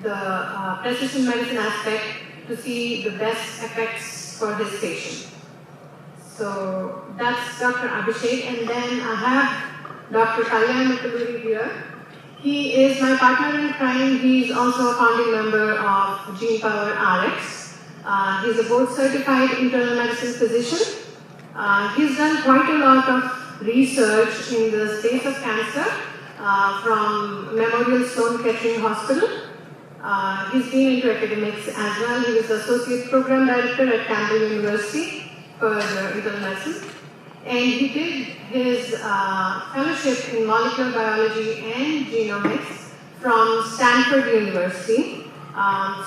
the precision medicine aspect to see the best effects for his patient. So that's Dr. Abhishek, and then I have Dr. Kalyan Muttaluri here. He is my partner in crime. He's also a founding member of GenePower RX. He's a board-certified internal medicine physician. He's done quite a lot of research in the space of cancer from Memorial Sloan Kettering Hospital. He's been into academics as well. He was Associate Program Director at Campbell University for internal medicine. And he did his fellowship in molecular biology and genomics from Stanford University.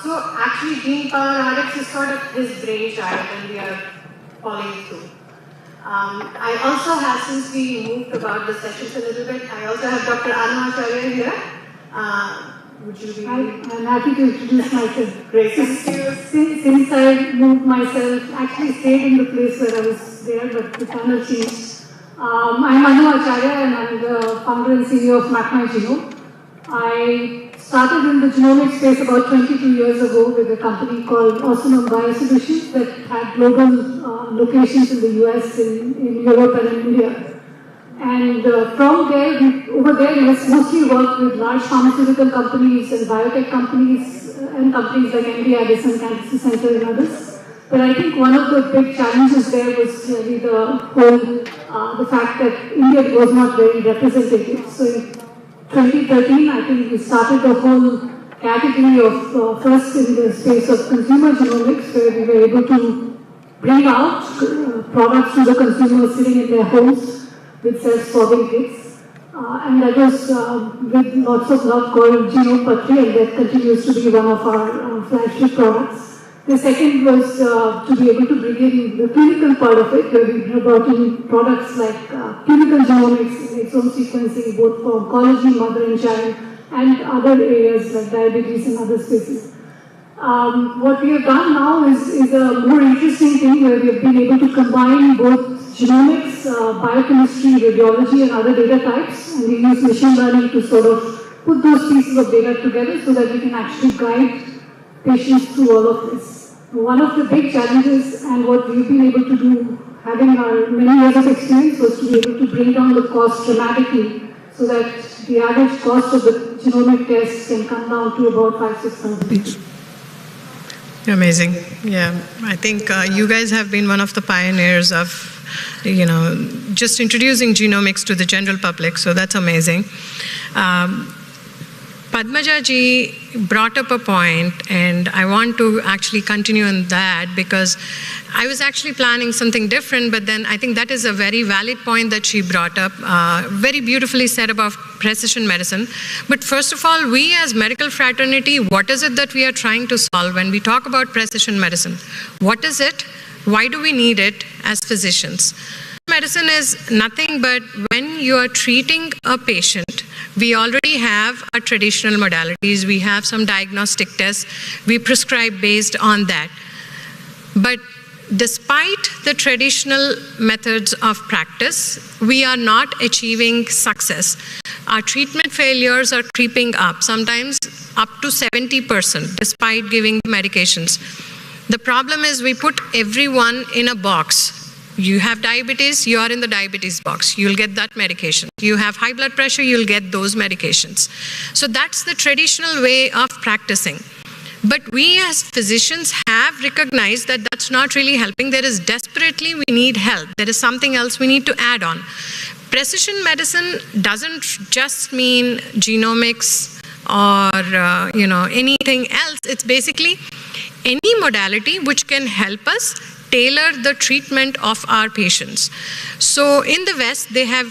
So actually GenePower RX is sort of his brainchild and we are following through. I also have, since we moved about the sessions a little bit, I also have Dr. Anu Acharya here. Would you be... I'm happy to introduce myself. Great. Thank you. Since I moved myself, actually stayed in the place where I was there, but the panel changed. I'm Anu Acharya and I'm the founder and CEO of Map My Genome. I started in the genomics space about 22 years ago with a company called Awesome Biosolutions that had global locations in the US, in Europe and in India. And from there, over there, we mostly worked with large pharmaceutical companies and biotech companies and companies like MD Addison, Cancer Center and others. But I think one of the big challenges there was really the fact that India was not very representative. So in 2013, I think we started the whole category of first in the space of consumer genomics, where we were able to bring out products to the consumers sitting in their homes with self-solving kits. And that was with lots of love called Genome Patri, and that continues to be one of our flagship products. The second was to be able to bring in the clinical part of it, where we brought in products like clinical genomics, exome sequencing, both for oncology, mother and child, and other areas like diabetes and other spaces. What we have done now is a more interesting thing where we have been able to combine both genomics, biochemistry, radiology and other data types, and we use machine learning to sort of put those pieces of data together so that we can actually guide patients through all of this. One of the big challenges and what we've been able to do, having our many years of experience, was to be able to bring down the cost dramatically so that the average cost of the genomic test can come down to about $5,000–6,000. Amazing. Yeah, I think you guys have been one of the pioneers of, just introducing genomics to the general public, so that's amazing. Padmaja ji brought up a point, and I want to actually continue on that because I was actually planning something different, but then I think that is a very valid point that she brought up, very beautifully said about precision medicine. But first of all, we as medical fraternity, what is it that we are trying to solve when we talk about precision medicine? What is it? Why do we need it as physicians? Medicine is nothing but when you are treating a patient, we already have our traditional modalities, we have some diagnostic tests, we prescribe based on that. But despite the traditional methods of practice, we are not achieving success. Our treatment failures are creeping up, sometimes up to 70%, despite giving medications. The problem is we put everyone in a box. You have diabetes, you are in the diabetes box. You'll get that medication. You have high blood pressure, you'll get those medications. So that's the traditional way of practicing. But we as physicians have recognized that that's not really helping. There is desperately, we need help. There is something else we need to add on. Precision medicine doesn't just mean genomics or anything else. It's basically any modality which can help us tailor the treatment of our patients. So in the West, they have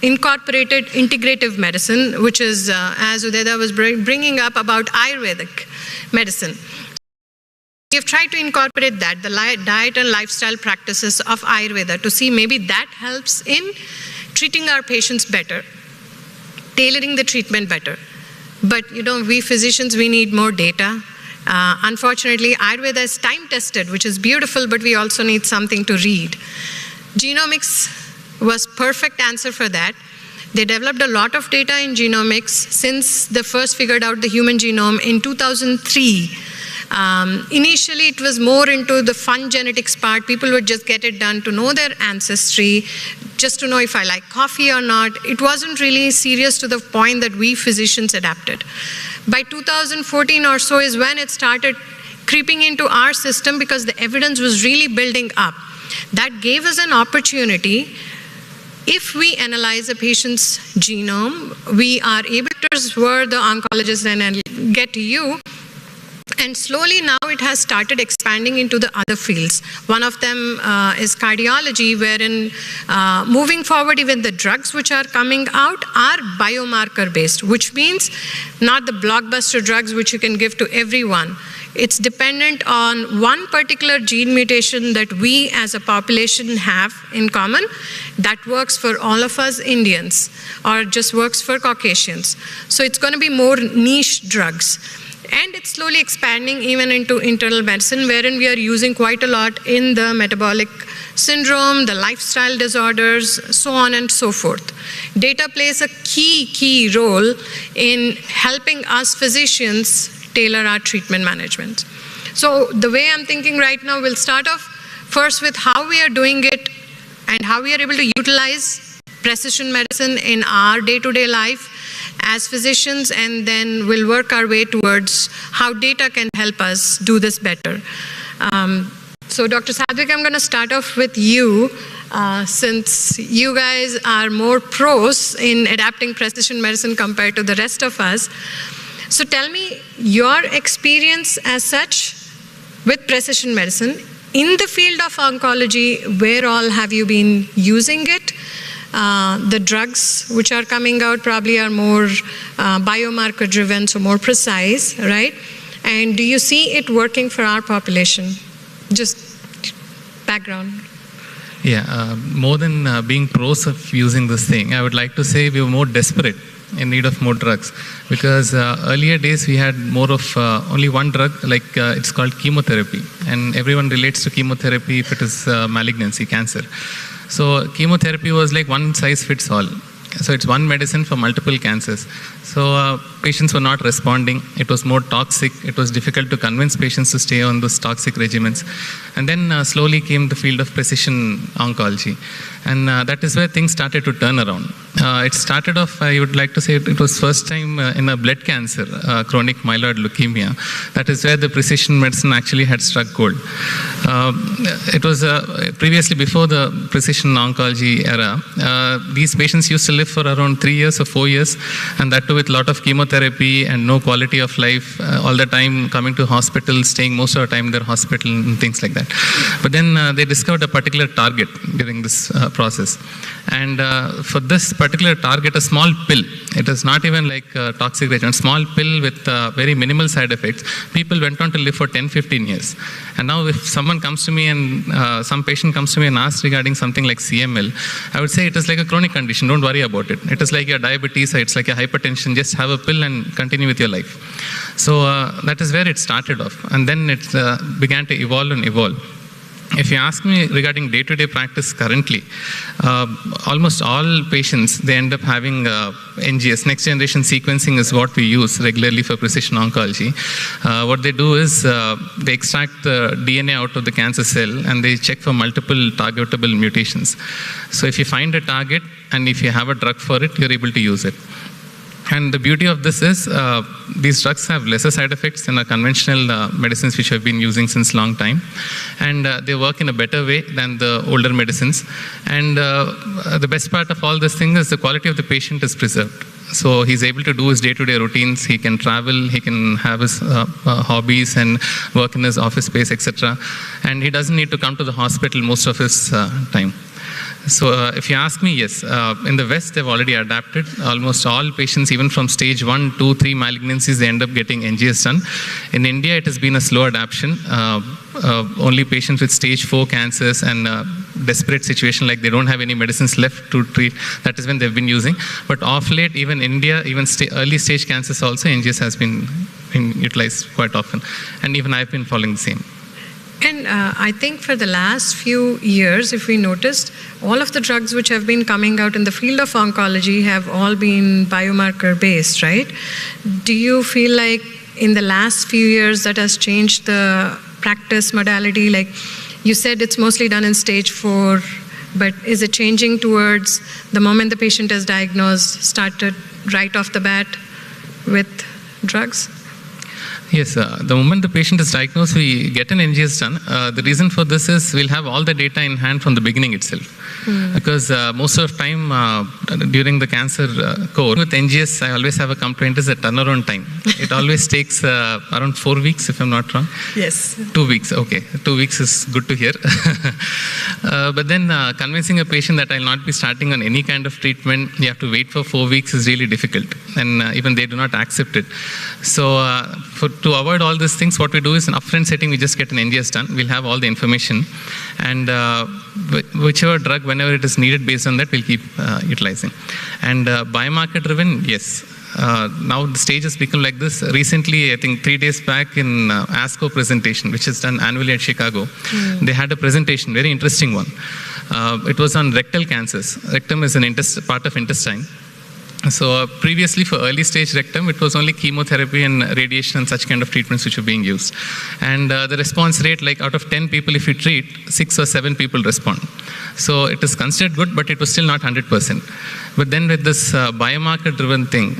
incorporated integrative medicine, which is, as Udeda was bringing up about Ayurvedic medicine. We have tried to incorporate that, the diet and lifestyle practices of Ayurveda, to see maybe that helps in treating our patients better, tailoring the treatment better. But we physicians, we need more data. Unfortunately, Ayurveda is time-tested, which is beautiful, but we also need something to read. Genomics was perfect answer for that. They developed a lot of data in genomics since they first figured out the human genome in 2003. Initially, it was more into the fun genetics part. People would just get it done to know their ancestry, just to know if I like coffee or not. It wasn't really serious to the point that we physicians adapted. By 2014 or so is when it started creeping into our system because the evidence was really building up. That gave us an opportunity. If we analyze a patient's genome, we are able to word the oncologist and I'll get to you. And slowly now it has started expanding into the other fields. One of them is cardiology, wherein moving forward, even the drugs which are coming out are biomarker based, which means not the blockbuster drugs which you can give to everyone. It's dependent on one particular gene mutation that we as a population have in common that works for all of us Indians or just works for Caucasians. So it's going to be more niche drugs. And it's slowly expanding even into internal medicine, wherein we are using quite a lot in the metabolic syndrome, the lifestyle disorders, so on and so forth. Data plays a key role in helping us physicians tailor our treatment management. So the way I'm thinking right now, we'll start off first with how we are doing it and how we are able to utilize precision medicine in our day-to-day life as physicians, and then we'll work our way towards how data can help us do this better. So Dr. Sadhvik, I'm going to start off with you, since you guys are more pros in adapting precision medicine compared to the rest of us. So tell me your experience as such with precision medicine in the field of oncology. Where all have you been using it? The drugs which are coming out probably are more biomarker driven, so more precise, right? And do you see it working for our population? Just background. Yeah, more than being pros of using this thing, I would like to say we were more desperate in need of more drugs, because earlier days we had more of only one drug, like it's called chemotherapy, and everyone relates to chemotherapy if it is malignancy, cancer. So chemotherapy was like one size fits all. So it's one medicine for multiple cancers. So patients were not responding. It was more toxic. It was difficult to convince patients to stay on those toxic regimens. And then slowly came the field of precision oncology. And that is where things started to turn around. It started off, I would like to say, it was first time in a blood cancer, chronic myeloid leukemia. That is where the precision medicine actually had struck gold. It was previously, before the precision oncology era, these patients used to live for around 3 years or 4 years, and that too with a lot of chemotherapy and no quality of life, all the time coming to hospital, staying most of the time in their hospital and things like that. But then they discovered a particular target during this process. And for this particular target, a small pill, it is not even like a toxic regimen, small pill with very minimal side effects, people went on to live for 10-15 years. And now if someone comes to me and some patient comes to me and asks regarding something like CML, I would say it is like a chronic condition, don't worry about it. It is like your diabetes, it's like a hypertension, just have a pill and continue with your life. So that is where it started off. And then it began to evolve and evolve. If you ask me regarding day-to-day practice currently, almost all patients, they end up having NGS, next generation sequencing is what we use regularly for precision oncology. What they do is they extract the DNA out of the cancer cell and they check for multiple targetable mutations. So if you find a target and if you have a drug for it, you're able to use it. And the beauty of this is these drugs have lesser side effects than our conventional medicines which we've been using since long time. And they work in a better way than the older medicines. And the best part of all this thing is the quality of the patient is preserved. So he's able to do his day-to-day routines, he can travel, he can have his hobbies and work in his office space, etc. And he doesn't need to come to the hospital most of his time. So if you ask me, yes, in the West they've already adapted. Almost all patients, even from stage 1, 2, 3 malignancies, they end up getting NGS done. In India, it has been a slow adaptation. Only patients with stage 4 cancers and desperate situation, like they don't have any medicines left to treat, that is when they've been using. But off late, even India, even early stage cancers also, NGS has been utilized quite often. And even I've been following the same. And I think for the last few years, if we noticed, all of the drugs which have been coming out in the field of oncology have all been biomarker based, right? Do you feel like in the last few years that has changed the practice modality? Like you said, it's mostly done in stage 4, but is it changing towards the moment the patient is diagnosed, started right off the bat with drugs? Yes, the moment the patient is diagnosed, we get an NGS done. The reason for this is we'll have all the data in hand from the beginning itself. Because most of the time during the cancer core, with NGS, I always have a complaint is the turnaround time. It always takes around 4 weeks, if I'm not wrong. Yes. 2 weeks, okay. 2 weeks is good to hear. But then convincing a patient that I'll not be starting on any kind of treatment, you have to wait for 4 weeks is really difficult. And even they do not accept it. So to avoid all these things, what we do is in upfront setting, we just get an NGS done. We'll have all the information. And whichever drug, whenever it is needed based on that, we'll keep utilizing. And biomarker driven, yes. Now the stage has become like this. Recently, I think 3 days back in ASCO presentation, which is done annually at Chicago, they had a presentation, very interesting one. It was on rectal cancers. Rectum is an part of intestine. So previously for early stage rectum, it was only chemotherapy and radiation and such kind of treatments which were being used. And the response rate, like out of 10 people, if you treat, 6 or 7 people respond. So it is considered good, but it was still not 100%. But then with this biomarker-driven thing,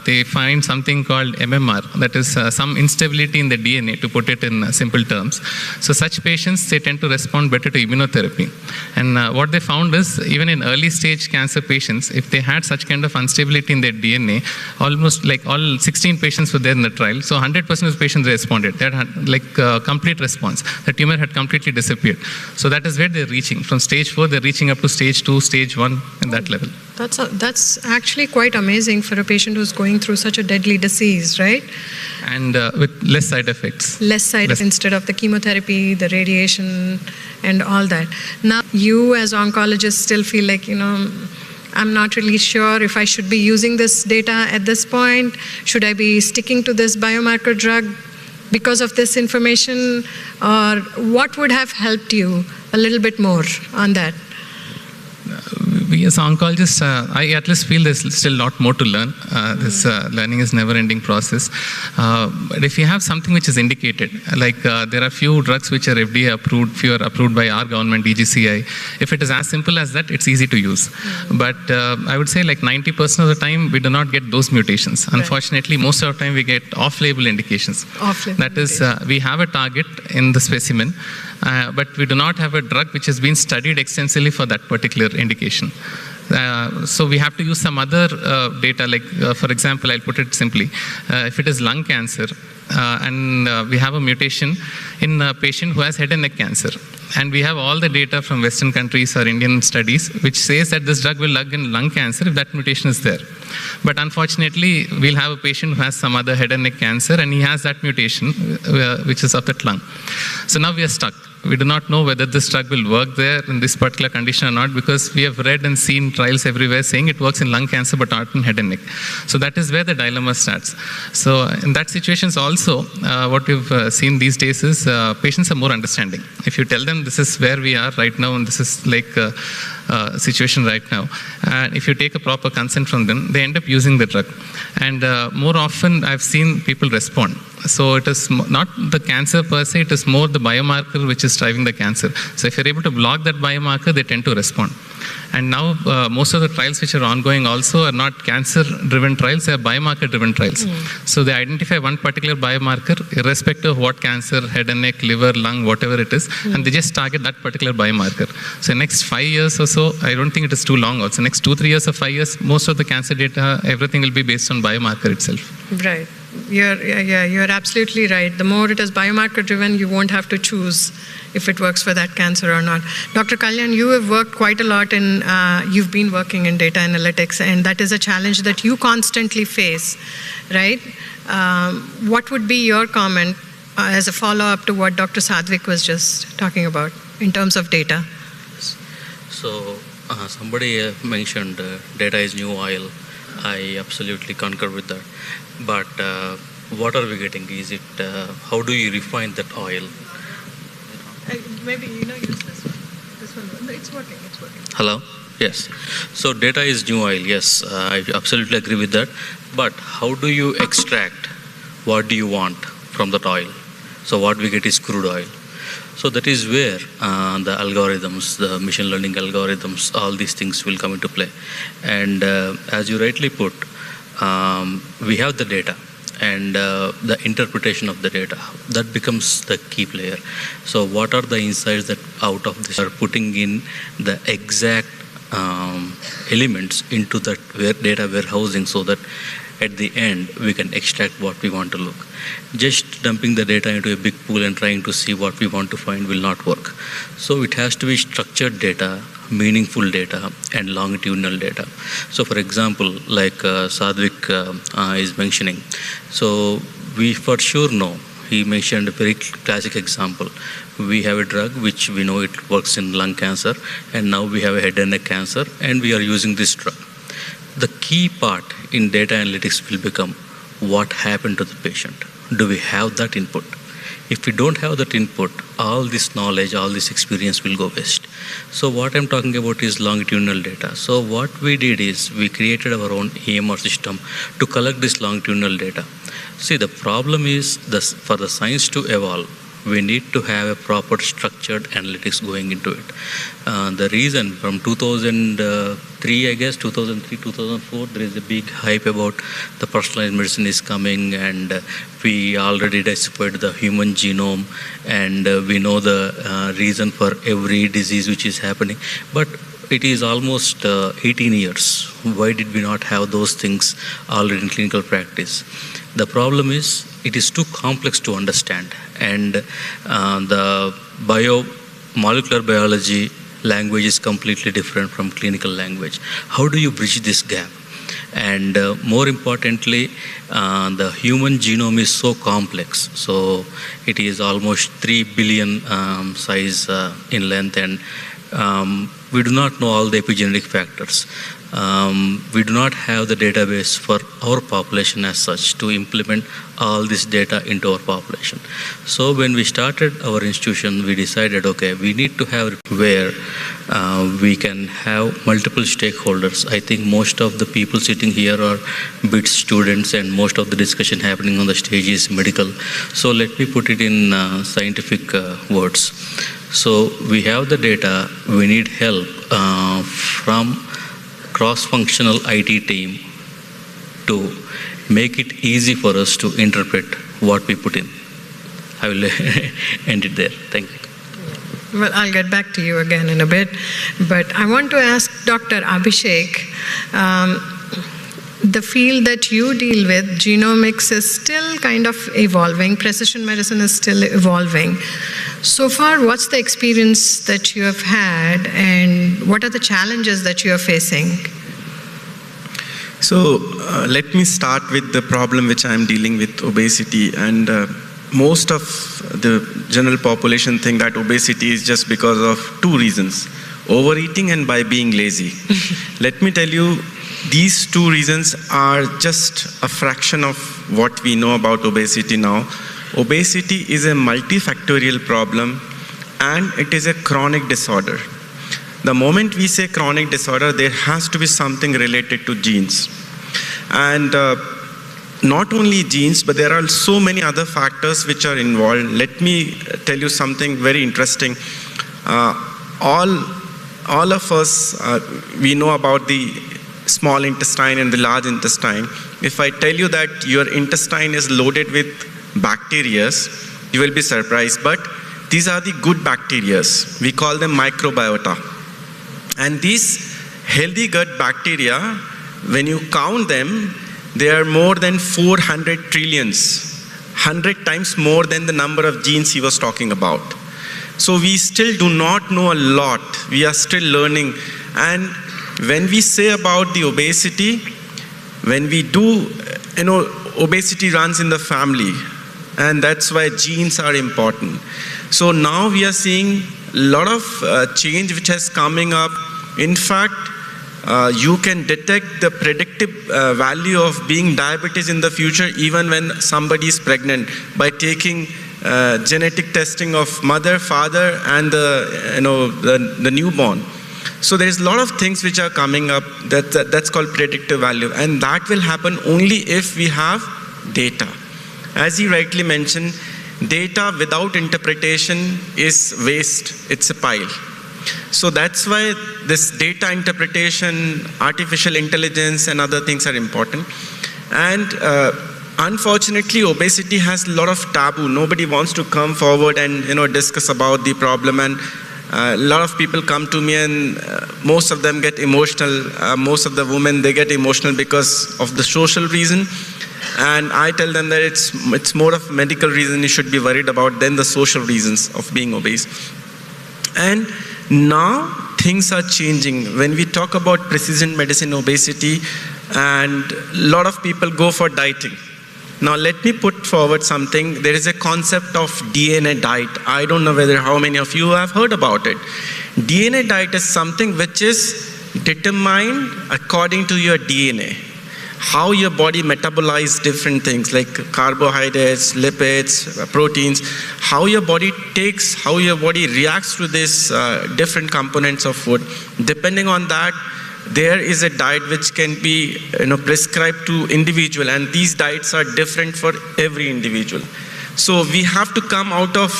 they find something called MMR, that is some instability in the DNA, to put it in simple terms. So such patients, they tend to respond better to immunotherapy. And what they found is, even in early stage cancer patients, if they had such kind of instability in their DNA, almost like all 16 patients were there in the trial. So 100% of patients responded. They had like complete response. The tumor had completely disappeared. So that is where they're reaching. From stage 4, they're reaching up to stage 2, stage 1, in that level. That's actually quite amazing for a patient who's going through such a deadly disease, right? And with less side effects. Instead of the chemotherapy, the radiation, and all that. Now, you as oncologists still feel like, I'm not really sure if I should be using this data at this point. Should I be sticking to this biomarker drug because of this information? Or what would have helped you a little bit more on that? We as oncologists, I at least feel there's still a lot more to learn. This learning is never-ending process. But if you have something which is indicated, like there are few drugs which are FDA approved, few are approved by our government, DGCI. If it is as simple as that, it's easy to use. But I would say like 90% of the time, we do not get those mutations. Right. Unfortunately, most of the time, we get off-label indications. That is, we have a target in the specimen, but we do not have a drug which has been studied extensively for that particular indication. So we have to use some other data, like for example, I'll put it simply. If it is lung cancer and we have a mutation in a patient who has head and neck cancer, and we have all the data from Western countries or Indian studies which says that this drug will work in lung cancer if that mutation is there. But unfortunately, we'll have a patient who has some other head and neck cancer and he has that mutation which is of that lung. So now we are stuck. We do not know whether this drug will work there in this particular condition or not, because we have read and seen trials everywhere saying it works in lung cancer but not in head and neck. So that is where the dilemma starts. So in that situations also, what we've seen these days is patients are more understanding. If you tell them this is where we are right now and this is like situation right now, and if you take a proper consent from them, they end up using the drug. And more often I've seen people respond. So it is not the cancer per se, it is more the biomarker which is driving the cancer. So if you're able to block that biomarker, they tend to respond. And now most of the trials which are ongoing also are not cancer-driven trials, they are biomarker-driven trials. So they identify one particular biomarker, irrespective of what cancer, head and neck, liver, lung, whatever it is, and they just target that particular biomarker. So next 5 years or so, I don't think it is too long also. Next 2-3 years or 5 years, most of the cancer data, everything will be based on biomarker itself. Right. You're absolutely right. The more it is biomarker driven, you won't have to choose if it works for that cancer or not. Dr. Kalyan, you have worked quite a lot in, you've been working in data analytics, and that is a challenge that you constantly face, right? What would be your comment as a follow-up to what Dr. Sadhvik was just talking about in terms of data? So somebody mentioned data is new oil. I absolutely concur with that. But what are we getting? Is it, how do you refine that oil? Maybe use this one. This one. No, it's working. It's working. Hello? Yes. So data is new oil. Yes, I absolutely agree with that. But how do you extract what do you want from that oil? So what we get is crude oil. So that is where the algorithms, the machine learning algorithms, all these things will come into play. And as you rightly put, we have the data and the interpretation of the data. That becomes the key player. So what are the insights that out of this are putting in the exact elements into that data warehousing so that at the end we can extract what we want to look. Just dumping the data into a big pool and trying to see what we want to find will not work. So it has to be structured data, meaningful data, and longitudinal data. So for example, like Sadvik is mentioning, so we for sure know, he mentioned a very classic example. We have a drug which we know it works in lung cancer, and now we have a head and neck cancer, and we are using this drug. The key part in data analytics will become what happened to the patient. Do we have that input? If we don't have that input, all this knowledge, all this experience will go waste. So what I'm talking about is longitudinal data. So what we did is we created our own EMR system to collect this longitudinal data. See, the problem is for the science to evolve, we need to have a proper structured analytics going into it. The reason from 2003, I guess, 2003, 2004, there is a big hype about the personalized medicine is coming, and we already deciphered the human genome, and we know the reason for every disease which is happening. But it is almost 18 years. Why did we not have those things already in clinical practice? The problem is it is too complex to understand, and the molecular biology language is completely different from clinical language. How do you bridge this gap? And more importantly, the human genome is so complex. So it is almost 3 billion size in length, and we do not know all the epigenetic factors. We do not have the database for our population as such to implement all this data into our population. So when we started our institution, we decided, okay, we need to have where we can have multiple stakeholders. I think most of the people sitting here are BIT students, and most of the discussion happening on the stage is medical. So let me put it in scientific words. So we have the data, we need help from cross-functional IT team to make it easy for us to interpret what we put in. I will end it there. Thank you. Well, I'll get back to you again in a bit, but I want to ask Dr. Abhishek, the field that you deal with, genomics, is still kind of evolving. Precision medicine is still evolving. So far, what's the experience that you have had, and what are the challenges that you are facing? So let me start with the problem which I'm dealing with, obesity. And most of the general population think that obesity is just because of two reasons: overeating and by being lazy. Let me tell you, these two reasons are just a fraction of what we know about obesity now. Obesity is a multifactorial problem, and it is a chronic disorder. The moment we say chronic disorder, there has to be something related to genes. And not only genes, but there are so many other factors which are involved. Let me tell you something very interesting. All of us, we know about the small intestine and the large intestine. If I tell you that your intestine is loaded with bacteria, you will be surprised. But these are the good bacteria. We call them microbiota. And these healthy gut bacteria, when you count them, they are more than 400 trillions, 100 times more than the number of genes he was talking about. So we still do not know a lot. We are still learning. And when we say about the obesity, when we do, obesity runs in the family, and that's why genes are important. So now we are seeing a lot of change which has coming up. In fact, you can detect the predictive value of being diabetes in the future even when somebody is pregnant by taking genetic testing of mother, father, and the newborn. So there is a lot of things which are coming up that's called predictive value, and that will happen only if we have data. As you rightly mentioned, data without interpretation is waste, it's a pile. So that's why this data interpretation, artificial intelligence and other things are important. And unfortunately, obesity has a lot of taboo. Nobody wants to come forward and discuss about the problem, and a lot of people come to me and most of them get emotional. Most of the women, they get emotional because of the social reason. And I tell them that it's more of a medical reason you should be worried about than the social reasons of being obese. And now things are changing. When we talk about precision medicine obesity, and a lot of people go for dieting. Now let me put forward something. There is a concept of DNA diet. I don't know whether how many of you have heard about it. DNA diet is something which is determined according to your DNA. How your body metabolizes different things like carbohydrates, lipids, proteins, how your body takes, how your body reacts to these different components of food. Depending on that, there is a diet which can be prescribed to individual, and these diets are different for every individual. So we have to come out of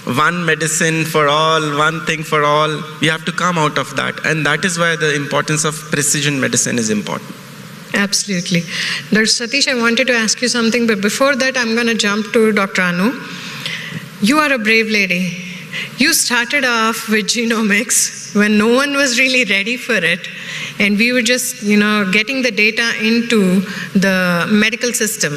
one medicine for all, one thing for all. We have to come out of that, and that is why the importance of precision medicine is important. Absolutely. Dr. Satish, I wanted to ask you something, but before that, I'm going to jump to Dr. Anu. You are a brave lady. You started off with genomics when no one was really ready for it, and we were just, getting the data into the medical system.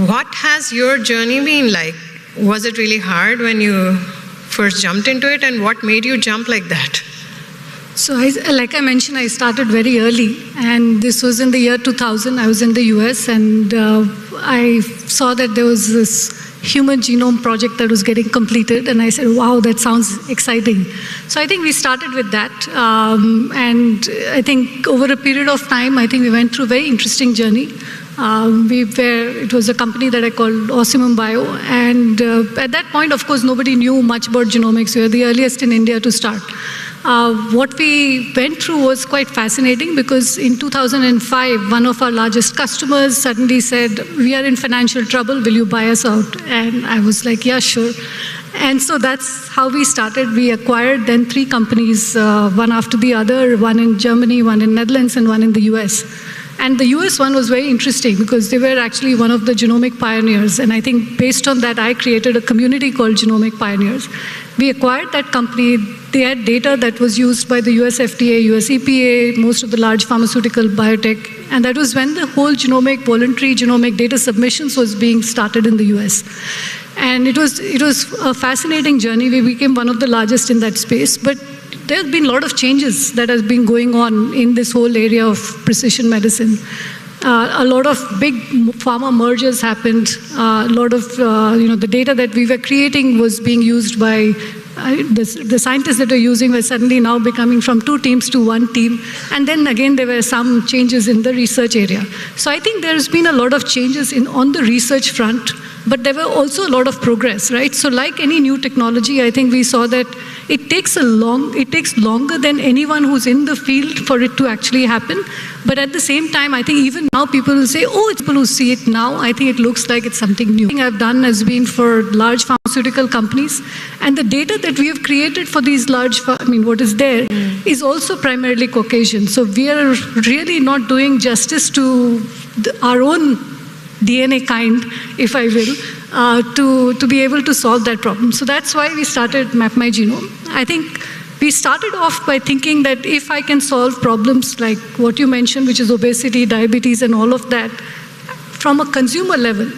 What has your journey been like? Was it really hard when you first jumped into it, and what made you jump like that? So like I mentioned, I started very early, and this was in the year 2000. I was in the US, and I saw that there was this human genome project that was getting completed, and I said, wow, that sounds exciting. So I think we started with that, and I think over a period of time, I think we went through a very interesting journey. It was a company that I called Ossimum Bio, and at that point, of course, nobody knew much about genomics. We were the earliest in India to start. What we went through was quite fascinating, because in 2005, one of our largest customers suddenly said, we are in financial trouble, will you buy us out? And I was like, yeah, sure. And so that's how we started. We acquired then 3 companies, one after the other, one in Germany, one in Netherlands, and one in the US. And the US one was very interesting because they were actually one of the genomic pioneers. And I think based on that, I created a community called Genomic Pioneers. We acquired that company. They had data that was used by the US FDA, US EPA, most of the large pharmaceutical biotech. And that was when the whole voluntary genomic data submissions was being started in the US. And it was a fascinating journey. We became one of the largest in that space. But there have been a lot of changes that have been going on in this whole area of precision medicine. A lot of big pharma mergers happened. A lot of the data that we were creating was being used by the scientists that were using were suddenly now becoming from 2 teams to 1 team. And then again, there were some changes in the research area. So I think there's been a lot of changes on the research front, but there were also a lot of progress, right? So like any new technology, I think we saw that it takes longer than anyone who's in the field for it to actually happen. But at the same time, I think even now people will say, oh, it's people who see it now. I think it looks like it's something new. The thing I've done has been for large pharmaceutical companies. And the data that we have created for these what is there is also primarily Caucasian. So we are really not doing justice to our own DNA kind, if I will, to be able to solve that problem. So that's why we started Map My Genome. I think we started off by thinking that if I can solve problems like what you mentioned, which is obesity, diabetes, and all of that, from a consumer level,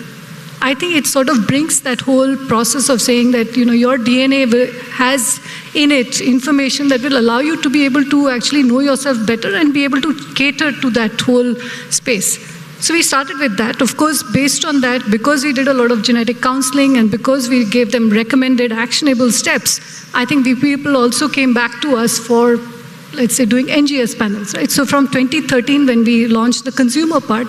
I think it sort of brings that whole process of saying that, your DNA has in it information that will allow you to be able to actually know yourself better and be able to cater to that whole space. So we started with that. Of course, based on that, because we did a lot of genetic counseling and because we gave them recommended actionable steps, I think people also came back to us for, let's say, doing NGS panels, right? So from 2013, when we launched the consumer part,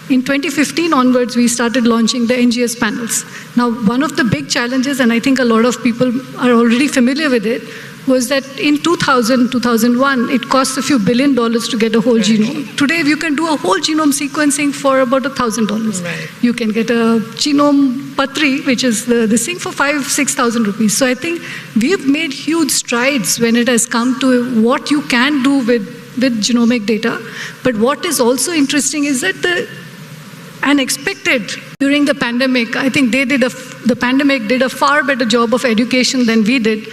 In 2015 onwards, we started launching the NGS panels. Now, one of the big challenges, and I think a lot of people are already familiar with it, was that in 2000, 2001, it cost a few $1 billion to get a whole genome. Today, you can do a whole genome sequencing for about $1,000. Right. You can get a genome patri, which is this thing, for 5,000-6,000 rupees. So I think we've made huge strides when it has come to what you can do with genomic data. But what is also interesting is that the unexpected during the pandemic, I think the pandemic did a far better job of education than we did.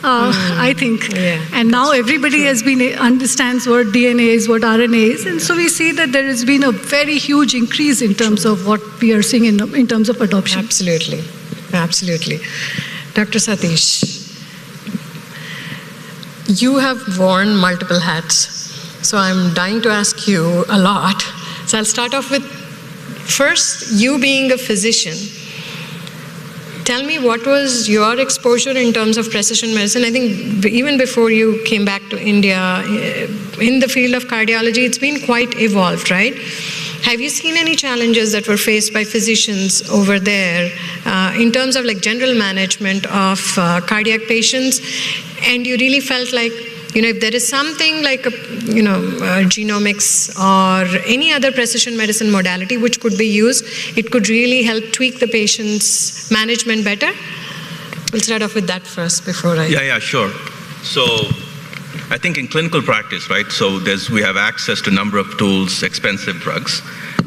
I think. Yeah, and now everybody understands what DNA is, what RNA is, and so we see that there has been a very huge increase in terms of what we are seeing in terms of adoption. Absolutely. Absolutely. Dr. Satish, you have worn multiple hats, so I'm dying to ask you a lot. So I'll start off with, first, you being a physician. Tell me, what was your exposure in terms of precision medicine? I think even before you came back to India, in the field of cardiology, it's been quite evolved, right? Have you seen any challenges that were faced by physicians over there in terms of like general management of cardiac patients? And you really felt like, if there is something like genomics or any other precision medicine modality which could be used, it could really help tweak the patient's management better? We'll start off with that first before I... Yeah, sure. So I think in clinical practice, right, so we have access to a number of tools, expensive drugs.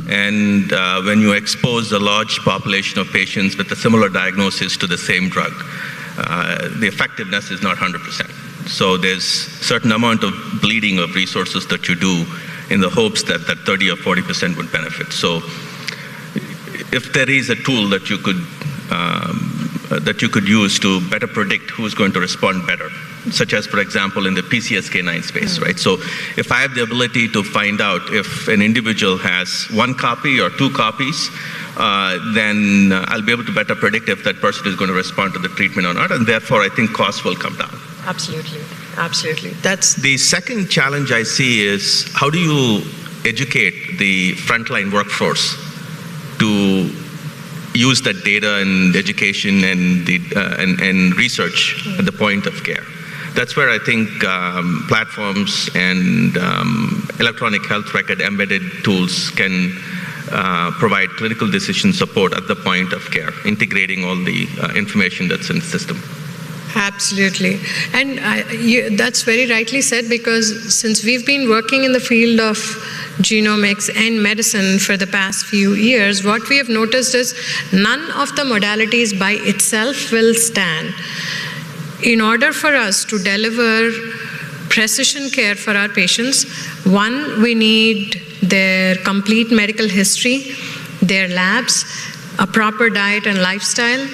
And when you expose a large population of patients with a similar diagnosis to the same drug, the effectiveness is not 100%. So there's a certain amount of bleeding of resources that you do in the hopes that 30 or 40% would benefit. So if there is a tool that you could use to better predict who's going to respond better, such as, for example, in the PCSK9 space, right? So if I have the ability to find out if an individual has 1 copy or 2 copies, then I'll be able to better predict if that person is going to respond to the treatment or not, and therefore I think costs will come down. Absolutely. That's the second challenge I see is, how do you educate the frontline workforce to use that data and education and research at the point of care? That's where I think platforms and electronic health record embedded tools can provide clinical decision support at the point of care, integrating all the information that's in the system. Absolutely. And that's very rightly said, because since we've been working in the field of genomics and medicine for the past few years, what we have noticed is none of the modalities by itself will stand. In order for us to deliver precision care for our patients, one, we need their complete medical history, their labs, a proper diet and lifestyle,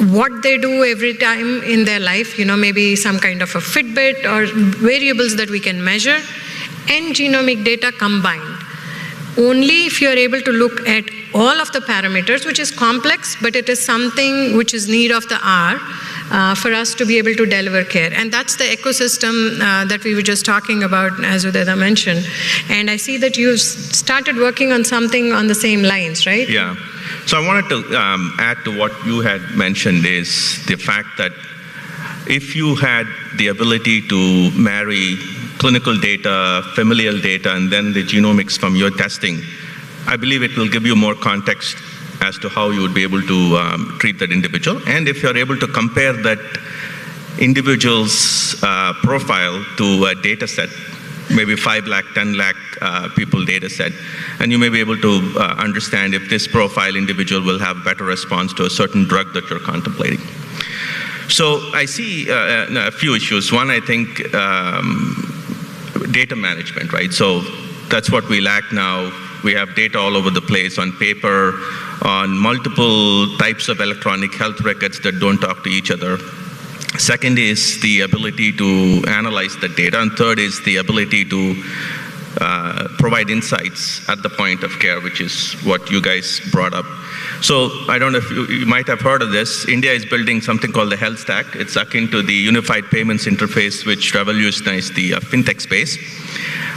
what they do every time in their life, maybe some kind of a Fitbit or variables that we can measure, and genomic data combined. Only if you're able to look at all of the parameters, which is complex, but it is something which is need of the hour for us to be able to deliver care. And that's the ecosystem that we were just talking about, as Udaya mentioned. And I see that you've started working on something on the same lines, right? Yeah. So I wanted to add to what you had mentioned is the fact that if you had the ability to marry clinical data, familial data, and then the genomics from your testing, I believe it will give you more context as to how you would be able to treat that individual. And if you're able to compare that individual's profile to a data set, maybe 5 lakh, 10 lakh people data set, and you may be able to understand if this profile individual will have better response to a certain drug that you're contemplating. So I see a few issues. One, I think data management, right? So that's what we lack now. We have data all over the place on paper, on multiple types of electronic health records that don't talk to each other. Second is the ability to analyze the data. And third is the ability to provide insights at the point of care, which is what you guys brought up. So I don't know if you might have heard of this. India is building something called the Health Stack. It's akin to the Unified Payments Interface, which revolutionized the fintech space.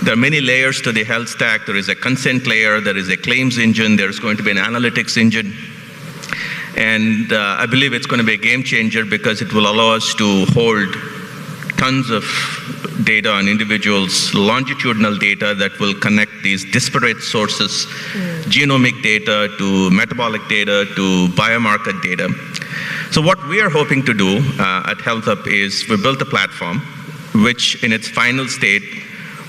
There are many layers to the health stack. There is a consent layer, there is a claims engine, there's going to be an analytics engine. And I believe it's going to be a game changer because it will allow us to hold tons of data on individuals, longitudinal data that will connect these disparate sources, genomic data to metabolic data to biomarker data. So what we are hoping to do at HealthUp is we built a platform which in its final state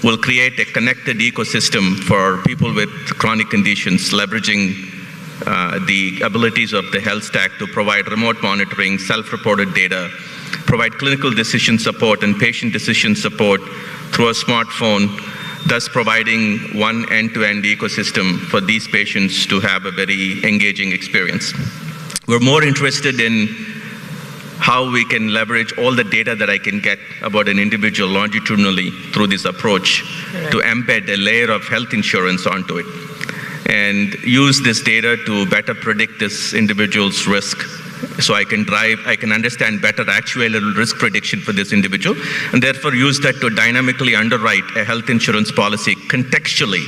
will create a connected ecosystem for people with chronic conditions, leveraging the abilities of the health stack to provide remote monitoring, self-reported data, provide clinical decision support and patient decision support through a smartphone, thus providing one end-to-end ecosystem for these patients to have a very engaging experience. We're more interested in how we can leverage all the data that I can get about an individual longitudinally through this approach to embed a layer of health insurance onto it and use this data to better predict this individual's risk. So I can understand better actual risk prediction for this individual and therefore use that to dynamically underwrite a health insurance policy contextually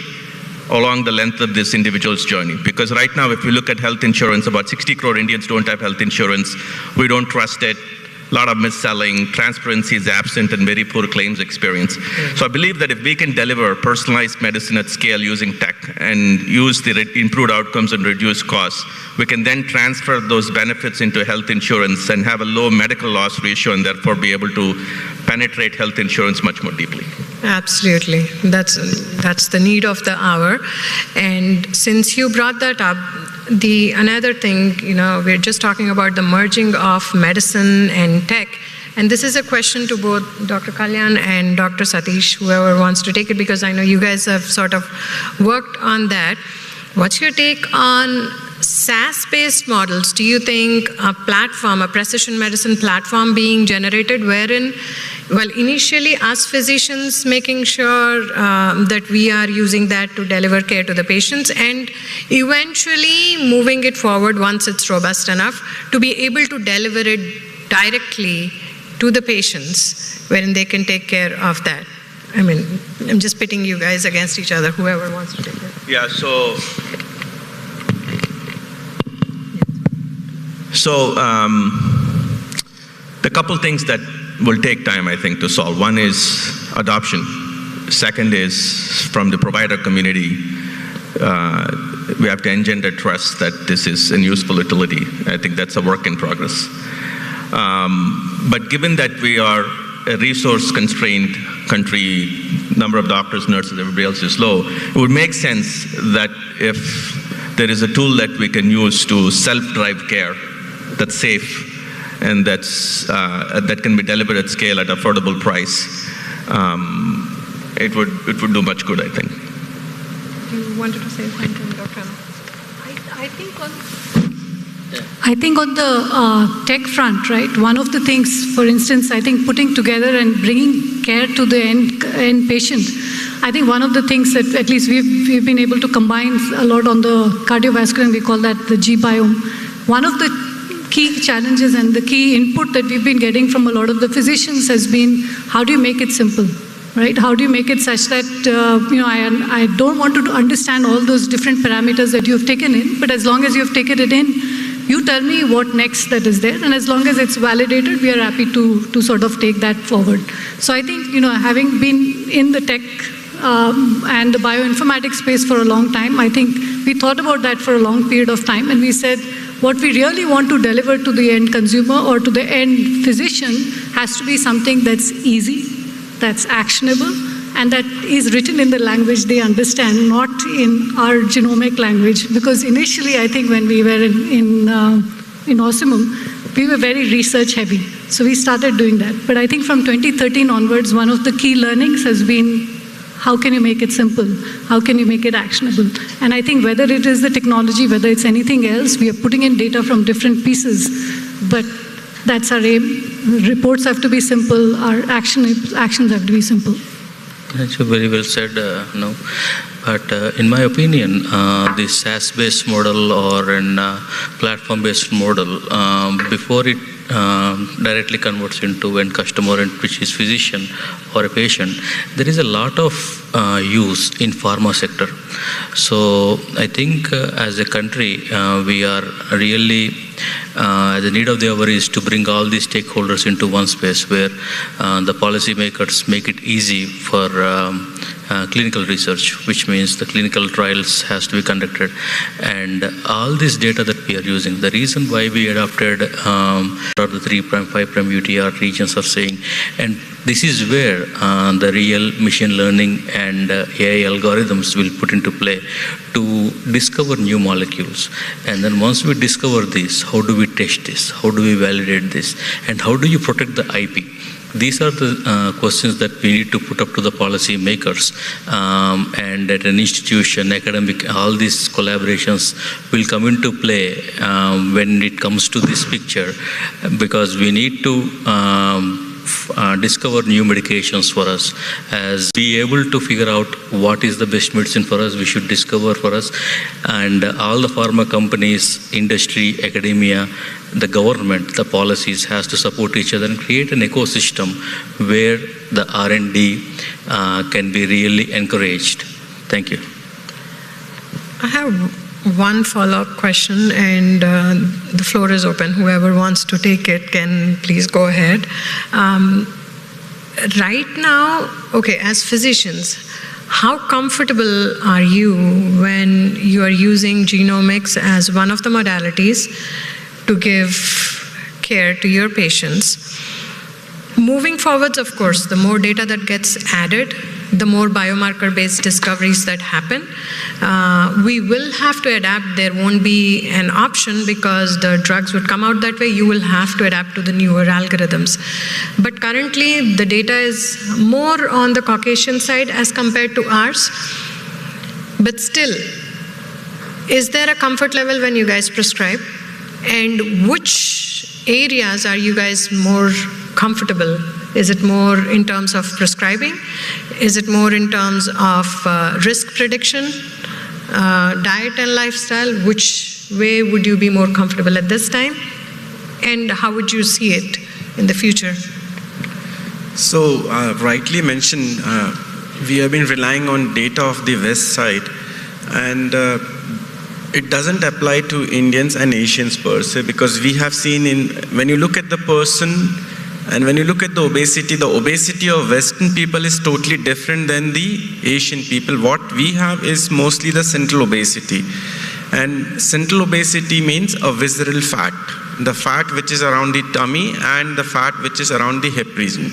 along the length of this individual's journey. Because right now, if you look at health insurance, about 60 crore Indians don't have health insurance. We don't trust it. A lot of mis-selling, transparency is absent, and very poor claims experience. So I believe that if we can deliver personalized medicine at scale using tech and use the improved outcomes and reduce costs, we can then transfer those benefits into health insurance and have a low medical loss ratio and therefore be able to penetrate health insurance much more deeply. Absolutely. That's the need of the hour. And since you brought that up, another thing, we're just talking about the merging of medicine and tech. And this is a question to both Dr. Kalyan and Dr. Satish, whoever wants to take it, because I know you guys have sort of worked on that. What's your take on SaaS-based models? Do you think a platform, a precision medicine platform being generated wherein, well, initially us physicians making sure that we are using that to deliver care to the patients and eventually moving it forward once it's robust enough to be able to deliver it directly to the patients wherein they can take care of that? I mean, I'm just pitting you guys against each other, whoever wants to take it. Yeah, so the couple things that will take time, I think, to solve. One is adoption. Second is from the provider community, we have to engender trust that this is a useful utility. I think that's a work in progress. But given that we are a resource-constrained country, number of doctors, nurses, everybody else is low, it would make sense that if there is a tool that we can use to self-drive care that's safe and that can be delivered at scale at affordable price, it would do much good, I think. You wanted to say something, Dr. Anna? I think on the tech front, right, one of the things, for instance, I think putting together and bringing care to the end patient, I think one of the things that at least we've been able to combine a lot on the cardiovascular, and we call that the G biome. One of the key challenges and the key input that we've been getting from a lot of the physicians has been, how do you make it simple? Right? How do you make it such that, I don't want to understand all those different parameters that you've taken in, but as long as you've taken it in, you tell me what next that is there, and as long as it's validated, we are happy to sort of take that forward. So I think, having been in the tech and the bioinformatics space for a long time, I think we thought about that for a long period of time, and we said, what we really want to deliver to the end consumer or to the end physician has to be something that's easy, that's actionable, and that is written in the language they understand, not in our genomic language. Because initially, I think when we were in Ossimum, we were very research heavy. So we started doing that. But I think from 2013 onwards, one of the key learnings has been, how can you make it simple? How can you make it actionable? And I think whether it is the technology, whether it's anything else, we are putting in data from different pieces, but that's our aim. Reports have to be simple, our actions have to be simple. That's very well said, no. But in my opinion, this SaaS-based model or a platform-based model, before it directly converts into end customer, and which is physician or a patient, there is a lot of use in pharma sector. So I think as a country, we are really the need of the hour is to bring all these stakeholders into one space where the policymakers make it easy for clinical research, which means the clinical trials has to be conducted, and all this data that we are using. The reason why we adopted the 3', 5' UTR regions are saying, and this is where the real machine learning and AI algorithms will put into play to discover new molecules. And then once we discover this, how do we test this? How do we validate this? And how do you protect the IP? These are the questions that we need to put up to the policy makers, and at an institution, academic, all these collaborations will come into play when it comes to this picture, because we need to discover new medications for us, as be able to figure out what is the best medicine for us, we should discover for us, and all the pharma companies, industry, academia, the government, the policies has to support each other and create an ecosystem where the R&D can be really encouraged. Thank you. I have one follow-up question, and the floor is open. Whoever wants to take it can please go ahead. Right now, okay, as physicians, how comfortable are you when you are using genomics as one of the modalities to give care to your patients? Moving forwards, of course, the more data that gets added, the more biomarker-based discoveries that happen. We will have to adapt. There won't be an option because the drugs would come out that way. You will have to adapt to the newer algorithms. But currently, the data is more on the Caucasian side as compared to ours. But still, is there a comfort level when you guys prescribe? And which areas are you guys more comfortable? Is it more in terms of prescribing? Is it more in terms of risk prediction, diet and lifestyle? Which way would you be more comfortable at this time? And how would you see it in the future? So, rightly mentioned, we have been relying on data of the West side, and it doesn't apply to Indians and Asians per se, because we have seen when you look at the person and when you look at the obesity of Western people is totally different than the Asian people. What we have is mostly the central obesity. And central obesity means a visceral fat, the fat which is around the tummy and the fat which is around the hip region.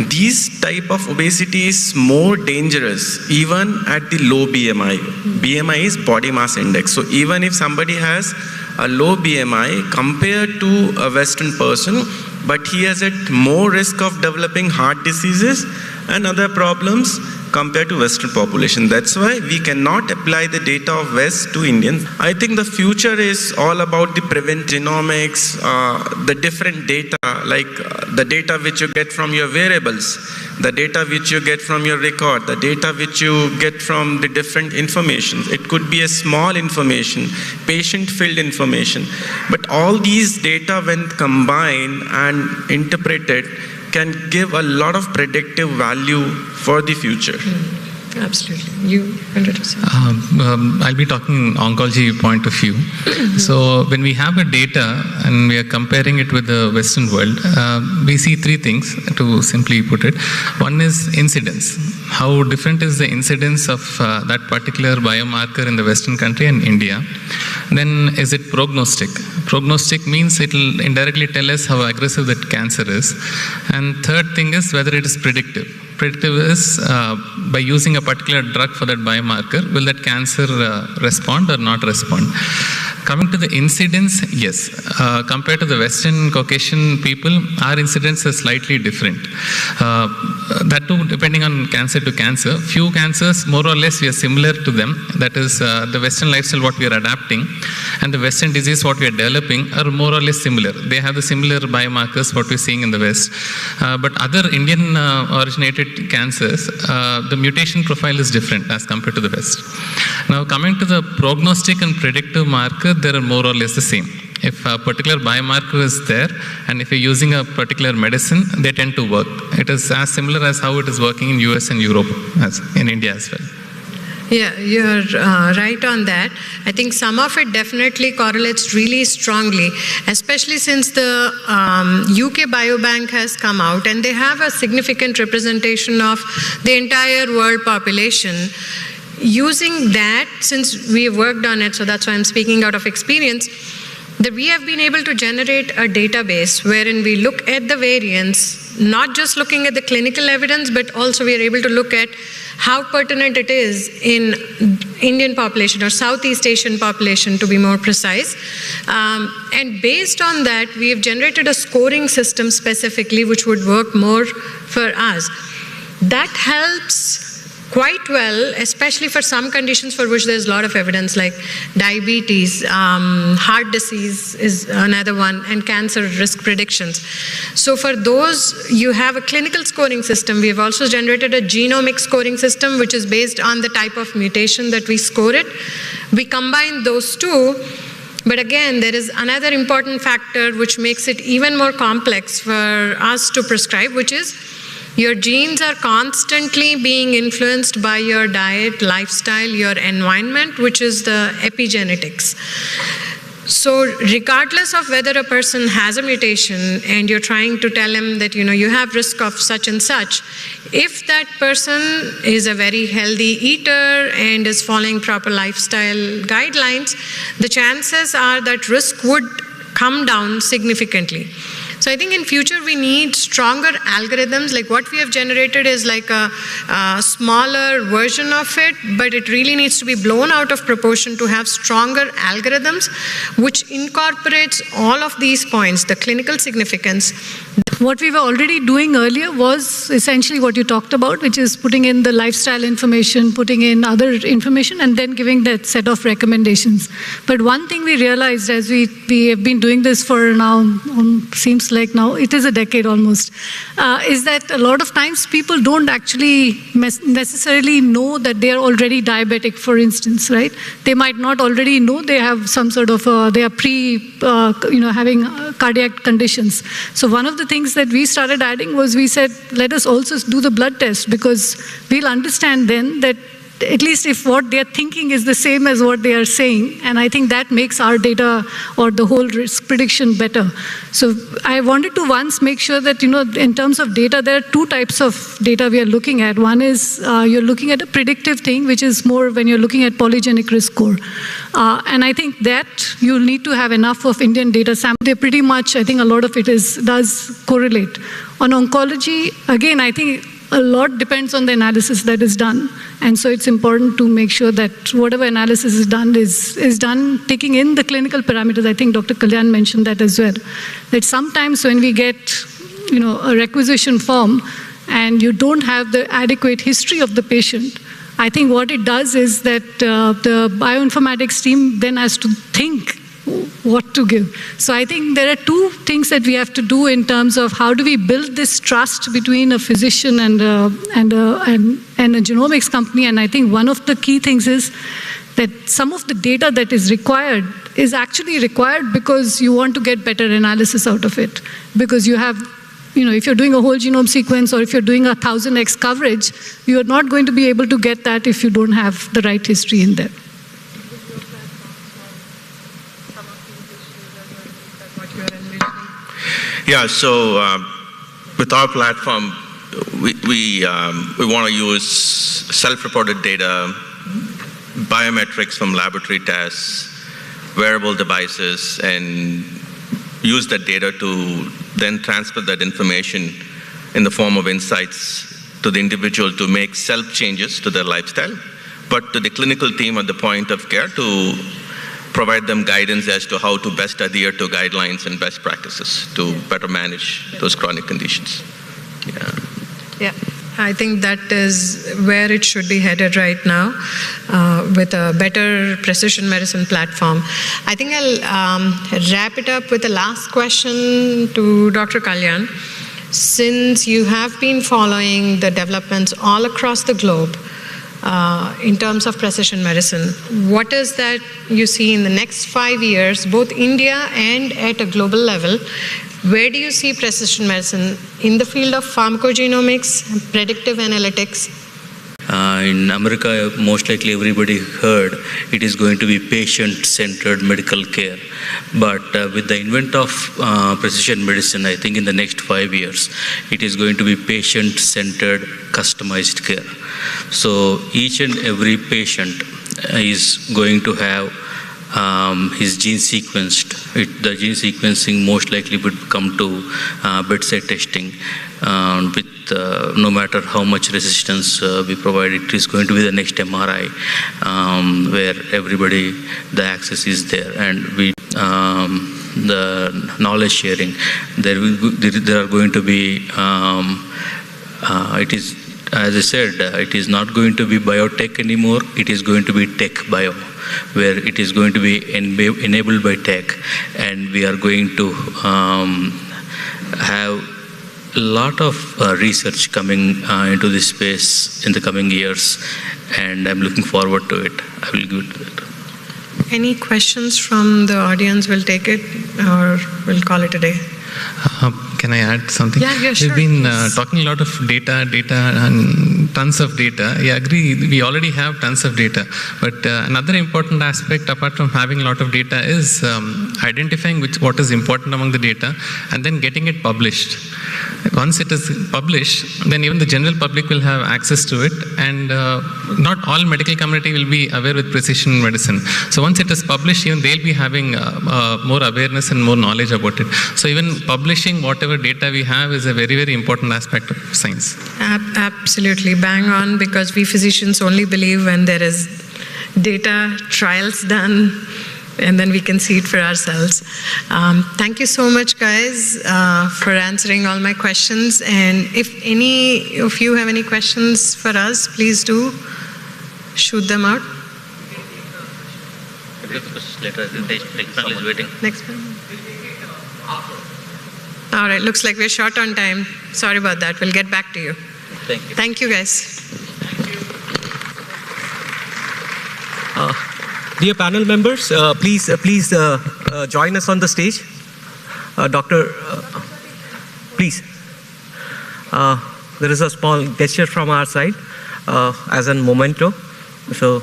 These type of obesity is more dangerous even at the low BMI. BMI is body mass index. So even if somebody has a low BMI compared to a Western person, but he has at more risk of developing heart diseases and other problems compared to Western population. That's why we cannot apply the data of West to Indians. I think the future is all about the prevent genomics, the different data, like the data which you get from your wearables, the data which you get from your record, the data which you get from the different information. It could be a small information, patient-filled information. But all these data, when combined and interpreted, can give a lot of predictive value for the future. Absolutely. You wanted to say? I'll be talking oncology point of view. So when we have a data and we are comparing it with the Western world, we see three things, to simply put it. One is incidence. How different is the incidence of that particular biomarker in the Western country and India? Then is it prognostic? Prognostic means it will indirectly tell us how aggressive that cancer is. And third thing is whether it is predictive. Predictive is by using a particular drug for that biomarker, will that cancer respond or not respond? Coming to the incidence, yes. Compared to the Western Caucasian people, our incidence is slightly different. That too, depending on cancer to cancer. Few cancers, more or less, we are similar to them. That is, the Western lifestyle, what we are adapting, and the Western disease, what we are developing, are more or less similar. They have the similar biomarkers, what we're seeing in the West. But other Indian originated cancers, the mutation profile is different as compared to the West. Now, coming to the prognostic and predictive marker, they are more or less the same. If a particular biomarker is there, and if you're using a particular medicine, they tend to work. It is as similar as how it is working in US and Europe, as in India as well. Yeah, you're right on that. I think some of it definitely correlates really strongly, especially since the UK Biobank has come out and they have a significant representation of the entire world population. Using that, since we have worked on it, so that's why I'm speaking out of experience, that we have been able to generate a database wherein we look at the variants, not just looking at the clinical evidence, but also we are able to look at how pertinent it is in Indian population or Southeast Asian population, to be more precise. And based on that, we have generated a scoring system specifically which would work more for us. That helps quite well, especially for some conditions for which there's a lot of evidence, like diabetes, heart disease is another one, and cancer risk predictions. So for those, you have a clinical scoring system. We have also generated a genomic scoring system, which is based on the type of mutation that we score it. We combine those two, but again, there is another important factor which makes it even more complex for us to prescribe, which is your genes are constantly being influenced by your diet, lifestyle, your environment, which is the epigenetics. So regardless of whether a person has a mutation and you're trying to tell him that, you have risk of such and such, if that person is a very healthy eater and is following proper lifestyle guidelines, the chances are that risk would come down significantly. So I think in future we need stronger algorithms. Like what we have generated is like a smaller version of it, but it really needs to be blown out of proportion to have stronger algorithms which incorporates all of these points, the clinical significance. What we were already doing earlier was essentially what you talked about, which is putting in the lifestyle information, putting in other information, and then giving that set of recommendations. But one thing we realized as we have been doing this for now, seems like now, it is a decade almost, is that a lot of times people don't actually necessarily know that they are already diabetic, for instance, right? They might not already know they have some sort of, they are having cardiac conditions. So one of the things that we started adding was we said, let us also do the blood test, because we'll understand then that at least if what they're thinking is the same as what they are saying, and I think that makes our data or the whole risk prediction better. So I wanted to once make sure that, in terms of data, there are two types of data we are looking at. One is you're looking at a predictive thing, which is more when you're looking at polygenic risk score. And I think that you'll need to have enough of Indian data sample. They're pretty much, I think a lot of it does correlate. On oncology, again, I think a lot depends on the analysis that is done. And so it's important to make sure that whatever analysis is done taking in the clinical parameters. I think Dr. Kalyan mentioned that as well. That sometimes when we get, a requisition form and you don't have the adequate history of the patient, I think what it does is that the bioinformatics team then has to think what to give. So I think there are two things that we have to do in terms of how do we build this trust between a physician and a genomics company. And I think one of the key things is that some of the data that is required is actually required because you want to get better analysis out of it. Because you have, if you're doing a whole genome sequence or if you're doing 1000x coverage, you are not going to be able to get that if you don't have the right history in there. Yeah, so with our platform, we want to use self-reported data, biometrics from laboratory tests, wearable devices, and use that data to then transfer that information in the form of insights to the individual to make self-changes to their lifestyle, but to the clinical team at the point of care to provide them guidance as to how to best adhere to guidelines and best practices to better manage those chronic conditions. Yeah, I think that is where it should be headed right now, with a better precision medicine platform. I think I'll wrap it up with the last question to Dr. Kalyan. Since you have been following the developments all across the globe in terms of precision medicine, what is that you see in the next 5 years, both India and at a global level? Where do you see precision medicine in the field of pharmacogenomics, predictive analytics? In America, most likely everybody heard it is going to be patient-centered medical care. But with the advent of precision medicine, I think in the next 5 years, it is going to be patient-centered, customized care. So each and every patient is going to have his gene sequenced. The gene sequencing most likely would come to bedside testing with no matter how much resistance we provide, it is going to be the next MRI where everybody, the access is there, and we the knowledge sharing. There are going to be it is, as I said, it is not going to be biotech anymore. It is going to be tech bio, where it is going to be enabled by tech, and we are going to have a lot of research coming into this space in the coming years, and I'm looking forward to it. I will give it to that. Any questions from the audience? We'll take it, or we'll call it a day. Can I add something? Yeah, sure. We've been talking a lot of data, and tons of data. I agree, we already have tons of data. But another important aspect, apart from having a lot of data, is identifying what is important among the data and then getting it published. Once it is published, then even the general public will have access to it, and not all medical community will be aware with precision medicine. So once it is published, even they'll be having more awareness and more knowledge about it. So even publishing whatever data we have is a very, very important aspect of science. Absolutely, bang on, because we physicians only believe when there is data, trials done, and then we can see it for ourselves. Thank you so much, guys, for answering all my questions. And if any of you have any questions for us, please do shoot them out. Later, the next panel is waiting. Next one. All right, looks like we're short on time. Sorry about that. We'll get back to you. Thank you. Thank you, guys. Dear panel members, please join us on the stage. Doctor, please. There is a small gesture from our side as a memento. So,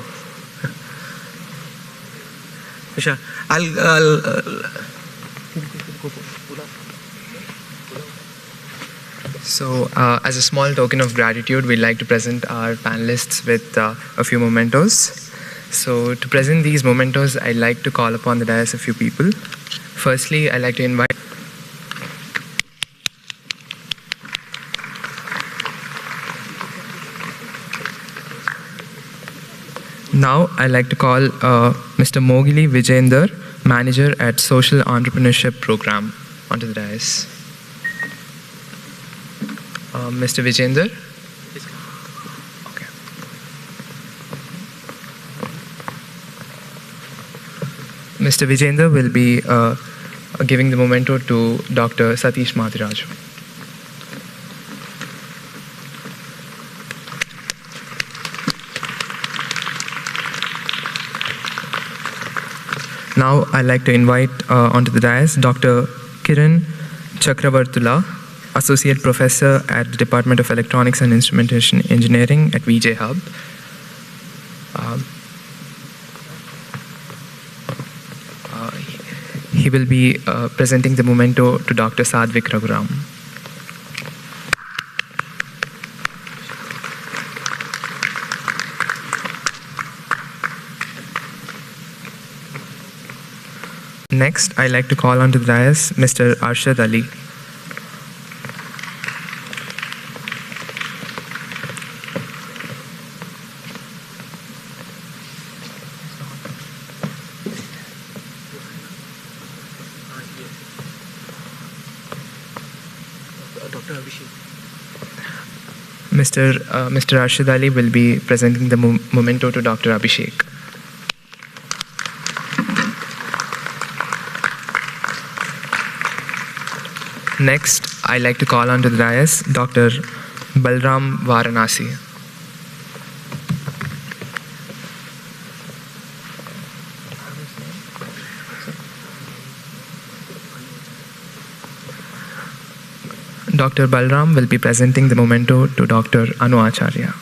So, as a small token of gratitude, we'd like to present our panelists with a few mementos. So, to present these mementos, I'd like to call upon the dais a few people. Firstly, I'd like to invite Now, I'd like to call Mr. Mogili Vijayender, Manager at Social Entrepreneurship Program, onto the dais. Mr. Vijayender? Okay. Mr. Vijayender will be giving the memento to Dr. Satish Mathiraju. Now, I'd like to invite onto the dais Dr. Kiran Chakravartula, Associate Professor at the Department of Electronics and Instrumentation Engineering at VJ Hub. He will be presenting the memento to Dr. Sadvik Raghuram. Next, I'd like to call onto the dais Mr. Arshad Ali. Dr. Abhishek. Mr. Arshad Ali will be presenting the memento to Dr. Abhishek. Next, I'd like to call on to the dais Dr. Balram Varanasi. Dr. Balram will be presenting the memento to Dr. Anu Acharya.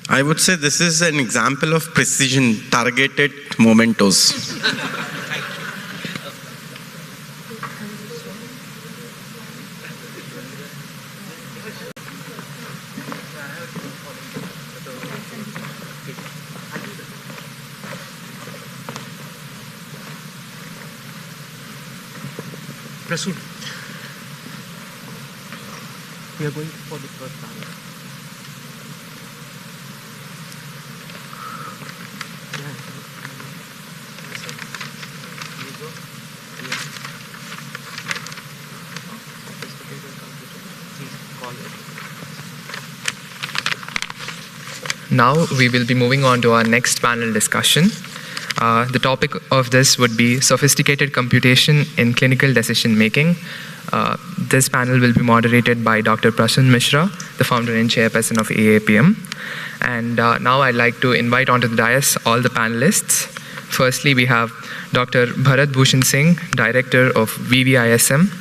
I would say this is an example of precision, targeted mementos. Prasood. We are going for the first panel. Now we will be moving on to our next panel discussion. The topic of this would be sophisticated computation in clinical decision making. This panel will be moderated by Dr. Prasun Mishra, the founder and chairperson of AAPM. And now I'd like to invite onto the dais all the panelists. Firstly, we have Dr. Bharat Bhushan Singh, Director of VVISM.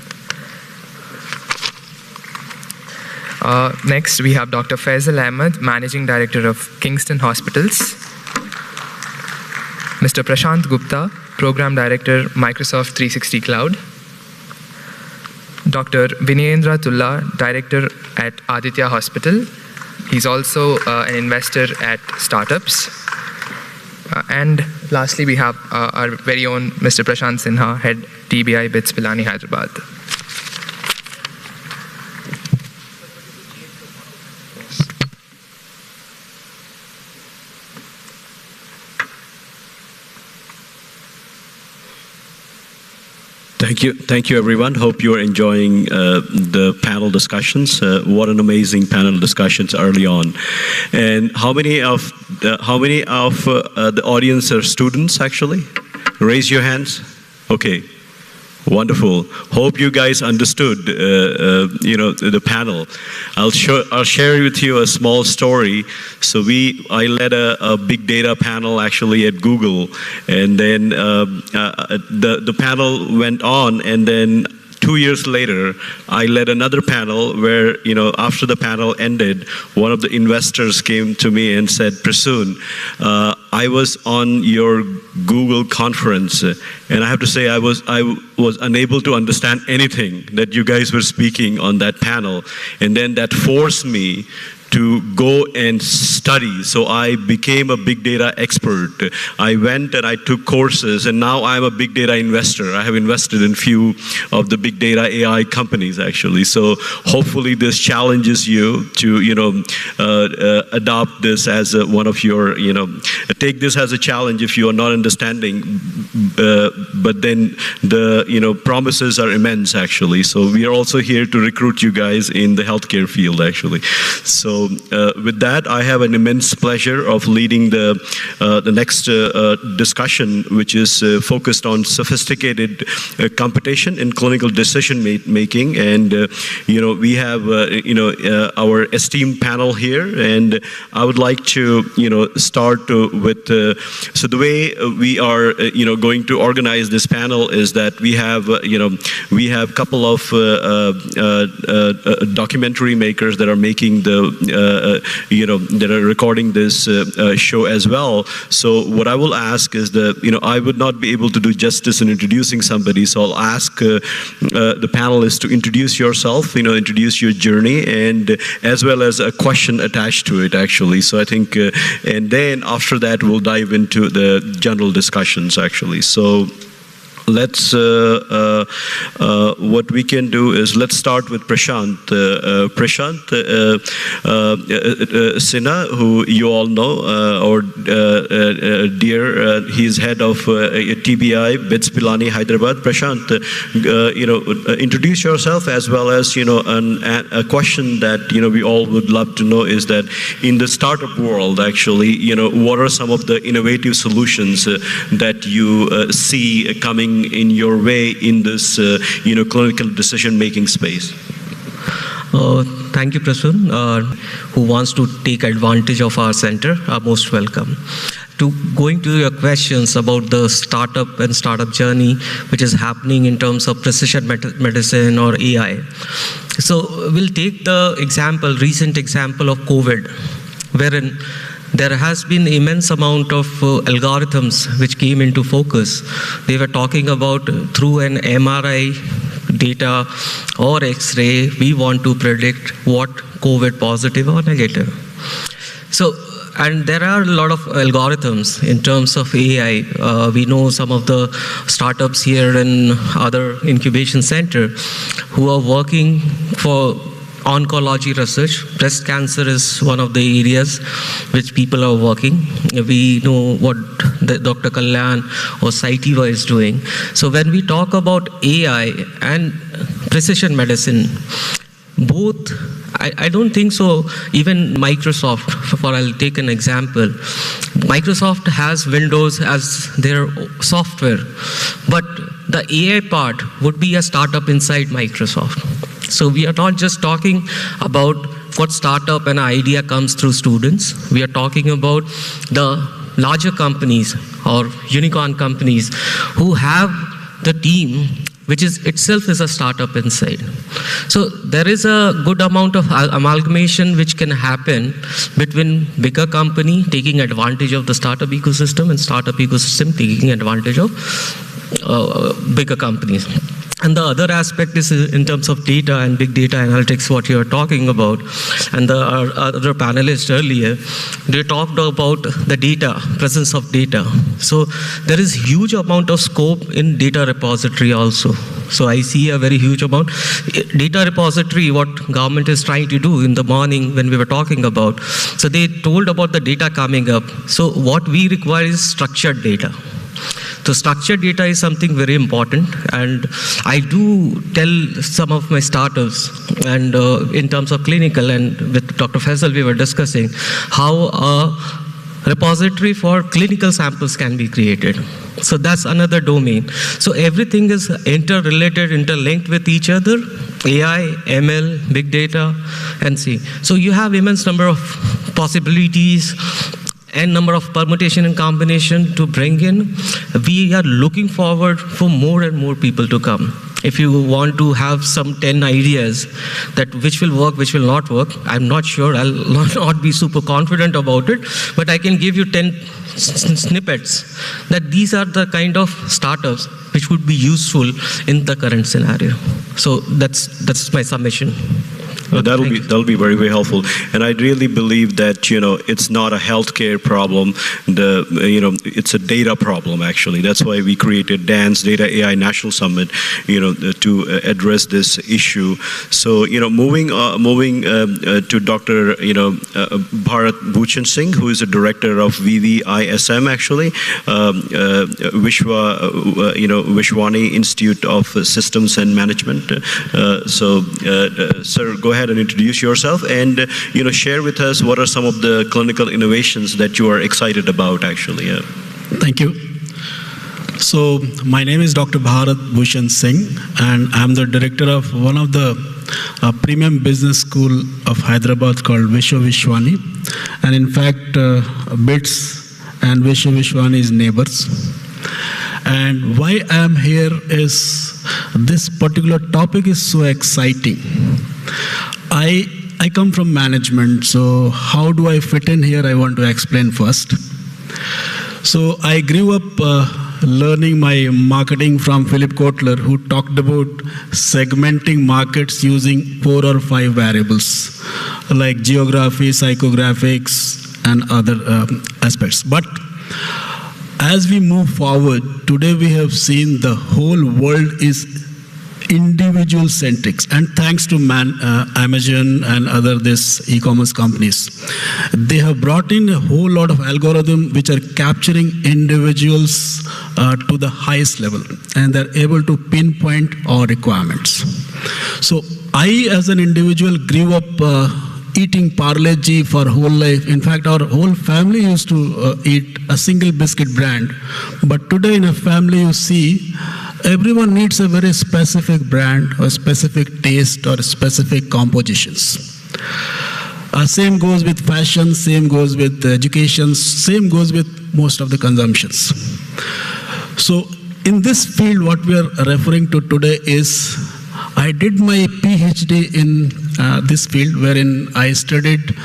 Next, we have Dr. Faisal Ahmed, Managing Director of Kingston Hospitals. Mr. Prashant Gupta, Program Director, Microsoft 360 Cloud. Dr. Vinayendra Tulla, Director at Aditya Hospital. He's also an investor at startups. And lastly, we have our very own Mr. Prashant Sinha, Head TBI BITS Pilani, Hyderabad. Thank you, everyone. Hope you are enjoying the panel discussions. What an amazing panel discussions early on. And how many of the audience are students? Actually, raise your hands. Okay. Wonderful. Hope you guys understood, the panel. I'll share with you a small story. So I led a big data panel actually at Google, and then the panel went on, and then 2 years later, I led another panel where, after the panel ended, one of the investors came to me and said, Prasoon, I was on your Google conference, and I have to say I was unable to understand anything that you guys were speaking on that panel. And then that forced me to go and study. So I became a big data expert. I went and I took courses, and now I'm a big data investor. I have invested in few of the big data AI companies, actually. So hopefully this challenges you to, adopt this as one of your, take this as a challenge if you are not understanding. But then the, promises are immense, actually. So we are also here to recruit you guys in the healthcare field, actually. So with that, I have an immense pleasure of leading the next discussion, which is focused on sophisticated computation in clinical decision making. And we have our esteemed panel here, and I would like to start with so the way we are going to organize this panel is that we have a couple of documentary makers that are making the that are recording this show as well. So what I will ask is that, I would not be able to do justice in introducing somebody, so I'll ask the panelists to introduce yourself, introduce your journey, and as well as a question attached to it, actually. So I think, and then after that, we'll dive into the general discussions, actually. So let's, what we can do is, let's start with Prashant. Prashant Sinha, who you all know, or dear, he's head of TBI, BITS Pilani, Hyderabad. Prashant, introduce yourself, as well as, a question that, we all would love to know is that in the startup world, actually, what are some of the innovative solutions that you see coming in your way in this, clinical decision-making space? Thank you, Prasun. Who wants to take advantage of our center are most welcome. Going to your questions about the startup and startup journey, which is happening in terms of precision medicine or AI. So we'll take the recent example of COVID, wherein there has been immense amount of algorithms which came into focus. They were talking about through an MRI data or X-ray, we want to predict what COVID positive or negative. So, and there are a lot of algorithms in terms of AI. We know some of the startups here in other incubation center who are working for oncology research. Breast cancer is one of the areas which people are working. We know what Dr. Kalyan or Saitiva is doing. So when we talk about AI and precision medicine, both, I don't think so. Even Microsoft, I'll take an example. Microsoft has Windows as their software, but the AI part would be a startup inside Microsoft. So we are not just talking about what startup and idea comes through students. We are talking about the larger companies or unicorn companies who have the team which is itself is a startup inside. So there is a good amount of amalgamation which can happen between bigger company taking advantage of the startup ecosystem and startup ecosystem taking advantage of bigger companies. And the other aspect is in terms of data and big data analytics, what you are talking about. And our other panelists earlier, they talked about the data, presence of data. So there is huge amount of scope in data repository also. So I see a very huge amount. Data repository, what government is trying to do in the morning when we were talking about. So they told about the data coming up. So what we require is structured data. So structured data is something very important, and I do tell some of my startups, and in terms of clinical, and with Dr. Faisal we were discussing how a repository for clinical samples can be created. So that's another domain. So everything is interrelated, interlinked with each other, AI, ML, big data, and C. So you have immense number of possibilities and number of permutation and combination to bring in. We are looking forward for more and more people to come. If you want to have some 10 ideas that which will work, which will not work, I'm not sure, I'll not be super confident about it, but I can give you 10 snippets that these are the kind of startups which would be useful in the current scenario. So that's my summation. That'll be very, very helpful. And I really believe that, it's not a healthcare problem. It's a data problem, actually. That's why we created DAN's Data AI National Summit, to address this issue. So, moving to Dr. Bharat Bhushan Singh, who is the director of VVISM, actually, Vishwani Institute of Systems and Management. Sir, go ahead and introduce yourself, and share with us what are some of the clinical innovations that you are excited about, actually. Thank you. So my name is Dr. Bharat Bhushan Singh, and I'm the director of one of the premium business school of Hyderabad called Vishwani, and in fact BITS and Vishwani is neighbors. And why I am here is this particular topic is so exciting. I I come from management, so how do I fit in here? I want to explain first. So I grew up learning my marketing from Philip Kotler, who talked about segmenting markets using 4 or 5 variables, like geography, psychographics, and other aspects. But as we move forward, today we have seen the whole world is individual centric, and thanks to Amazon and other e-commerce companies, they have brought in a whole lot of algorithms which are capturing individuals to the highest level, and they're able to pinpoint our requirements. So I, as an individual, grew up eating Parle-G for whole life. In fact, our whole family used to eat a single biscuit brand. But today in a family, you see, everyone needs a very specific brand or specific taste or specific compositions. Same goes with fashion, same goes with education, same goes with most of the consumptions. So in this field, what we are referring to today is, I did my PhD in this field, wherein I studied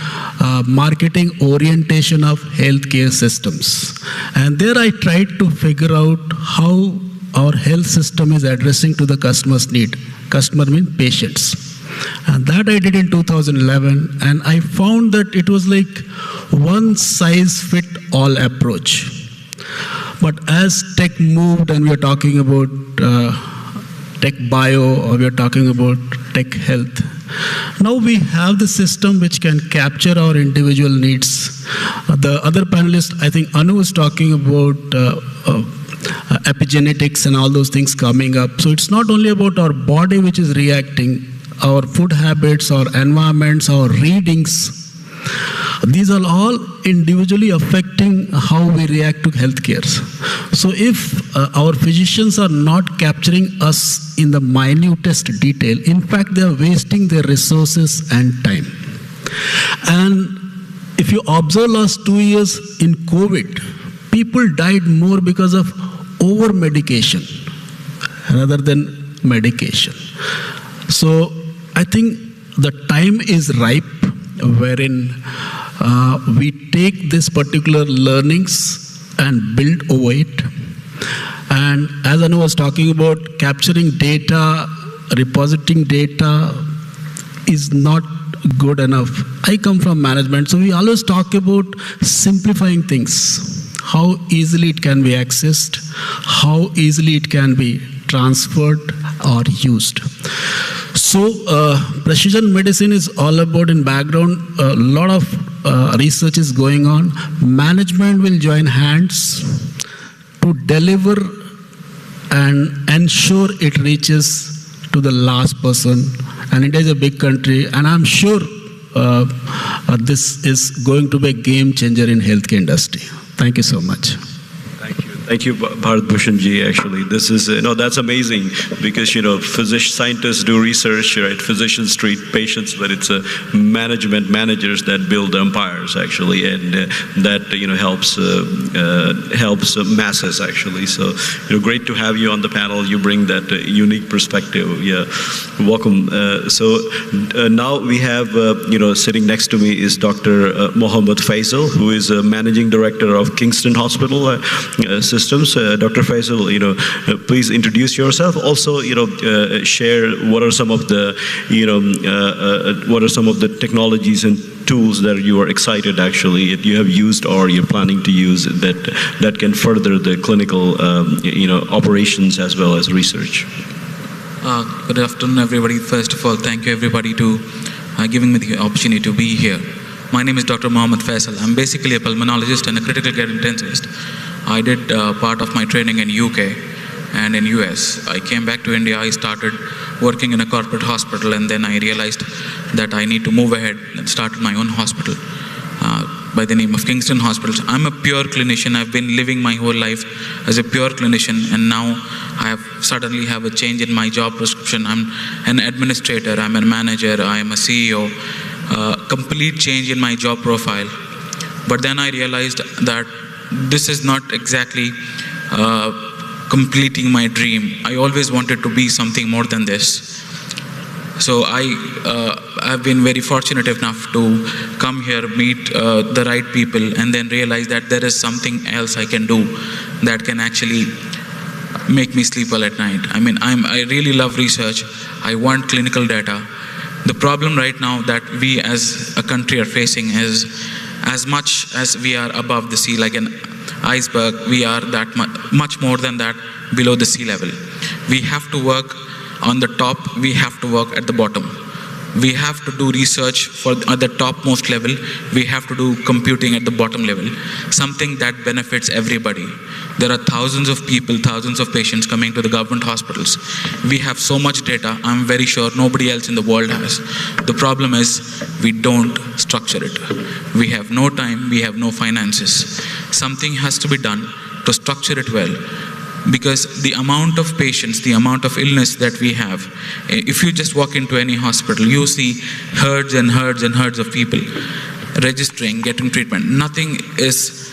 marketing orientation of healthcare systems. And there I tried to figure out how our health system is addressing to the customer's need. Customer means patients. And that I did in 2011, and I found that it was like one size fit all approach. But as tech moved, and we are talking about tech bio, or we are talking about tech health, now we have the system which can capture our individual needs. The other panelist, I think Anu, was talking about epigenetics and all those things coming up. So it's not only about our body which is reacting, our food habits, our environments, our readings. These are all individually affecting how we react to healthcare. So if our physicians are not capturing us in the minutest detail, in fact, they are wasting their resources and time. And if you observe last 2 years in COVID, people died more because of over-medication rather than medication. So I think the time is ripe wherein we take this particular learnings and build over it. And as Anu was talking about, capturing data, repositing data is not good enough. I come from management, so we always talk about simplifying things, how easily it can be accessed, how easily it can be transferred or used. So precision medicine is all about, in background, a lot of research is going on. Management will join hands to deliver and ensure it reaches to the last person. And India is a big country, and I'm sure this is going to be a game changer in healthcare industry. Thank you so much. Thank you, Bharat Bhushan ji. Actually, this is that's amazing, because physicians, scientists do research, right? Physicians treat patients, but it's managers that build empires, actually, and that helps masses, actually. So great to have you on the panel. You bring that unique perspective. Yeah, welcome. So now we have sitting next to me is Dr. Mohammed Faisal, who is managing director of Kingston Hospital Systems. Dr. Faisal, please introduce yourself. Also, share what are some of the, technologies and tools that you are excited, actually, if you have used or you're planning to use that can further the clinical, operations as well as research. Good afternoon, everybody. First of all, thank you, everybody, to giving me the opportunity to be here. My name is Dr. Mohammed Faisal. I'm basically a pulmonologist and a critical care intensivist. I did part of my training in UK and in US. I came back to India. I started working in a corporate hospital, and then I realized that I need to move ahead and started my own hospital by the name of Kingston Hospitals. I'm a pure clinician. I've been living my whole life as a pure clinician, and now I have suddenly have a change in my job prescription. I'm an administrator, I'm a manager, I'm a CEO. Complete change in my job profile. But then I realized that this is not exactly completing my dream. I always wanted to be something more than this. So I've been very fortunate enough to come here, meet the right people, and then realize that there is something else I can do that can actually make me sleep well at night. I mean, I really love research. I want clinical data. The problem right now that we as a country are facing is, as much as we are above the sea like an iceberg, we are that much more than that below the sea level. We have to work on the top, we have to work at the bottom. We have to do research at the topmost level, we have to do computing at the bottom level, something that benefits everybody. There are thousands of people, thousands of patients coming to the government hospitals. We have so much data, I'm very sure nobody else in the world has. The problem is we don't structure it. We have no time, we have no finances. Something has to be done to structure it well. Because the amount of patients, the amount of illness that we have, if you just walk into any hospital, you see herds and herds and herds of people registering, getting treatment. Nothing is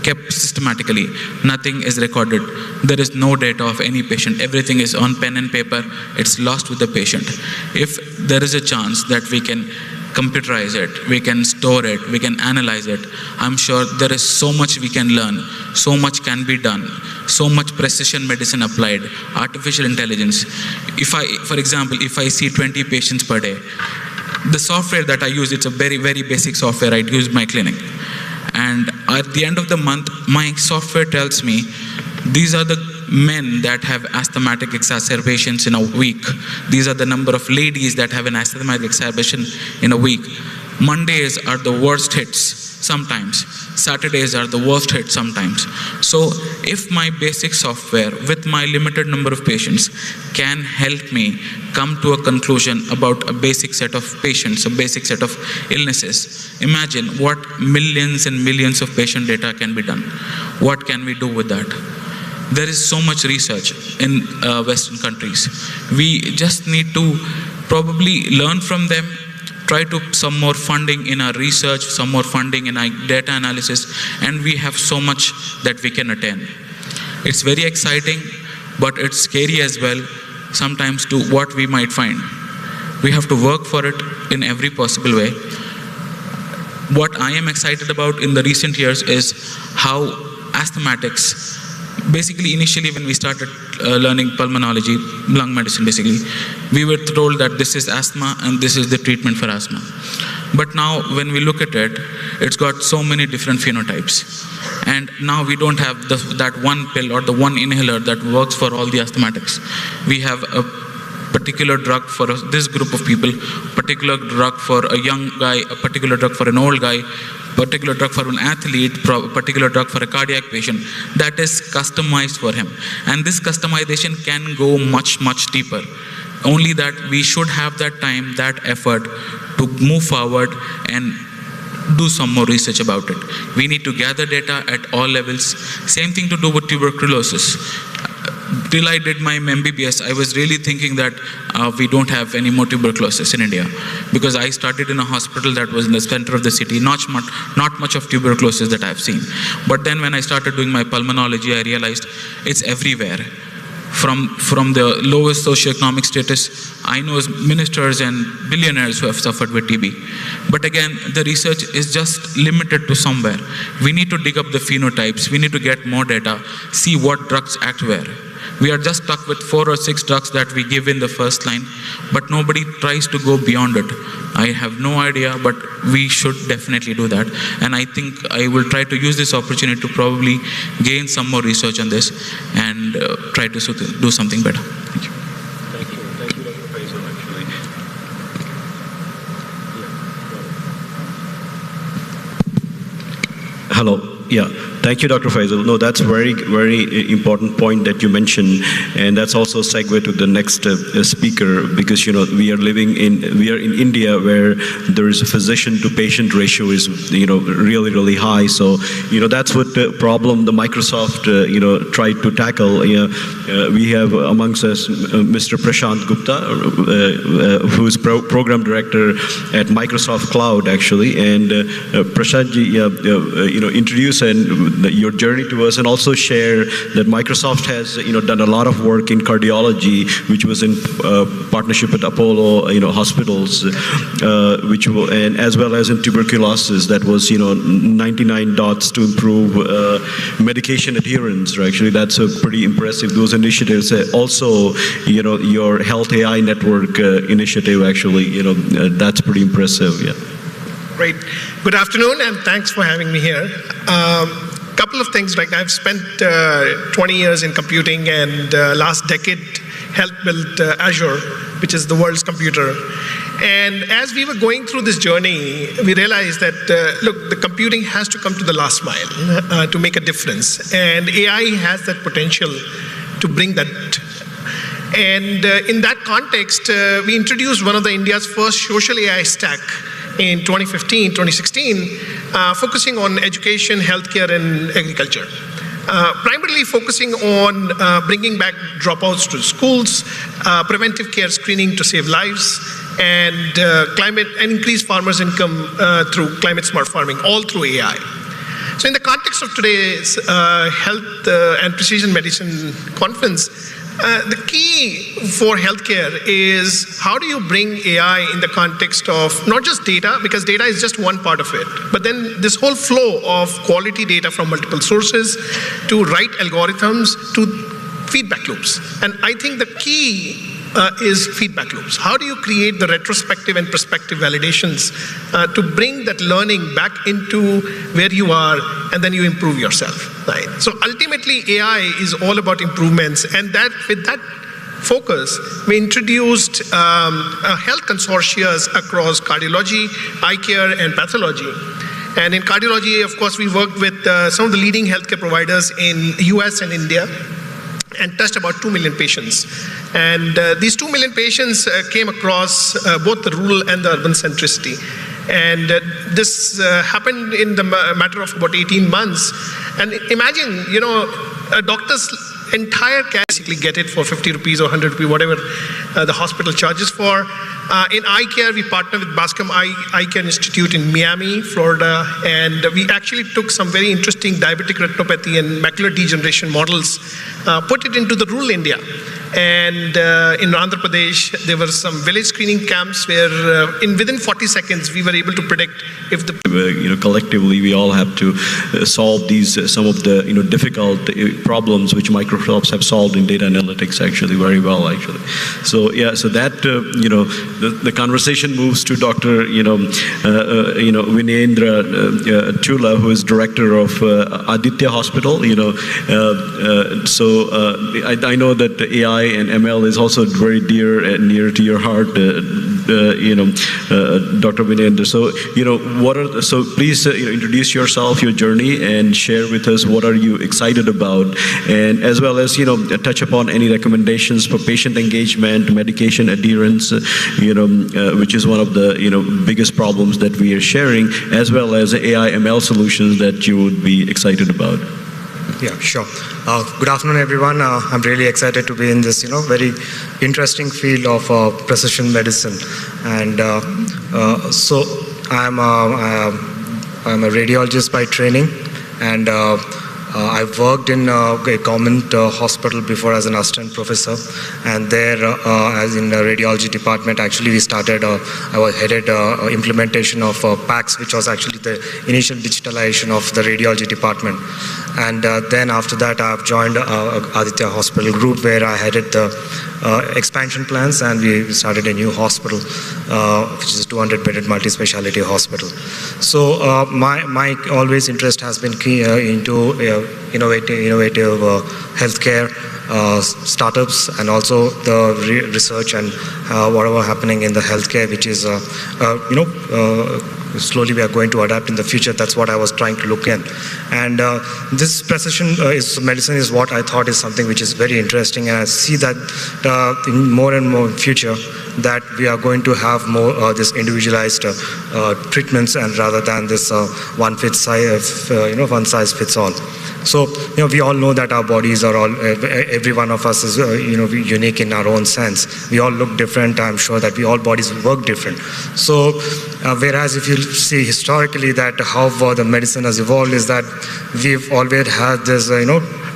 kept systematically. Nothing is recorded. There is no data of any patient. Everything is on pen and paper. It's lost with the patient. If there is a chance that we can computerize it, we can store it, we can analyze it, I'm sure there is so much we can learn, so much can be done, so much precision medicine applied, artificial intelligence. For example, if I see 20 patients per day, the software that I use, it's a very, very basic software I use in my clinic. And at the end of the month, my software tells me, these are the men that have asthmatic exacerbations in a week. These are the number of ladies that have an asthmatic exacerbation in a week. Mondays are the worst hits sometimes. Saturdays are the worst hits sometimes. So if my basic software with my limited number of patients can help me come to a conclusion about a basic set of patients, a basic set of illnesses, imagine what millions and millions of patient data can be done. What can we do with that? There is so much research in Western countries. We just need to probably learn from them, try to some more funding in our research, some more funding in our data analysis, and we have so much that we can attain. It's very exciting, but it's scary as well, sometimes to what we might find. We have to work for it in every possible way. What I am excited about in the recent years is how asthmatics, basically initially when we started learning pulmonology, lung medicine basically, we were told that this is asthma and this is the treatment for asthma. But now when we look at it, it's got so many different phenotypes. And now we don't have that one pill or the one inhaler that works for all the asthmatics. We have a particular drug for this group of people, particular drug for a young guy, a particular drug for an old guy, particular drug for an athlete, particular drug for a cardiac patient that is customized for him. And this customization can go much, much deeper. Only that we should have that time, that effort to move forward and do some more research about it. We need to gather data at all levels. Same thing to do with tuberculosis. Till I did my MBBS, I was really thinking that we don't have any more tuberculosis in India, because I started in a hospital that was in the center of the city, not much of tuberculosis that I've seen. But then when I started doing my pulmonology, I realized it's everywhere. From the lowest socioeconomic status, I know ministers and billionaires who have suffered with TB. But again, the research is just limited to somewhere. We need to dig up the phenotypes, we need to get more data, see what drugs act where. We are just stuck with 4 or 6 drugs that we give in the first line, but nobody tries to go beyond it. I have no idea, but we should definitely do that. And I think I will try to use this opportunity to probably gain some more research on this and try to do something better. Thank you. Thank you. Thank you, Dr. Faisal, actually. Hello. Yeah, thank you, Dr. Faisal. No, that's very, very important point that you mentioned, and that's also a segue to the next speaker, because we are in India where there is a physician to patient ratio is really, really high. So that's what the problem the Microsoft tried to tackle. We have amongst us Mr. Prashant Gupta, who is program director at Microsoft Cloud actually, and Prashant ji, introduce introduce your journey to us, and also share that Microsoft has done a lot of work in cardiology, which was in partnership with Apollo hospitals, and as well as in tuberculosis, that was 99 dots to improve medication adherence. Actually, that's a pretty impressive. Those initiatives, also your Health AI Network initiative. Actually, that's pretty impressive. Yeah. Great. Good afternoon, and thanks for having me here. Couple of things. Like, I've spent 20 years in computing, and last decade helped build Azure, which is the world's computer. And as we were going through this journey, we realized that, look, the computing has to come to the last mile to make a difference. And AI has that potential to bring that. And in that context, we introduced one of India's first social AI stack in 2015, 2016, focusing on education, healthcare, and agriculture. Primarily focusing on bringing back dropouts to schools, preventive care screening to save lives, and climate and increase farmers' income through climate smart farming, all through AI. So in the context of today's health and precision medicine conference, the key for healthcare is how do you bring AI in the context of not just data, because data is just one part of it, but then this whole flow of quality data from multiple sources to right algorithms to feedback loops. And I think the key is feedback loops. How do you create the retrospective and prospective validations to bring that learning back into where you are, and then you improve yourself, right? So ultimately, AI is all about improvements, and that with that focus, we introduced health consortia across cardiology, eye care, and pathology. And in cardiology, of course, we worked with some of the leading healthcare providers in US and India, and touched about 2 million patients. And these 2 million patients came across both the rural and the urban centricity. And this happened in the matter of about 18 months. And imagine, a doctor's entire care, basically get it for 50 rupees or 100 rupees, whatever the hospital charges for. In eye care, we partner with Bascom Eye Care Institute in Miami, Florida, and we actually took some very interesting diabetic retinopathy and macular degeneration models, put it into the rural India. And in Andhra Pradesh, there were some village screening camps where within 40 seconds, we were able to predict if the... collectively, we all have to solve these, some of the, difficult problems which Microsoft have solved in data analytics, actually, very well, actually. So, yeah, so that, the conversation moves to Dr., Vinendra Chula, who is director of Aditya Hospital, so I know that AI and ML is also very dear and near to your heart, Dr. Vinendra. So, so please introduce yourself, your journey, and share with us what are you excited about, and as well as touch upon any recommendations for patient engagement, medication adherence, which is one of the biggest problems that we are sharing, as well as AI ML solutions that you would be excited about. Yeah, sure. Good afternoon, everyone. I'm really excited to be in this, very interesting field of precision medicine. And so I'm a radiologist by training, and I've worked in a government hospital before as an assistant professor, and there as in the radiology department, actually we started, I headed implementation of PACS, which was actually the initial digitalization of the radiology department. And then after that, I've joined Aditya Hospital Group, where I headed the expansion plans, and we started a new hospital, which is a 200-bedded multi-speciality hospital. So my always interest has been key into innovative healthcare startups, and also the research and whatever happening in the healthcare, which is slowly we are going to adapt in the future. That's what I was trying to look in. And this precision medicine is what I thought is something which is very interesting, and I see that in more and more future that we are going to have more this individualized treatments, and rather than this one size fits all. So, we all know that our bodies are all, every one of us is, unique in our own sense. We all look different. I'm sure that all bodies work different. So, whereas if you see historically that how the medicine has evolved is that we've always had this,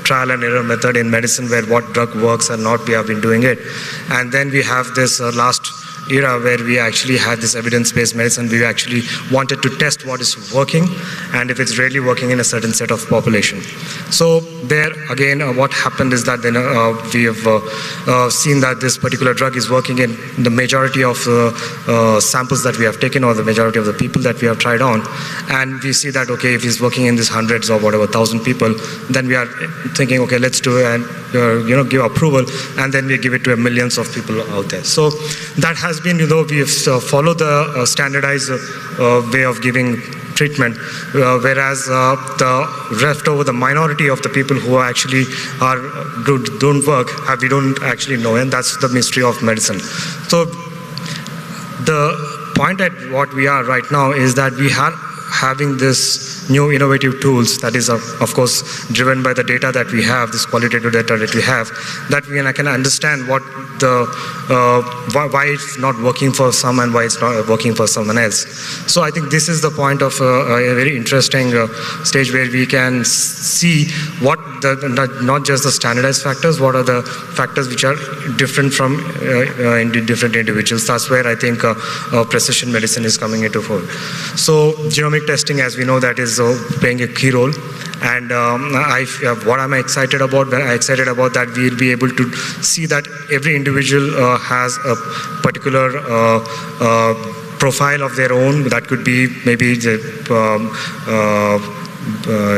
trial and error method in medicine where what drug works and not, we have been doing it. And then we have this last era where we actually had this evidence-based medicine. We actually wanted to test what is working and if it's really working in a certain set of population. So there again, what happened is that then we have seen that this particular drug is working in the majority of samples that we have taken, or the majority of the people that we have tried on, and we see that okay, if it's working in these hundreds or whatever 1,000 people, then we are thinking okay, let's do it and give approval, and then we give it to millions of people out there. So that has been, we have followed the standardized way of giving treatment, whereas the rest over the minority of the people who actually don't work, we don't actually know, and that's the mystery of medicine. So the point at what we are right now is that we are having this new innovative tools that is of course driven by the data that we have, this qualitative data that we have, that we can understand what why it's not working for some and why it's not working for someone else. So I think this is the point of a very interesting stage where we can see what not just the standardized factors, what are the factors which are different from different individuals. That's where I think precision medicine is coming into fold. So genomic testing, as we know, that is playing a key role. And what I'm excited about, that we'll be able to see that every individual has a particular profile of their own. That could be maybe the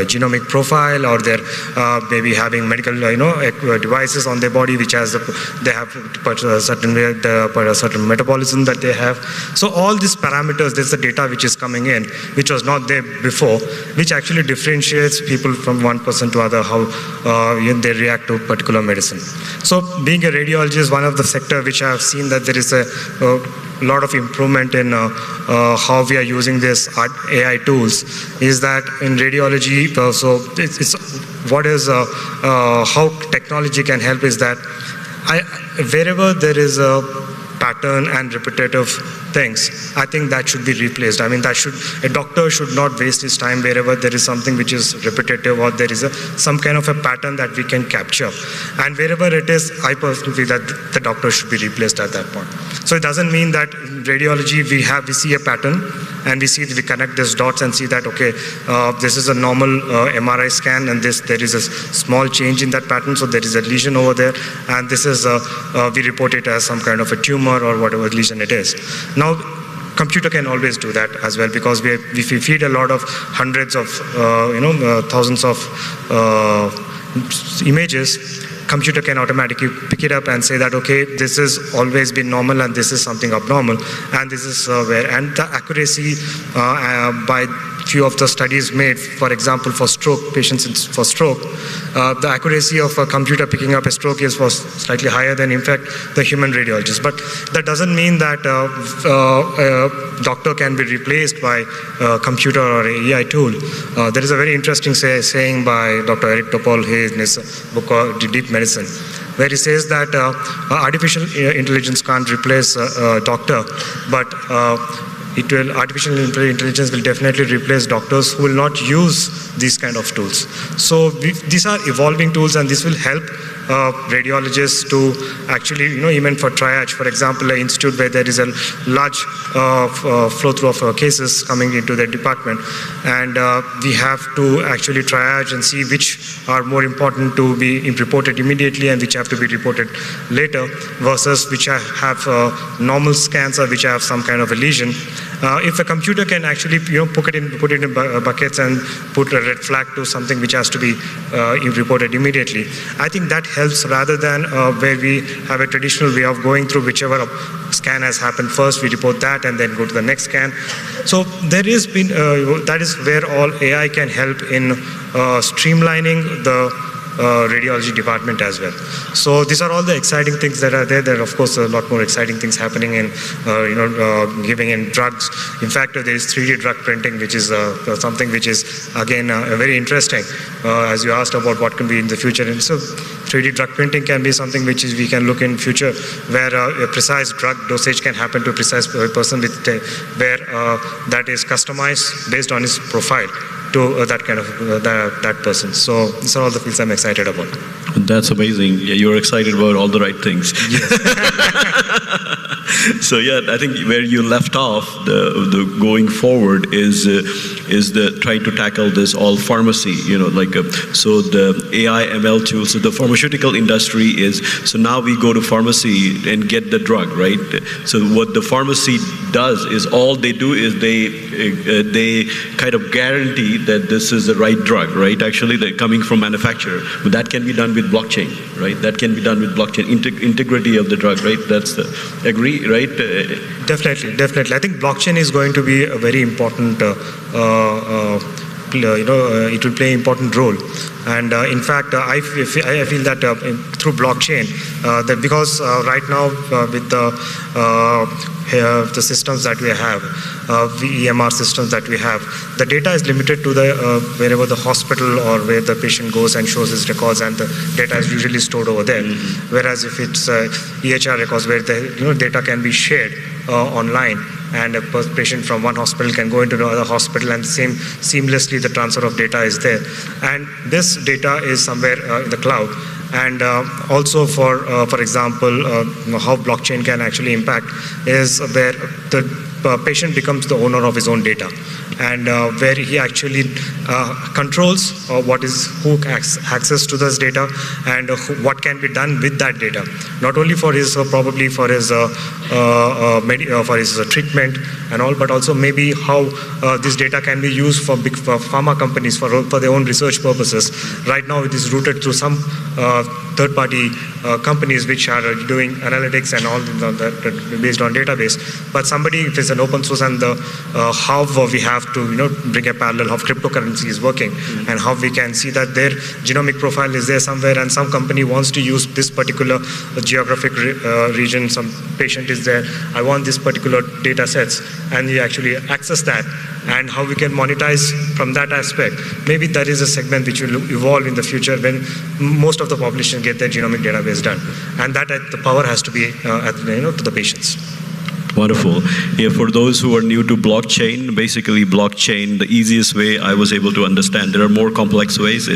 genomic profile, or they're maybe having medical devices on their body which has they have a certain metabolism that they have. So all these parameters, there's the data which is coming in, which was not there before, which actually differentiates people from one person to other, how they react to particular medicine. So being a radiologist is one of the sector which I have seen that there is a lot of improvement in how we are using this AI tools. Is that in radiology, so it's what is how technology can help is that wherever there is a pattern and repetitive things, I think that should be replaced. I mean, a doctor should not waste his time wherever there is something which is repetitive, or there is some kind of a pattern that we can capture. And wherever it is, I personally feel that the doctor should be replaced at that point. So it doesn't mean that in radiology we see a pattern and we connect these dots and see that okay, this is a normal MRI scan, and there is a small change in that pattern, so there is a lesion over there, and this is we report it as some kind of a tumor or whatever lesion it is. Now, computer can always do that as well, because if we feed a lot of hundreds of, thousands of images, computer can automatically pick it up and say that, okay, this has always been normal and this is something abnormal, and this is and the accuracy by few of the studies made, for example, for stroke, patients for stroke, the accuracy of a computer picking up a stroke was slightly higher than, in fact, the human radiologist. But that doesn't mean that a doctor can be replaced by a computer or an AI tool. There is a very interesting saying by Dr. Eric Topol in his book Deep Medicine, where he says that artificial intelligence can't replace a doctor, but artificial intelligence will definitely replace doctors who will not use these kind of tools. So these are evolving tools, and this will help radiologists to actually, even for triage, for example, an institute where there is a large flow through of cases coming into the department, and we have to actually triage and see which are more important to be reported immediately and which have to be reported later, versus which have normal scans or which have some kind of a lesion. If a computer can actually put it in buckets and put a red flag to something which has to be reported immediately, I think that helps rather than where we have a traditional way of going through whichever scan has happened first, we report that and then go to the next scan. So there is that is where all AI can help in streamlining the radiology department as well. So these are all the exciting things that are there. There are of course a lot more exciting things happening in giving in drugs. In fact, there is 3D drug printing, which is something which is again very interesting. As you asked about what can be in the future, and so 3D drug printing can be something which is we can look in future where a precise drug dosage can happen to a precise person with where that is customized based on his profile to that kind of that person. So these are all the fields I'm excited about. That's amazing. Yeah, you're excited about all the right things. Yes. So yeah, I think where you left off, the going forward is the trying to tackle this all pharmacy. So the AI ML tools. So the pharmaceutical industry is. So now we go to pharmacy and get the drug, right? So what the pharmacy does is all they do is they kind of guarantee that this is the right drug, right? Actually, they're coming from manufacturer, but that can be done with blockchain, right? That can be done with blockchain integrity of the drug, right? That's the agree, right? Definitely. I think blockchain is going to be a very important. It will play an important role, and in fact, I feel that through blockchain, that because right now with the systems that we have, EMR systems that we have, the data is limited to the wherever the hospital or where the patient goes and shows his records, and the data is usually stored over there. Whereas if it's EHR records where the data can be shared online, and a patient from one hospital can go into another hospital, and seamlessly the transfer of data is there. And this data is somewhere in the cloud. And also for example, how blockchain can actually impact is where the patient becomes the owner of his own data, and where he actually controls who has access to this data, and what can be done with that data, not only for his probably for his treatment and all, but also maybe how this data can be used for big pharma companies for their own research purposes. Right now it is routed through some third-party companies which are doing analytics and all that based on database. But somebody, if it's an open source, and how we have to bring a parallel how cryptocurrency is working, and how we can see that their genomic profile is there somewhere, and some company wants to use this particular geographic region, some patient is there, I want this particular data sets, and you actually access that, and how we can monetize from that aspect. Maybe that is a segment which will evolve in the future when most of the population get their genomic database done, and that the power has to be to the patients. Wonderful. Yeah, for those who are new to blockchain, basically blockchain, the easiest way I was able to understand, there are more complex ways,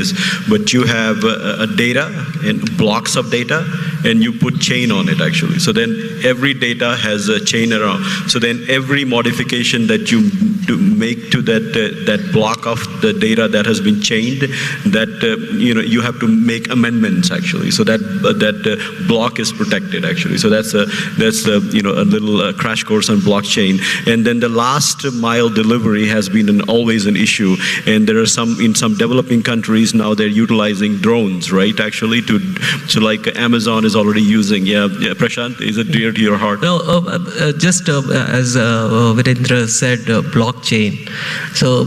but you have a data and blocks of data, and you put chain on it actually. So then every data has a chain around. So then every modification that you make to that block of the data that has been chained, that you have to make amendments actually. So that block is protected actually. So that's a little crash course on blockchain. And then the last mile delivery has been always an issue. And there are in some developing countries now they're utilizing drones, right? Actually, so like Amazon is already using. Yeah, Prashant, is it dear to your heart? No, just as Virendra said, blockchain. So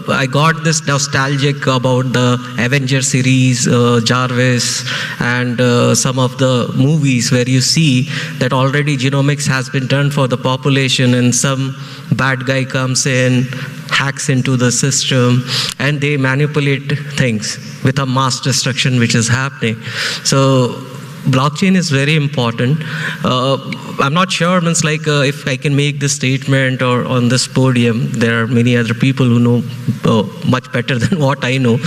I got this nostalgic about the Avenger series, Jarvis, and some of the movies where you see that already genomics has been done for the population, and some bad guy comes in, hacks into the system, and they manipulate things with a mass destruction which is happening. So blockchain is very important. I'm not sure, if I can make this statement or on this podium. There are many other people who know much better than what I know.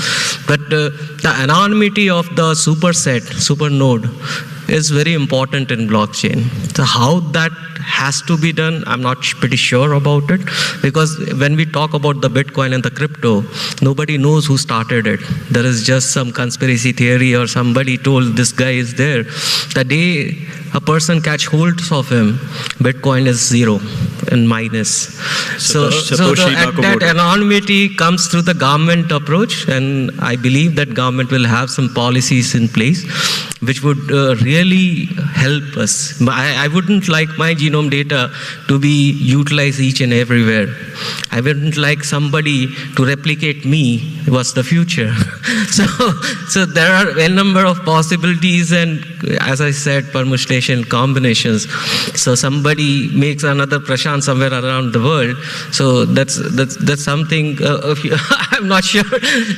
But the anonymity of the super node is very important in blockchain. So how that has to be done, I'm not pretty sure about it, because when we talk about the Bitcoin and the crypto, nobody knows who started it. There is just some conspiracy theory or somebody told this guy is there. The day a person catch hold of him, Bitcoin is zero and minus. So that anonymity comes through the government approach, and I believe that government will have some policies in place which would really help us. I wouldn't like my genome data to be utilized each and everywhere. I wouldn't like somebody to replicate me what's the future? So there are a number of possibilities, and as I said, permutation combinations. So somebody makes another Prashant somewhere around the world. So that's something. I'm not sure.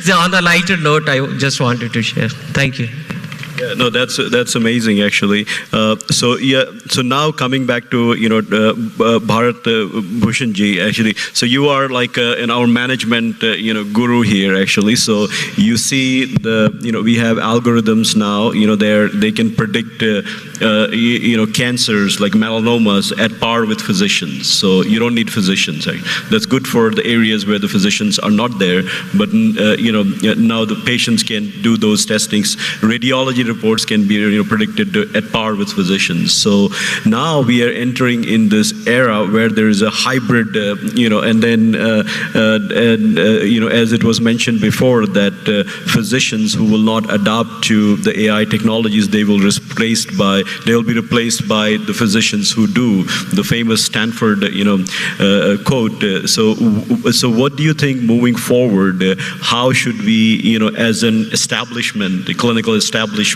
So on a lighter note, I just wanted to share. Thank you. Yeah, no, that's amazing actually. So now coming back to Bharat Bhushan ji actually. So you are like in our management guru here actually. So you see we have algorithms now. They can predict cancers like melanomas at par with physicians. So you don't need physicians. That's good for the areas where the physicians are not there. But now the patients can do those testings. Radiology reports can be predicted at par with physicians. So now we are entering in this era where there is a hybrid, and then as it was mentioned before, that physicians who will not adapt to the AI technologies, they will be replaced by the physicians who do. The famous Stanford quote. So what do you think moving forward? How should we, as an establishment, a clinical establishment,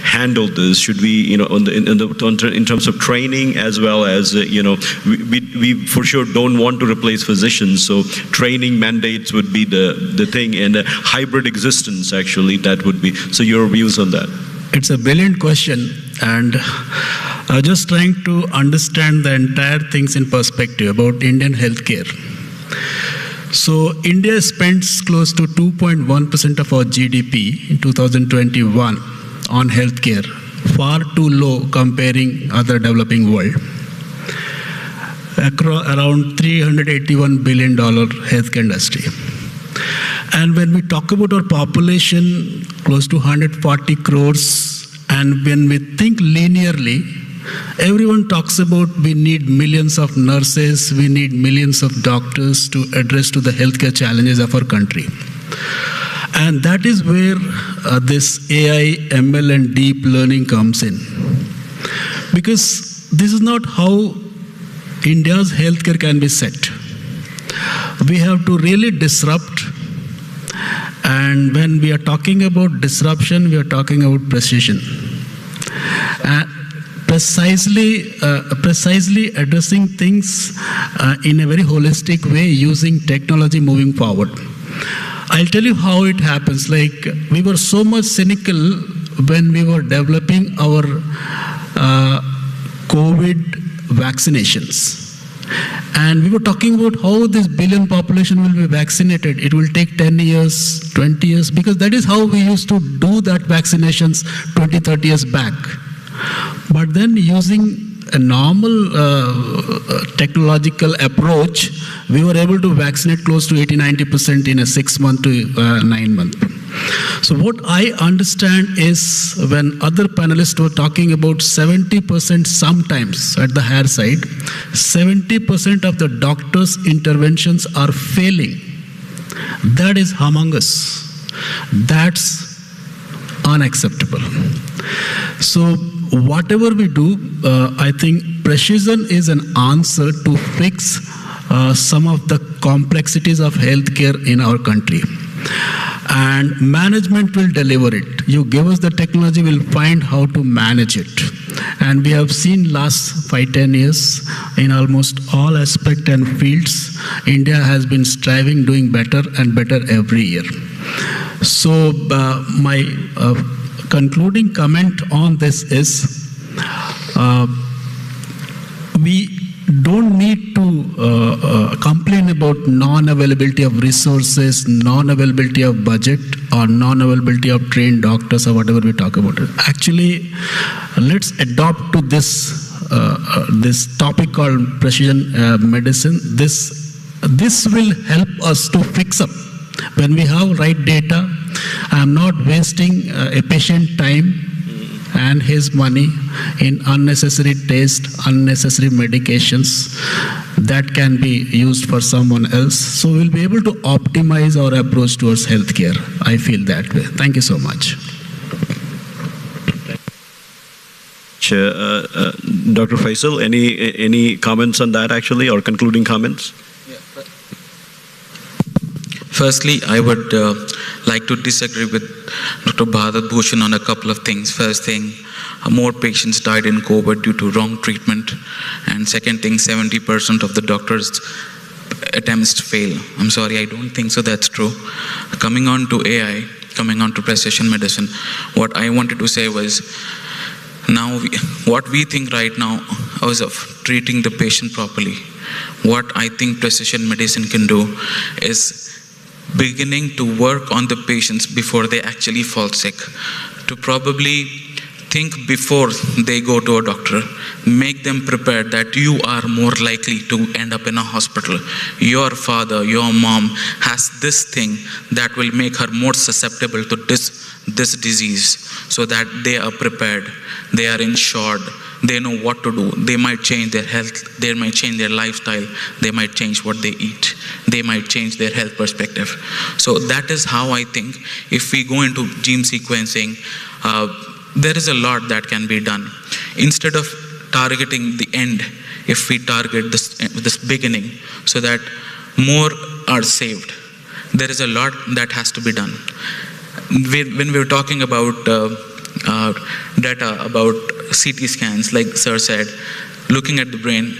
handle this? Should we, in terms of training as well as, we for sure don't want to replace physicians, so training mandates would be the thing, and hybrid existence actually, that would be. So your views on that? It's a brilliant question, and I'm just trying to understand the entire things in perspective about Indian healthcare. So India spends close to 2.1% of our GDP in 2021 on healthcare, far too low comparing other developing world. Around $381 billion healthcare industry. And when we talk about our population, close to 140 crores, and when we think linearly, everyone talks about we need millions of nurses, we need millions of doctors to address to the healthcare challenges of our country. And that is where this AI, ML, and deep learning comes in. Because this is not how India's healthcare can be set. We have to really disrupt. And when we are talking about disruption, we are talking about precision. Precisely addressing things in a very holistic way using technology moving forward. I'll tell you how it happens. Like, we were so much cynical when we were developing our COVID vaccinations. And we were talking about how this billion population will be vaccinated. It will take 10 years, 20 years, because that is how we used to do that vaccinations 20, 30 years back. But then using a normal technological approach, we were able to vaccinate close to 80-90% in a 6 month to 9 month. So what I understand is when other panelists were talking about 70% sometimes at the higher side, 70% of the doctor's interventions are failing. That is humongous. That's unacceptable. So whatever we do, I think precision is an answer to fix some of the complexities of healthcare in our country. And management will deliver it. You give us the technology, we'll find how to manage it. And we have seen last 5-10 years in almost all aspects and fields, India has been striving, doing better and better every year. So my concluding comment on this is, we don't need to complain about non-availability of resources, non-availability of budget, or non-availability of trained doctors, or whatever we talk about it. Actually, let's adopt to this this topic called precision medicine. This will help us to fix up. When we have right data, I'm not wasting a patient time and his money in unnecessary tests, unnecessary medications that can be used for someone else. So we'll be able to optimize our approach towards healthcare. I feel that way. Thank you so much. Dr. Faisal, any comments on that actually, or concluding comments? Firstly, I would like to disagree with Dr. Bharat Bhushan on a couple of things. First thing, more patients died in COVID due to wrong treatment. And second thing, 70% of the doctors' attempts fail. I'm sorry, I don't think so that's true. Coming on to AI, coming on to precision medicine, what I wanted to say was, now what we think right now is of treating the patient properly. What I think precision medicine can do is beginning to work on the patients before they actually fall sick, to probably think before they go to a doctor, make them prepared that you are more likely to end up in a hospital. Your father, your mom has this thing that will make her more susceptible to this disease, so that they are prepared, they are insured, they know what to do. They might change their health, they might change their lifestyle, they might change what they eat, they might change their health perspective. So that is how I think if we go into gene sequencing, there is a lot that can be done. Instead of targeting the end, if we target this beginning, so that more are saved, there is a lot that has to be done. When we're talking about data about CT scans, like Sir said, looking at the brain,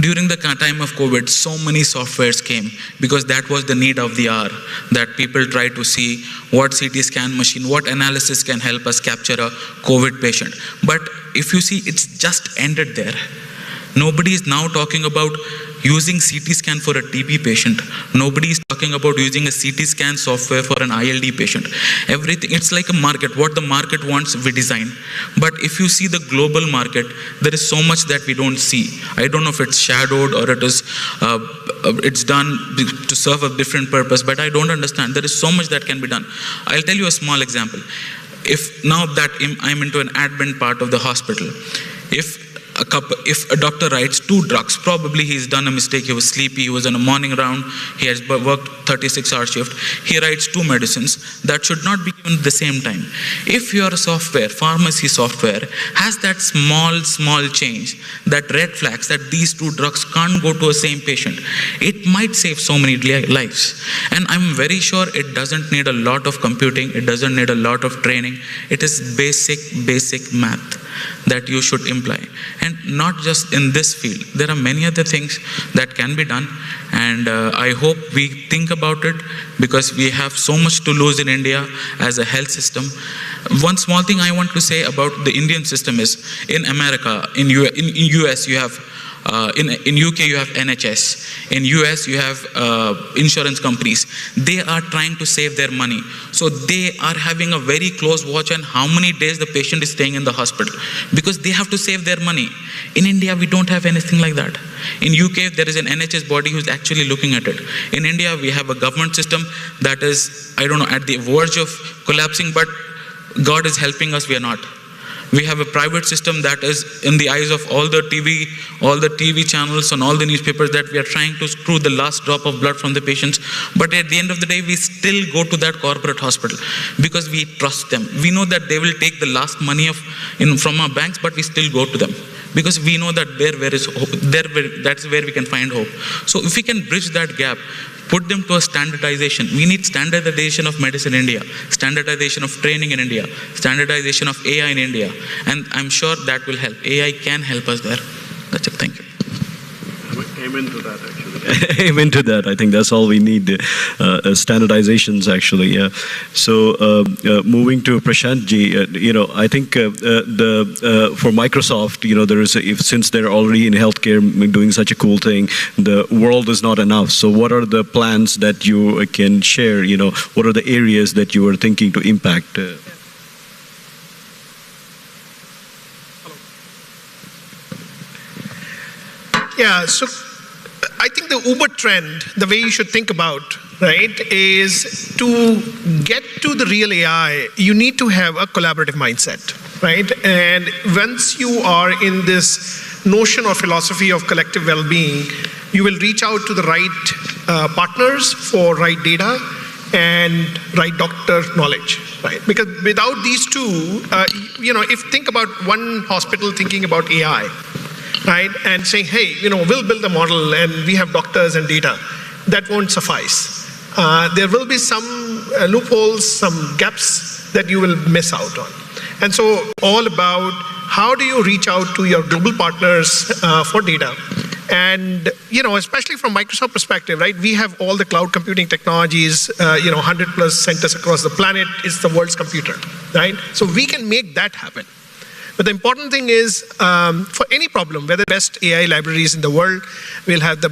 during the time of COVID, so many softwares came because that was the need of the hour, that people try to see what CT scan machine, what analysis can help us capture a COVID patient. But if you see, it's just ended there. Nobody is now talking about using CT scan for a TB patient. Nobody is talking about using a CT scan software for an ILD patient. Everything, it's like a market. What the market wants, we design. But if you see the global market, there is so much that we don't see. I don't know if it's shadowed or it is, it's done to serve a different purpose, but I don't understand. There is so much that can be done. I'll tell you a small example. If now that I'm into an admin part of the hospital, if a doctor writes 2 drugs, probably he's done a mistake, he was sleepy, he was on a morning round, he has worked 36-hour shift, he writes 2 medicines that should not be given at the same time. If your software, pharmacy software, has that small change, that red flags that these 2 drugs can't go to a same patient, it might save so many lives. And I'm very sure it doesn't need a lot of computing, it doesn't need a lot of training, it is basic math that you should imply. And not just in this field, there are many other things that can be done, and I hope we think about it, because we have so much to lose in India as a health system. One small thing I want to say about the Indian system is, in America, in US you have in UK you have NHS, in US you have insurance companies. They are trying to save their money, so they are having a very close watch on how many days the patient is staying in the hospital, because they have to save their money. In India we don't have anything like that. In UK there is an NHS body who's actually looking at it. In India we have a government system that is, I don't know, at the verge of collapsing, but God is helping us, we are not. We have a private system that is in the eyes of all the TV channels and all the newspapers, that we are trying to screw the last drop of blood from the patients. But at the end of the day, we still go to that corporate hospital because we trust them. We know that they will take the last money from our banks, but we still go to them because we know that that's where we can find hope. So if we can bridge that gap, put them to a standardization. We need standardization of medicine in India, standardization of training in India, standardization of AI in India. And I'm sure that will help. AI can help us there. That's it. Thank you. Amen to that, actually. Amen to that. I think that's all we need, standardizations, actually. Yeah. So moving to Prashant ji, I think for Microsoft, there is since they're already in healthcare doing such a cool thing, the world is not enough. So what are the plans that you can share? What are the areas that you are thinking to impact? Yeah, so I think the Uber trend, the way you should think about, right, is to get to the real AI, you need to have a collaborative mindset, right? And once you are in this notion or philosophy of collective well-being, you will reach out to the right partners for right data and right doctor knowledge, right? Because without these two, if think about one hospital thinking about AI, right, and saying, hey, we'll build a model and we have doctors and data, that won't suffice. there will be some loopholes, some gaps that you will miss out on. And so all about how do you reach out to your global partners for data? And, especially from Microsoft perspective, right, we have all the cloud computing technologies, 100 plus centers across the planet. It's the world's computer, right? So we can make that happen. But the important thing is, for any problem, whether best AI libraries in the world, we'll have the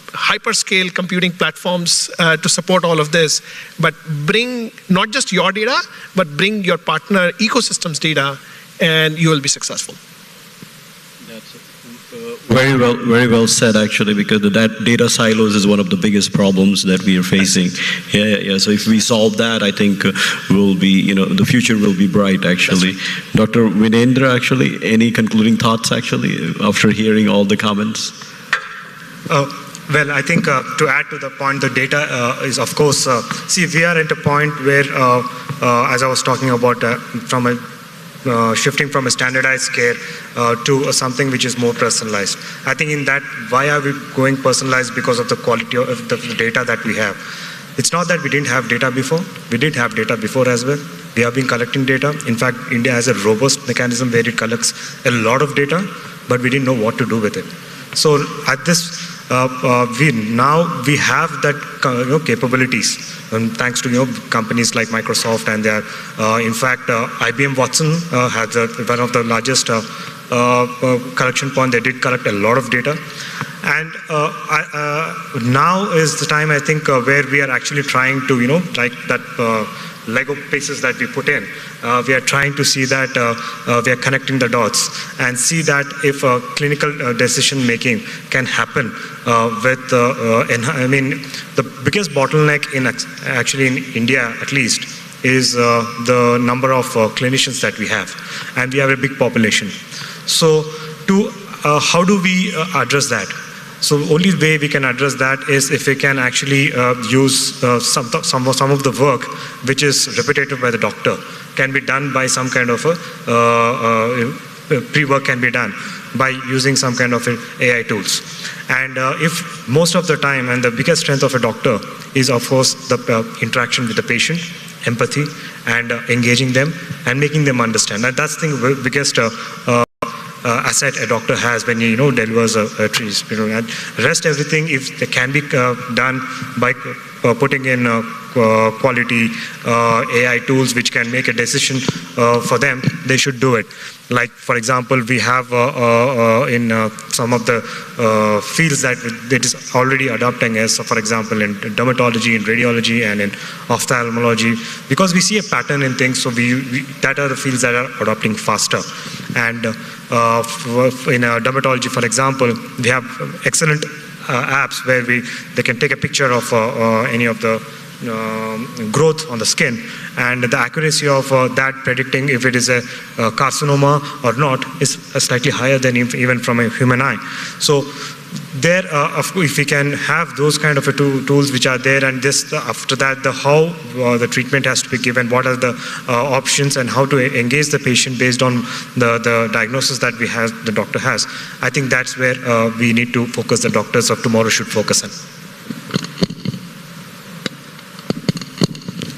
hyperscale computing platforms to support all of this, but bring not just your data, but bring your partner ecosystem's data, and you will be successful. Very well said, actually, because that data silos is one of the biggest problems that we are facing. Yeah. So if we solve that, I think we'll be, the future will be bright, actually. Right. Dr. Vinendra, actually, any concluding thoughts, actually, after hearing all the comments? Well, I think to add to the point, the data is, of course, see, we are at a point where, as I was talking about, shifting from a standardized care to something which is more personalized. I think in that, why are we going personalized? Because of the quality of the data that we have. It's not that we didn't have data before. We did have data before as well. We have been collecting data. In fact, India has a robust mechanism where it collects a lot of data, but we didn't know what to do with it. So at this, we have that capabilities, and thanks to companies like Microsoft, and they are, in fact, IBM Watson has one of the largest collection point. They did collect a lot of data, and now is the time, I think, where we are actually trying to, like that Lego pieces that we put in, we are trying to see that we are connecting the dots and see that if clinical decision making can happen with, the biggest bottleneck actually in India at least is the number of clinicians that we have, and we have a big population. So how do we address that? So only way we can address that is if we can actually use some of the work which is repetitive by the doctor can be done by some kind of a pre-work can be done by using some kind of AI tools. And if most of the time, and the biggest strength of a doctor is of course the interaction with the patient, empathy, and engaging them and making them understand. And that's the biggest asset a doctor has when he delivers a treatment. And rest everything, if they can be done by putting in quality AI tools which can make a decision for them, they should do it. Like, for example, we have in some of the fields that it is already adopting, as for example in dermatology, in radiology, and in ophthalmology, because we see a pattern in things, so that are the fields that are adopting faster. And in dermatology, for example, we have excellent apps where they can take a picture of any of the growth on the skin, and the accuracy of that predicting if it is a carcinoma or not is slightly higher than even from a human eye. So there, if we can have those kind of tools which are there, and this after that, how the treatment has to be given, what are the options, and how to engage the patient based on the diagnosis that the doctor has. I think that's where we need to focus. The doctors of tomorrow should focus on.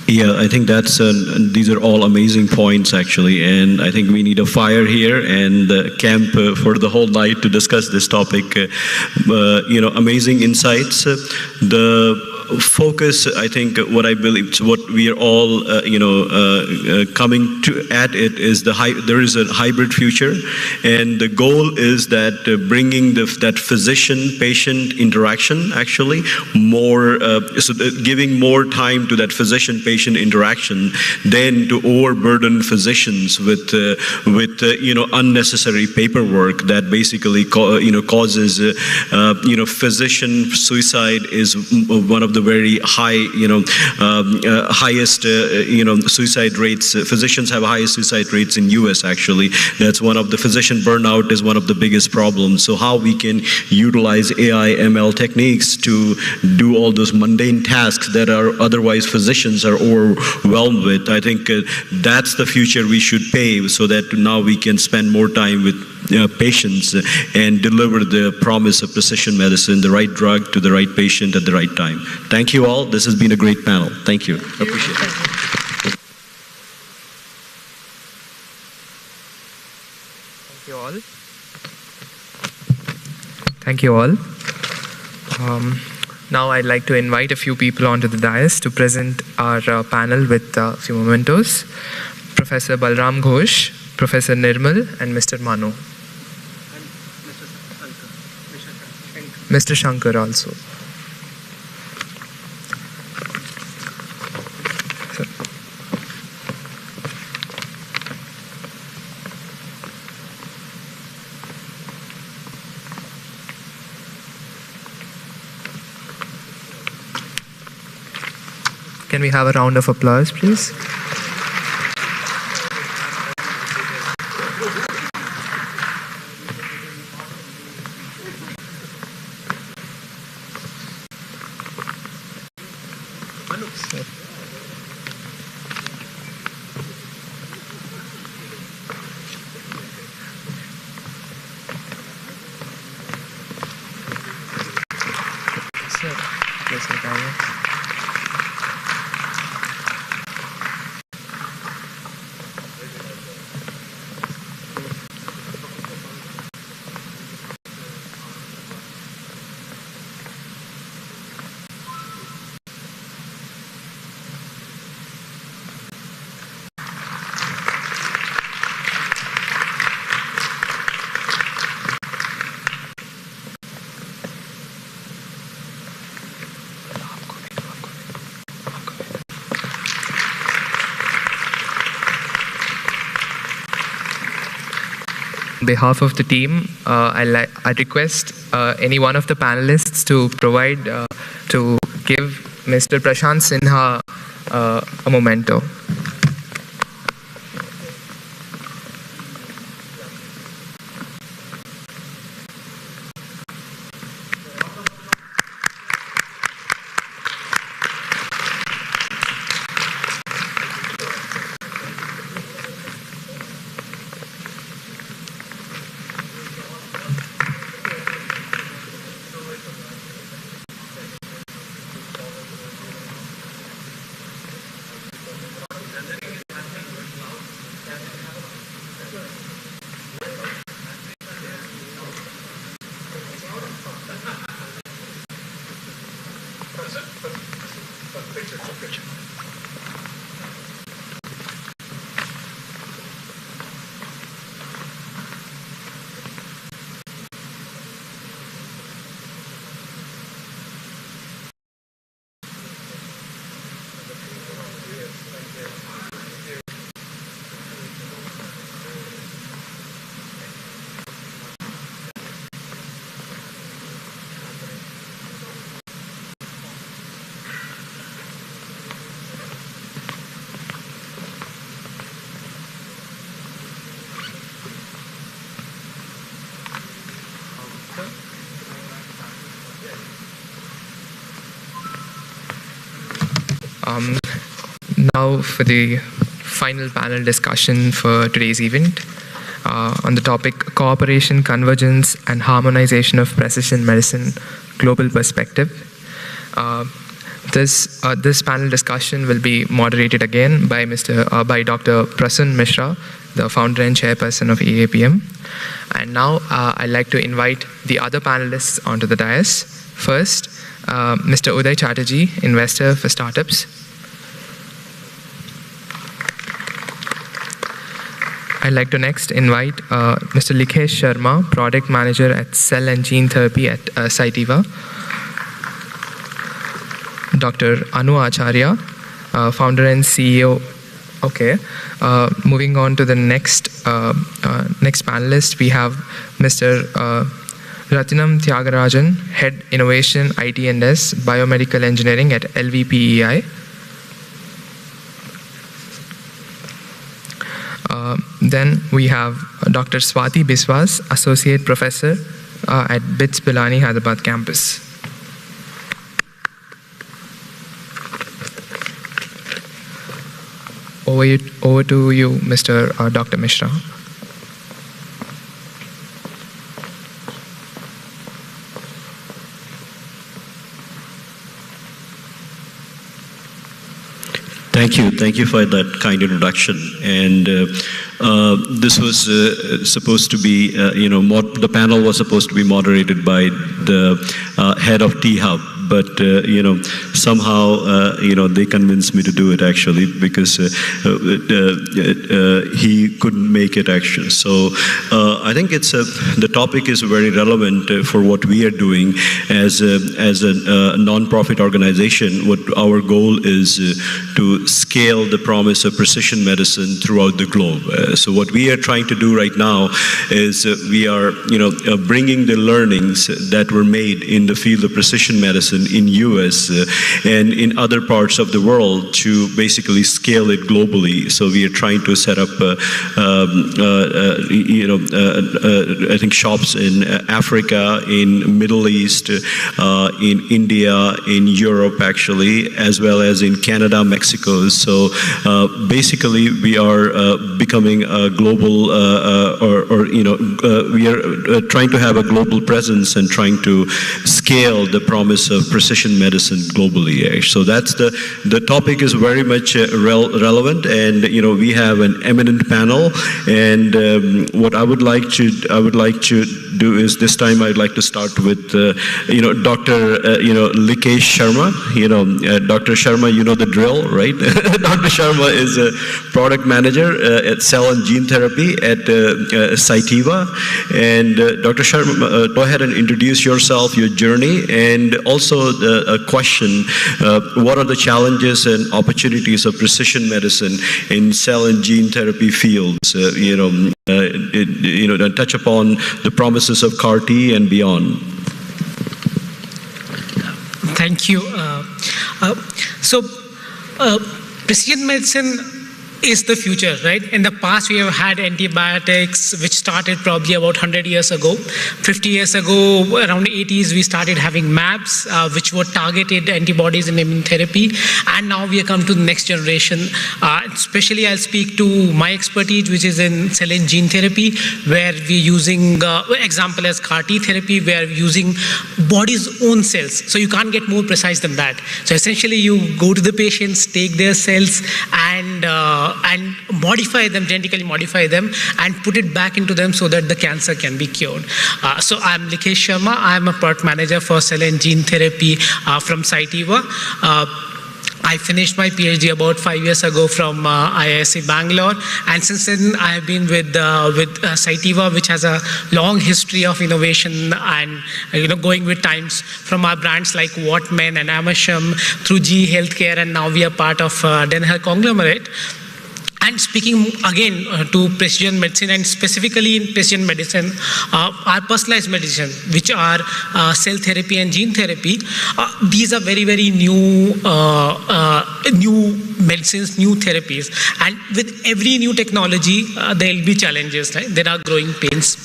Yeah, I think these are all amazing points, actually, and I think we need a fire here and camp for the whole night to discuss this topic. Amazing insights. The focus, I think, what I believe, what we are all, coming to at it is there is a hybrid future, and the goal is that bringing that physician-patient interaction, actually, more, giving more time to that physician-patient interaction than to overburden physicians with unnecessary paperwork that basically causes physician suicide is one of the very high highest suicide rates. Physicians have highest suicide rates in US, actually. That's one of the physician burnout is one of the biggest problems. So how we can utilize AI ML techniques to do all those mundane tasks that are otherwise physicians are overwhelmed with. I think that's the future we should pave, so that now we can spend more time with patients and deliver the promise of precision medicine, the right drug to the right patient at the right time. Thank you all. This has been a great panel. Thank you. Appreciate it. Thank you all. Thank you all. Now I'd like to invite a few people onto the dais to present our panel with a few mementos. Professor Balram Ghosh, Professor Nirmal, and Mr. Manu. Mr. Shankar also. Can we have a round of applause, please? On behalf of the team, I request any one of the panelists to provide, to give Mr. Prashant Sinha a memento. Now for the final panel discussion for today's event on the topic Cooperation, Convergence and Harmonization of Precision Medicine, Global Perspective. This panel discussion will be moderated again by Dr. Prasun Mishra, the founder and chairperson of EAPM. And now I'd like to invite the other panelists onto the dais. First, Mr. Uday Chatterjee, investor for startups. I'd like to next invite Mr. Likhesh Sharma, product manager at Cell and Gene Therapy at Cytiva. Dr. Anu Acharya, founder and CEO. Okay, moving on to the next panelist, we have Mr. Ratinam Tyagarajan, Head Innovation IT&S Biomedical Engineering at LVPEI. Then we have Dr. Swati Biswas, Associate Professor at BITS Pilani Hyderabad campus. Over to you, Mr. Dr. Mishra. Thank you for that kind introduction. And this was supposed to be, the panel was supposed to be moderated by the head of T-Hub. But somehow they convinced me to do it actually, because he couldn't make it actually. So I think the topic is very relevant for what we are doing as a non-profit organization. What our goal is to scale the promise of precision medicine throughout the globe. So what we are trying to do right now is we are bringing the learnings that were made in the field of precision medicine in US and in other parts of the world to basically scale it globally. So we are trying to set up I think shops in Africa, in Middle East, in India, in Europe actually, as well as in Canada, Mexico. So basically we are becoming a global we are trying to have a global presence and trying to scale the promise of precision medicine globally. So that's the topic is very much relevant, and we have an eminent panel. And what I would like to do is this time I'd like to start with Dr. Likesh Sharma. Dr. Sharma, you know the drill, right? Dr. Sharma is a product manager at Cell and Gene Therapy at Cytiva. And Dr. Sharma, go ahead and introduce yourself, your journey, and also a question: what are the challenges and opportunities of precision medicine in cell and gene therapy fields? Touch upon the promises of CAR-T and beyond. Thank you. Precision medicine is the future, right? In the past, we have had antibiotics, which started probably about 100 years ago. 50 years ago, around 80s, we started having MABs, which were targeted antibodies in immunotherapy. And now we have come to the next generation. Especially, I'll speak to my expertise, which is in cell and gene therapy, where we're using, example as CAR-T therapy, where we're using body's own cells. So you can't get more precise than that. So essentially, you go to the patients, take their cells, and modify them, genetically modify them, and put it back into them so that the cancer can be cured. So I'm Likesh Sharma. I'm a product manager for cell and gene therapy from Cytiva. I finished my PhD about 5 years ago from IISc Bangalore, and since then I have been with Cytiva, which has a long history of innovation and going with times, from our brands like Wattman and Amersham through GE Healthcare, and now we are part of Danaher conglomerate. And speaking again to precision medicine, and specifically in precision medicine, our personalized medicine, which are cell therapy and gene therapy, these are very, very new medicines, new therapies. And with every new technology, there will be challenges, right? There are growing pains.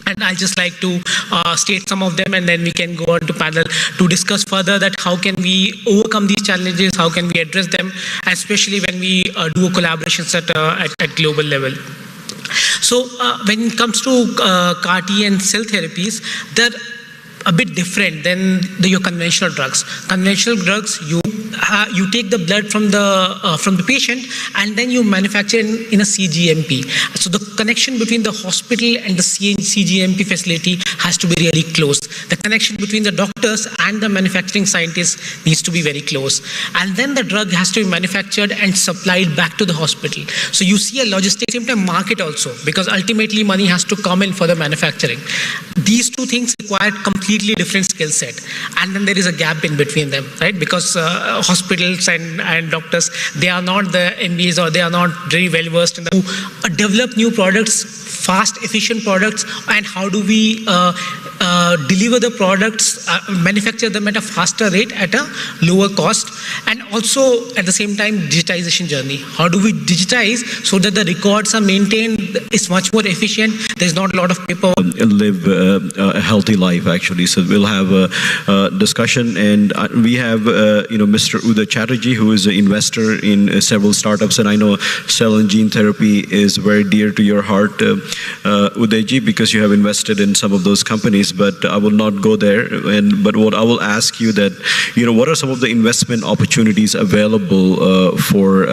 And I'd just like to state some of them, and then we can go on to panel to discuss further that how can we overcome these challenges, how can we address them, especially when we do collaborations at global level. So when it comes to CAR-T and cell therapies, they're a bit different than your conventional drugs. Conventional drugs, you take the blood from the patient, and then you manufacture in a CGMP. So the connection between the hospital and the CGMP facility has to be really close. The connection between the doctors and the manufacturing scientists needs to be very close. And then the drug has to be manufactured and supplied back to the hospital. So you see a logistics, same time market also, because ultimately money has to come in for the manufacturing. These two things require completely different skill set, and then there is a gap in between them, right? Because hospitals and doctors, they are not the MBAs, or they are not very well versed in develop new products, fast, efficient products, and how do we deliver the products, manufacture them at a faster rate, at a lower cost, and also at the same time digitization journey. How do we digitize so that the records are maintained, is much more efficient, there's not a lot of paper. Live a healthy life actually. So we'll have a discussion, and we have Mr. Uday Chatterjee, who is an investor in several startups, and I know cell and gene therapy is very dear to your heart, Udayji, because you have invested in some of those companies. opportunities, but I will not go there. But what I will ask you that, what are some of the investment opportunities available for,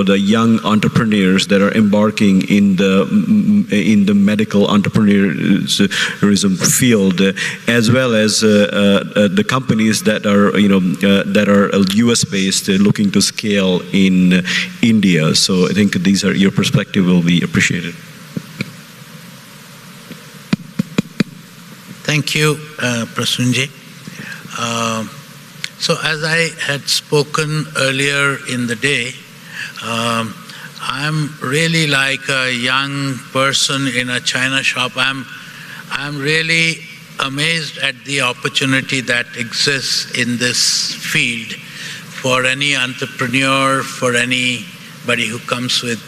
the young entrepreneurs that are embarking in the medical entrepreneurism field, as well as the companies that are, that are US based, looking to scale in India. So I think your perspective will be appreciated. Thank you, Prasunji. So as I had spoken earlier in the day, I'm really like a young person in a china shop. I'm really amazed at the opportunity that exists in this field for any entrepreneur, for anybody who comes with,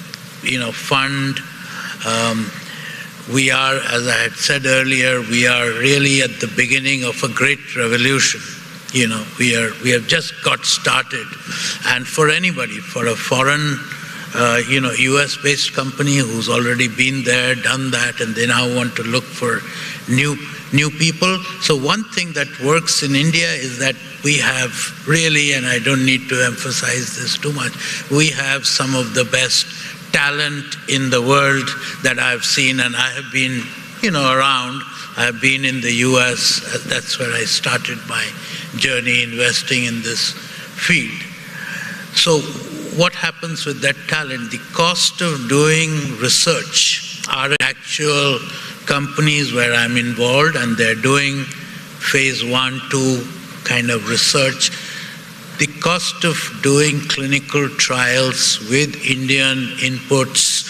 fund. We are, as I had said earlier, we are really at the beginning of a great revolution. We have just got started. And for anybody, for a foreign, US-based company who's already been there, done that, and they now want to look for new people. So one thing that works in India is that we have really, and I don't need to emphasize this too much, we have some of the best talent in the world that I've seen, and I have been, around. I have been in the US. That's where I started my journey investing in this field. So what happens with that talent? The cost of doing research are actual companies where I'm involved, and they're doing phase 1, 2 kind of research. The cost of doing clinical trials with Indian inputs,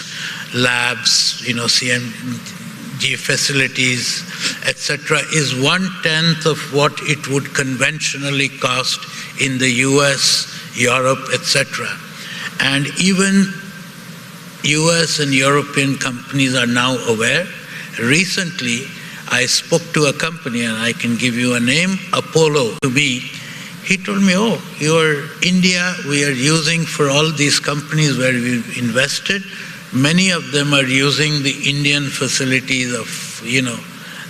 labs, CMG facilities, etc., is 1/10 of what it would conventionally cost in the US, Europe, etc. And even US and European companies are now aware. Recently, I spoke to a company, and I can give you a name, Apollo, to me. He told me, India, we are using for all these companies where we've invested, many of them are using the Indian facilities of,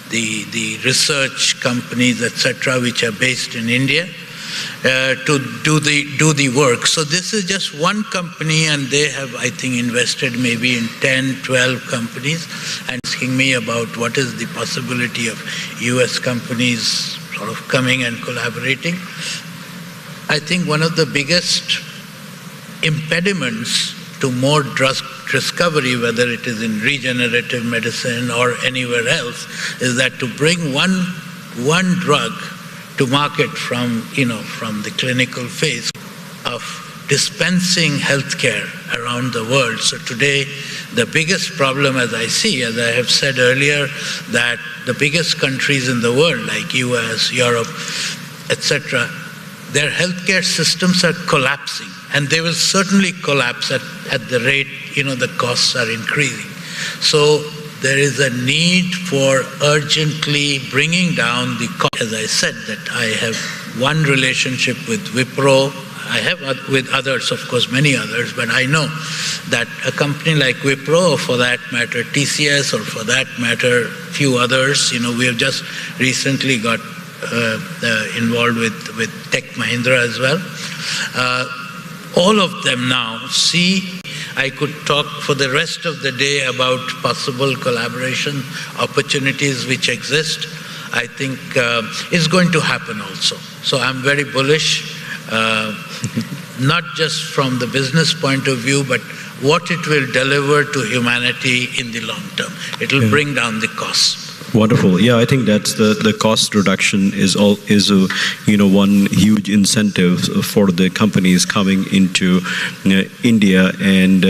the research companies, etc., which are based in India, to do the work. So this is just one company, and they have, I think, invested maybe in 10, 12 companies, and asking me about what is the possibility of US companies sort of coming and collaborating. I think one of the biggest impediments to more drug discovery, whether it is in regenerative medicine or anywhere else, is that to bring one drug to market from the clinical phase of dispensing healthcare around the world. So today, the biggest problem, as I see, as I have said earlier, that the biggest countries in the world, like US, Europe, etc., their healthcare systems are collapsing, and they will certainly collapse at the rate, the costs are increasing. So there is a need for urgently bringing down the cost. As I said, that I have one relationship with Wipro. I have with others, of course, many others, but I know that a company like Wipro, or for that matter TCS, or for that matter few others, we have just recently got involved with Tech Mahindra as well. All of them now see, I could talk for the rest of the day about possible collaboration opportunities which exist. I think is going to happen also. So I'm very bullish, not just from the business point of view, but what it will deliver to humanity in the long term. It will bring down the costs. Wonderful. Yeah, I think that's the cost reduction is one huge incentive for the companies coming into India, and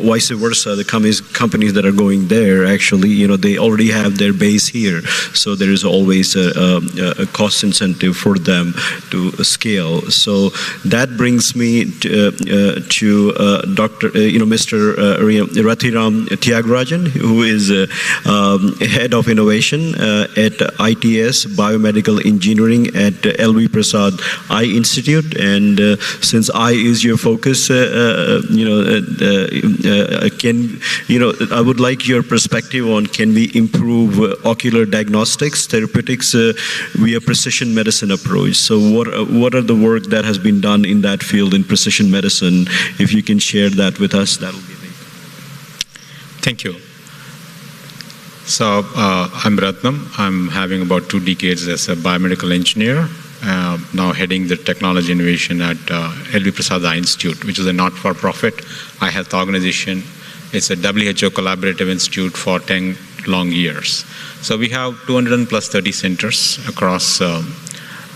vice versa. The companies that are going there, actually, they already have their base here, so there is always a cost incentive for them to scale. So that brings me to Mr. Rathiram Tyagarajan, who is head of innovation collaboration at ITS, Biomedical Engineering at LV Prasad Eye Institute. And since eye is your focus, I would like your perspective on, can we improve ocular diagnostics, therapeutics via precision medicine approach? So what are the work that has been done in that field in precision medicine? If you can share that with us, that'll be amazing. Thank you. So I'm Ratnam. I'm having about 2 decades as a biomedical engineer, now heading the technology innovation at LV Prasad Eye Institute, which is a not-for-profit eye health organization. It's a WHO collaborative institute for 10 long years. So we have 230 centers across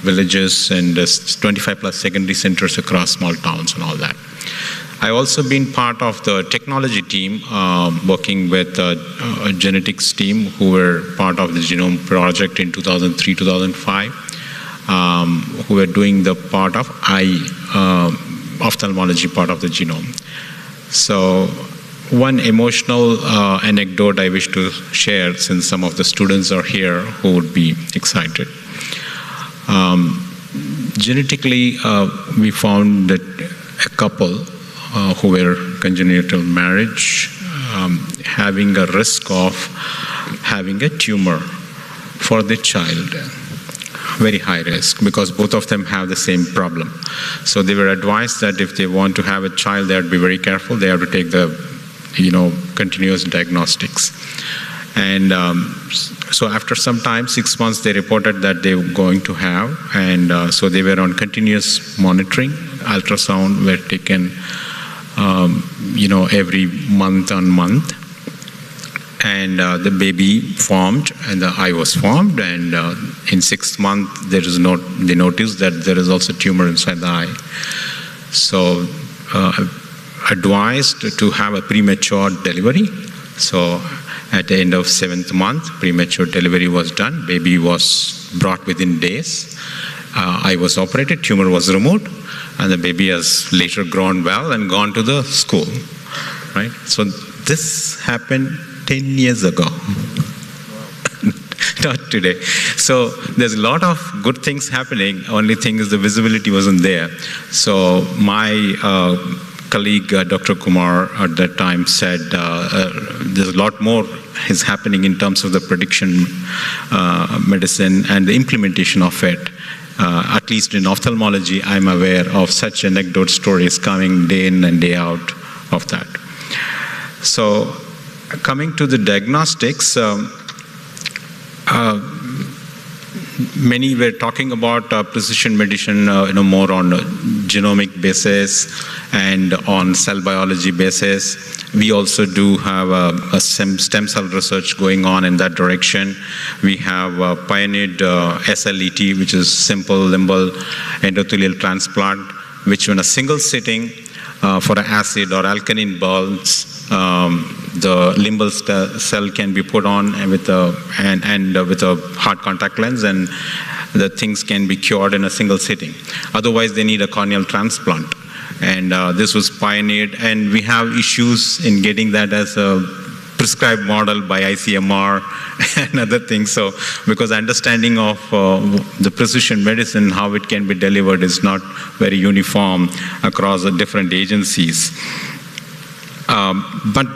villages and 25 plus secondary centers across small towns and all that. I've also been part of the technology team, working with a genetics team who were part of the genome project in 2003-2005, who were doing the part of eye ophthalmology part of the genome. So one emotional anecdote I wish to share, since some of the students are here who would be excited. Genetically, we found that a couple who were congenital marriage, having a risk of having a tumor for the child, very high risk, because both of them have the same problem. So they were advised that if they want to have a child, they have to be very careful. They have to take the, continuous diagnostics. And so after some time, 6 months, they reported that they were going to have, and so they were on continuous monitoring. Ultrasound were taken every month on month, and the baby formed and the eye was formed, and in 6th month they noticed that there is also tumor inside the eye. So advised to have a premature delivery. So at the end of 7th month, premature delivery was done. Baby was brought within days. Eye was operated, tumor was removed, and the baby has later grown well and gone to the school, right? So this happened 10 years ago, not today. So there's a lot of good things happening. Only thing is the visibility wasn't there. So my colleague, Dr. Kumar, at that time said there's a lot more is happening in terms of the prediction medicine and the implementation of it. At least in ophthalmology, I'm aware of such anecdote stories coming day in and day out of that. So coming to the diagnostics, many were talking about precision medicine, more on a genomic basis and on cell biology basis. We also do have a stem cell research going on in that direction. We have pioneered SLET, which is simple limbal endothelial transplant, which in a single sitting for an acid or alkaline burns, the limbal cell can be put on with a hard contact lens, and the things can be cured in a single sitting. Otherwise, they need a corneal transplant. And this was pioneered, and we have issues in getting that as a prescribed model by ICMR and other things. So, because understanding of the precision medicine, how it can be delivered, is not very uniform across the different agencies. But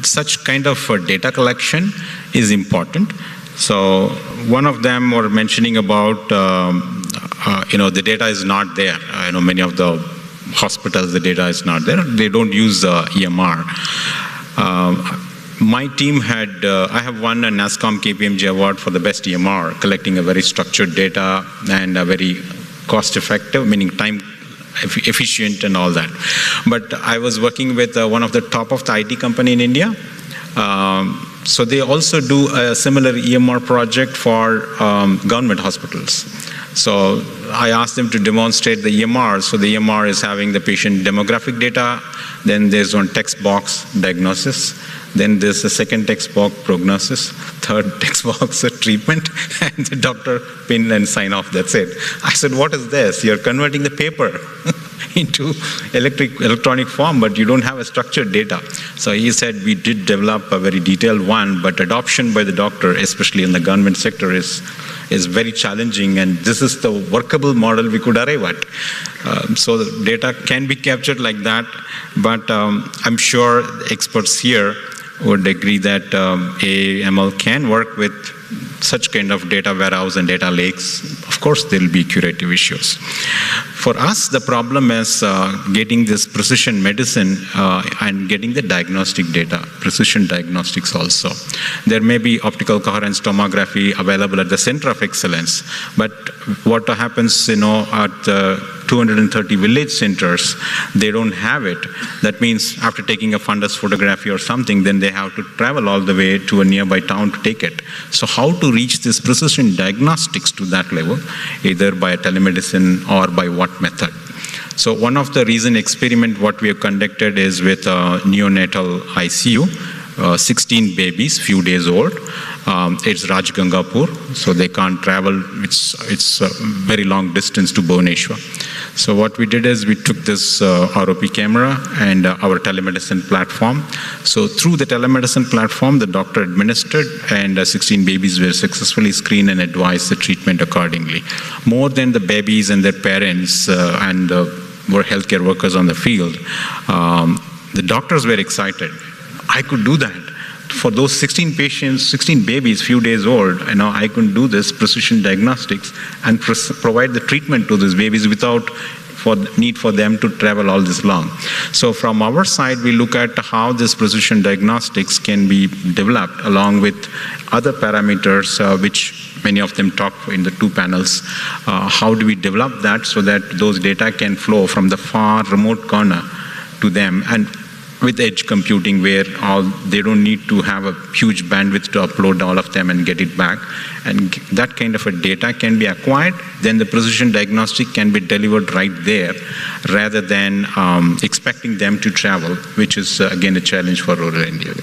such kind of data collection is important. So one of them were mentioning about, the data is not there. Many of the hospitals, the data is not there. They don't use EMR. My team I have won a NASCOM KPMG award for the best EMR, collecting a very structured data and a very cost-effective, meaning time efficient and all that. But I was working with one of the top of the IT company in India. So they also do a similar EMR project for government hospitals. So I asked them to demonstrate the EMR. So the EMR is having the patient demographic data. Then there's one text box, diagnosis. Then there's a second text box, prognosis. Third text box, treatment. And the doctor pin and sign off, that's it. I said, what is this? You're converting the paper into electronic form, but you don't have a structured data. So he said we did develop a very detailed one, but adoption by the doctor, especially in the government sector, is very challenging, and this is the workable model we could arrive at. So the data can be captured like that, but I'm sure experts here would agree that AML can work with such kind of data warehouse and data lakes. Of course, there will be curative issues. For us, the problem is getting this precision medicine and getting the diagnostic data, precision diagnostics also. There may be optical coherence tomography available at the center of excellence, but what happens, at 230 village centers, they don't have it. That means after taking a fundus photography or something, then they have to travel all the way to a nearby town to take it. So how to reach this precision diagnostics to that level, either by telemedicine or by what method? So one of the recent experiment what we have conducted is with neonatal ICU, 16 babies, few days old. It's Rajgangapur, so they can't travel. It's a very long distance to Bhubaneswar. So what we did is we took this ROP camera and our telemedicine platform. So through the telemedicine platform, the doctor administered, and 16 babies were successfully screened and advised the treatment accordingly. More than the babies and their parents and were healthcare workers on the field, the doctors were excited. I could do that. For those 16 patients, 16 babies, few days old, I can do this precision diagnostics and provide the treatment to these babies without need for them to travel all this long. So from our side, we look at how this precision diagnostics can be developed along with other parameters, which many of them talk in the two panels. How do we develop that so that those data can flow from the far remote corner to them, and with edge computing where they don't need to have a huge bandwidth to upload all of them and get it back. And that kind of a data can be acquired, then the precision diagnostic can be delivered right there rather than expecting them to travel, which is again a challenge for rural India.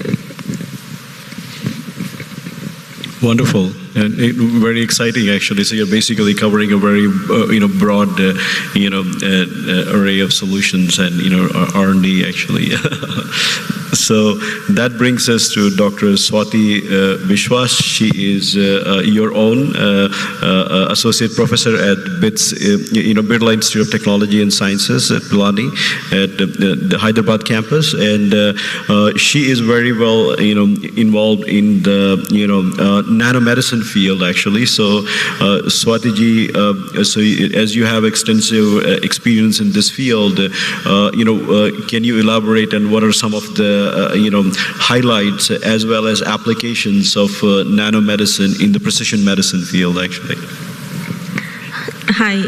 Wonderful. And very exciting, actually. So you're basically covering a very, broad, array of solutions and, R&D, actually. So that brings us to Dr. Swati Vishwas. She is your own associate professor at BITS, Birla Institute of Technology and Sciences at Pilani at the Hyderabad campus, and she is very well, involved in the, nanomedicine field, actually. So Swati ji, so as you have extensive experience in this field, can you elaborate on what are some of the highlights as well as applications of nanomedicine in the precision medicine field, actually? Hi.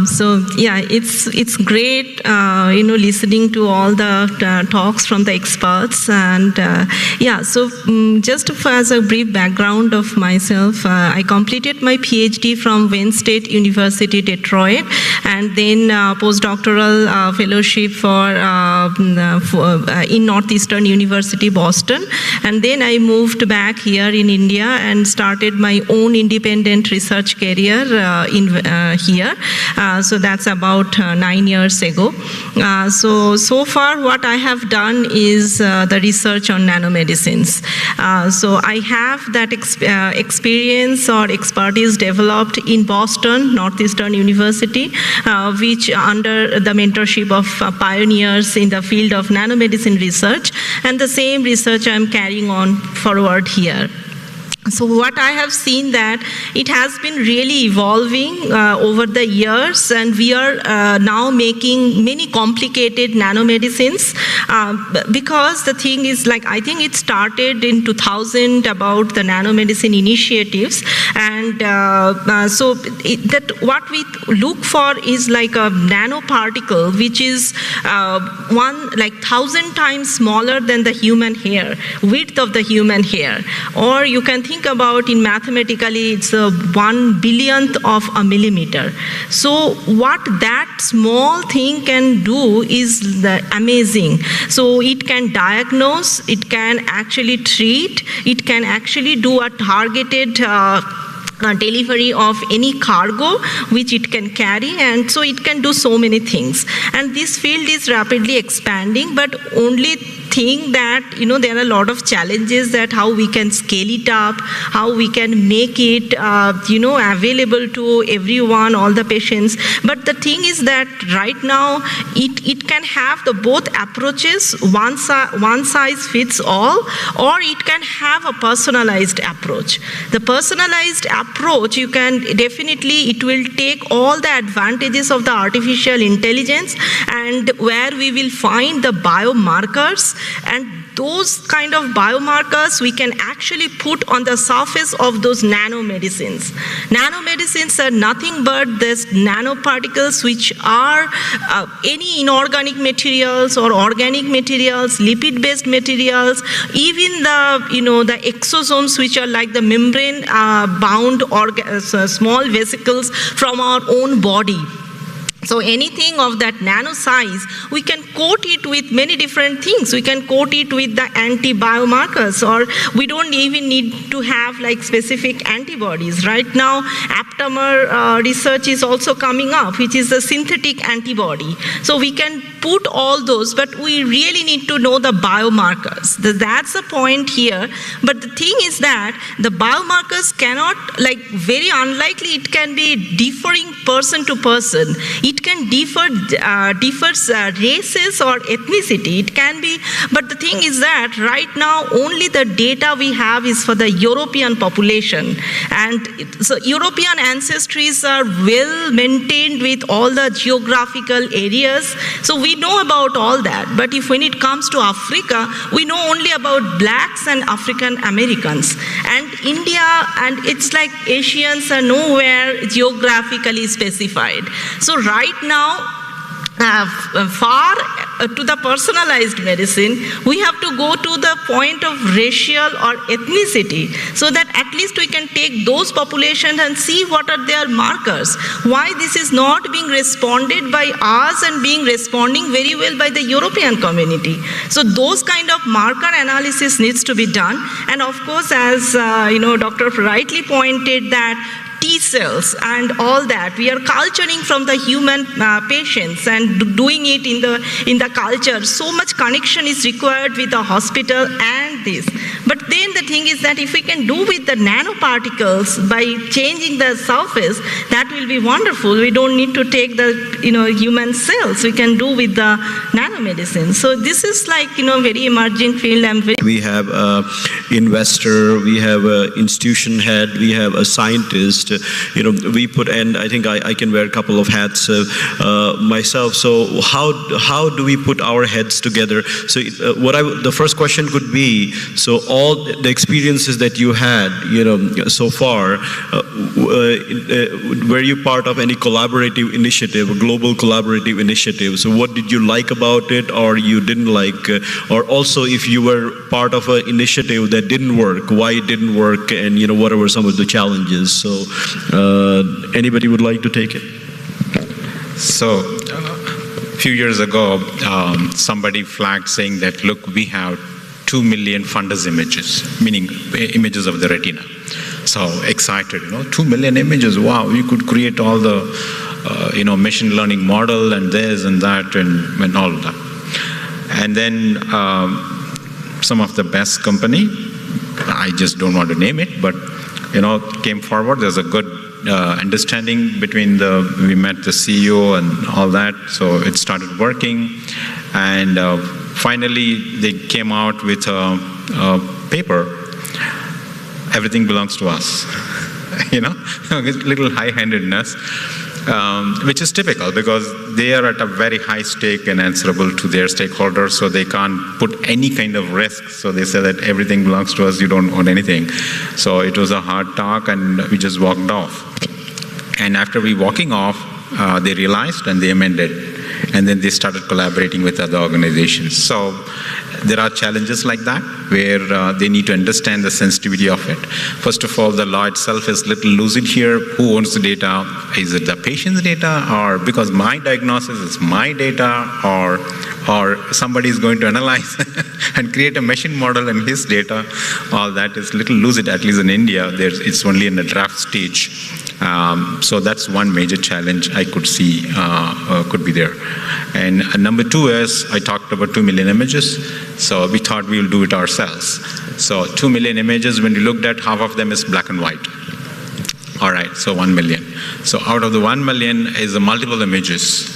So yeah, it's great, listening to all the talks from the experts, and yeah. So just as a brief background of myself, I completed my PhD from Wayne State University, Detroit, and then postdoctoral fellowship in Northeastern University, Boston, and then I moved back here in India and started my own independent research career here. So that's about 9 years ago. So far what I have done is the research on nanomedicines. So I have that experience or expertise developed in Boston, Northeastern University, which under the mentorship of pioneers in the field of nanomedicine research, and the same research I'm carrying on forward here. So what I have seen that it has been really evolving over the years, and we are now making many complicated nanomedicines because the thing is, I think it started in 2000 about the nanomedicine initiatives, and that what we look for is like a nanoparticle which is 1,000 times smaller than the human hair, width of the human hair, or you can think about in mathematically it's a 1/1000th of a millimeter. So what that small thing can do is amazing. So it can diagnose, it can actually treat, it can actually do a targeted delivery of any cargo which it can carry, and so it can do so many things. And this field is rapidly expanding, but only thing that, there are a lot of challenges that how we can scale it up, how we can make it, available to everyone, all the patients. But the thing is that right now, it can have the both approaches, one size fits all, or it can have a personalized approach. The personalized approach, you can definitely, it will take all the advantages of the artificial intelligence, and where we will find the biomarkers, and those kind of biomarkers we can actually put on the surface of those nanomedicines. Nanomedicines are nothing but these nanoparticles which are any inorganic materials or organic materials, lipid-based materials, even the exosomes, which are like the membrane bound small vesicles from our own body. So anything of that nano size, we can coat it with many different things. We can coat it with the anti-biomarkers, or we don't even need to have like specific antibodies. Right now, aptamer research is also coming up, which is a synthetic antibody. So we can put all those, but we really need to know the biomarkers. That's the point here. But the thing is that the biomarkers cannot, like very unlikely, it can be differing person to person. It can differs races or ethnicity. It can be, but the thing is that right now only the data we have is for the European population, and so European ancestries are well maintained with all the geographical areas. So we know about all that. But when it comes to Africa, we know only about blacks and African Americans, and India, and it's like Asians are nowhere geographically specified. So right now, far to the personalized medicine, we have to go to the point of racial or ethnicity, so that at least we can take those populations and see what are their markers. Why this is not being responded by us and being responding very well by the European community. So those kind of marker analysis needs to be done. And of course, as Dr. rightly pointed that T cells and all that, we are culturing from the human patients and doing it in the culture. So much connection is required with the hospital and this. But then the thing is that if we can do with the nanoparticles by changing the surface, that will be wonderful. We don't need to take the human cells. We can do with the nanomedicine. So this is like very emerging field. We have an investor, we have an institution head, we have a scientist. We put, and I think I can wear a couple of hats myself. So how do we put our heads together? So the first question could be, so all the experiences that you had, so far, were you part of any collaborative initiative, a global collaborative initiative? So what did you like about it, or you didn't like? Or also, if you were part of an initiative that didn't work, why it didn't work, and what were some of the challenges? So anybody would like to take it? So a few years ago, somebody flagged saying that, look, we have 2 million fundus images, meaning images of the retina. So excited, 2 million images, wow, we could create all the, machine learning model and this and that and all of that. And then some of the best company, I just don't want to name it, but came forward. There's a good understanding between we met the CEO and all that, so it started working, and finally they came out with a paper, everything belongs to us, little high-handedness, which is typical because they are at a very high stake and answerable to their stakeholders, so they can't put any kind of risk. So they say that everything belongs to us, you don't own anything. So it was a hard talk, and we just walked off. And after we walking off, they realized and they amended. And then they started collaborating with other organizations. So there are challenges like that where they need to understand the sensitivity of it. First of all, the law itself is little lucid here. Who owns the data? Is it the patient's data, or because my diagnosis is my data, or somebody is going to analyze and create a machine model in his data? All that is little lucid, at least in India. It's only in the draft stage. So that's one major challenge I could see could be there. And number two is, I talked about 2 million images. So we thought we will do it ourselves. So 2 million images, when we looked at, half of them is black and white. All right, so 1 million. So out of the 1 million is the multiple images.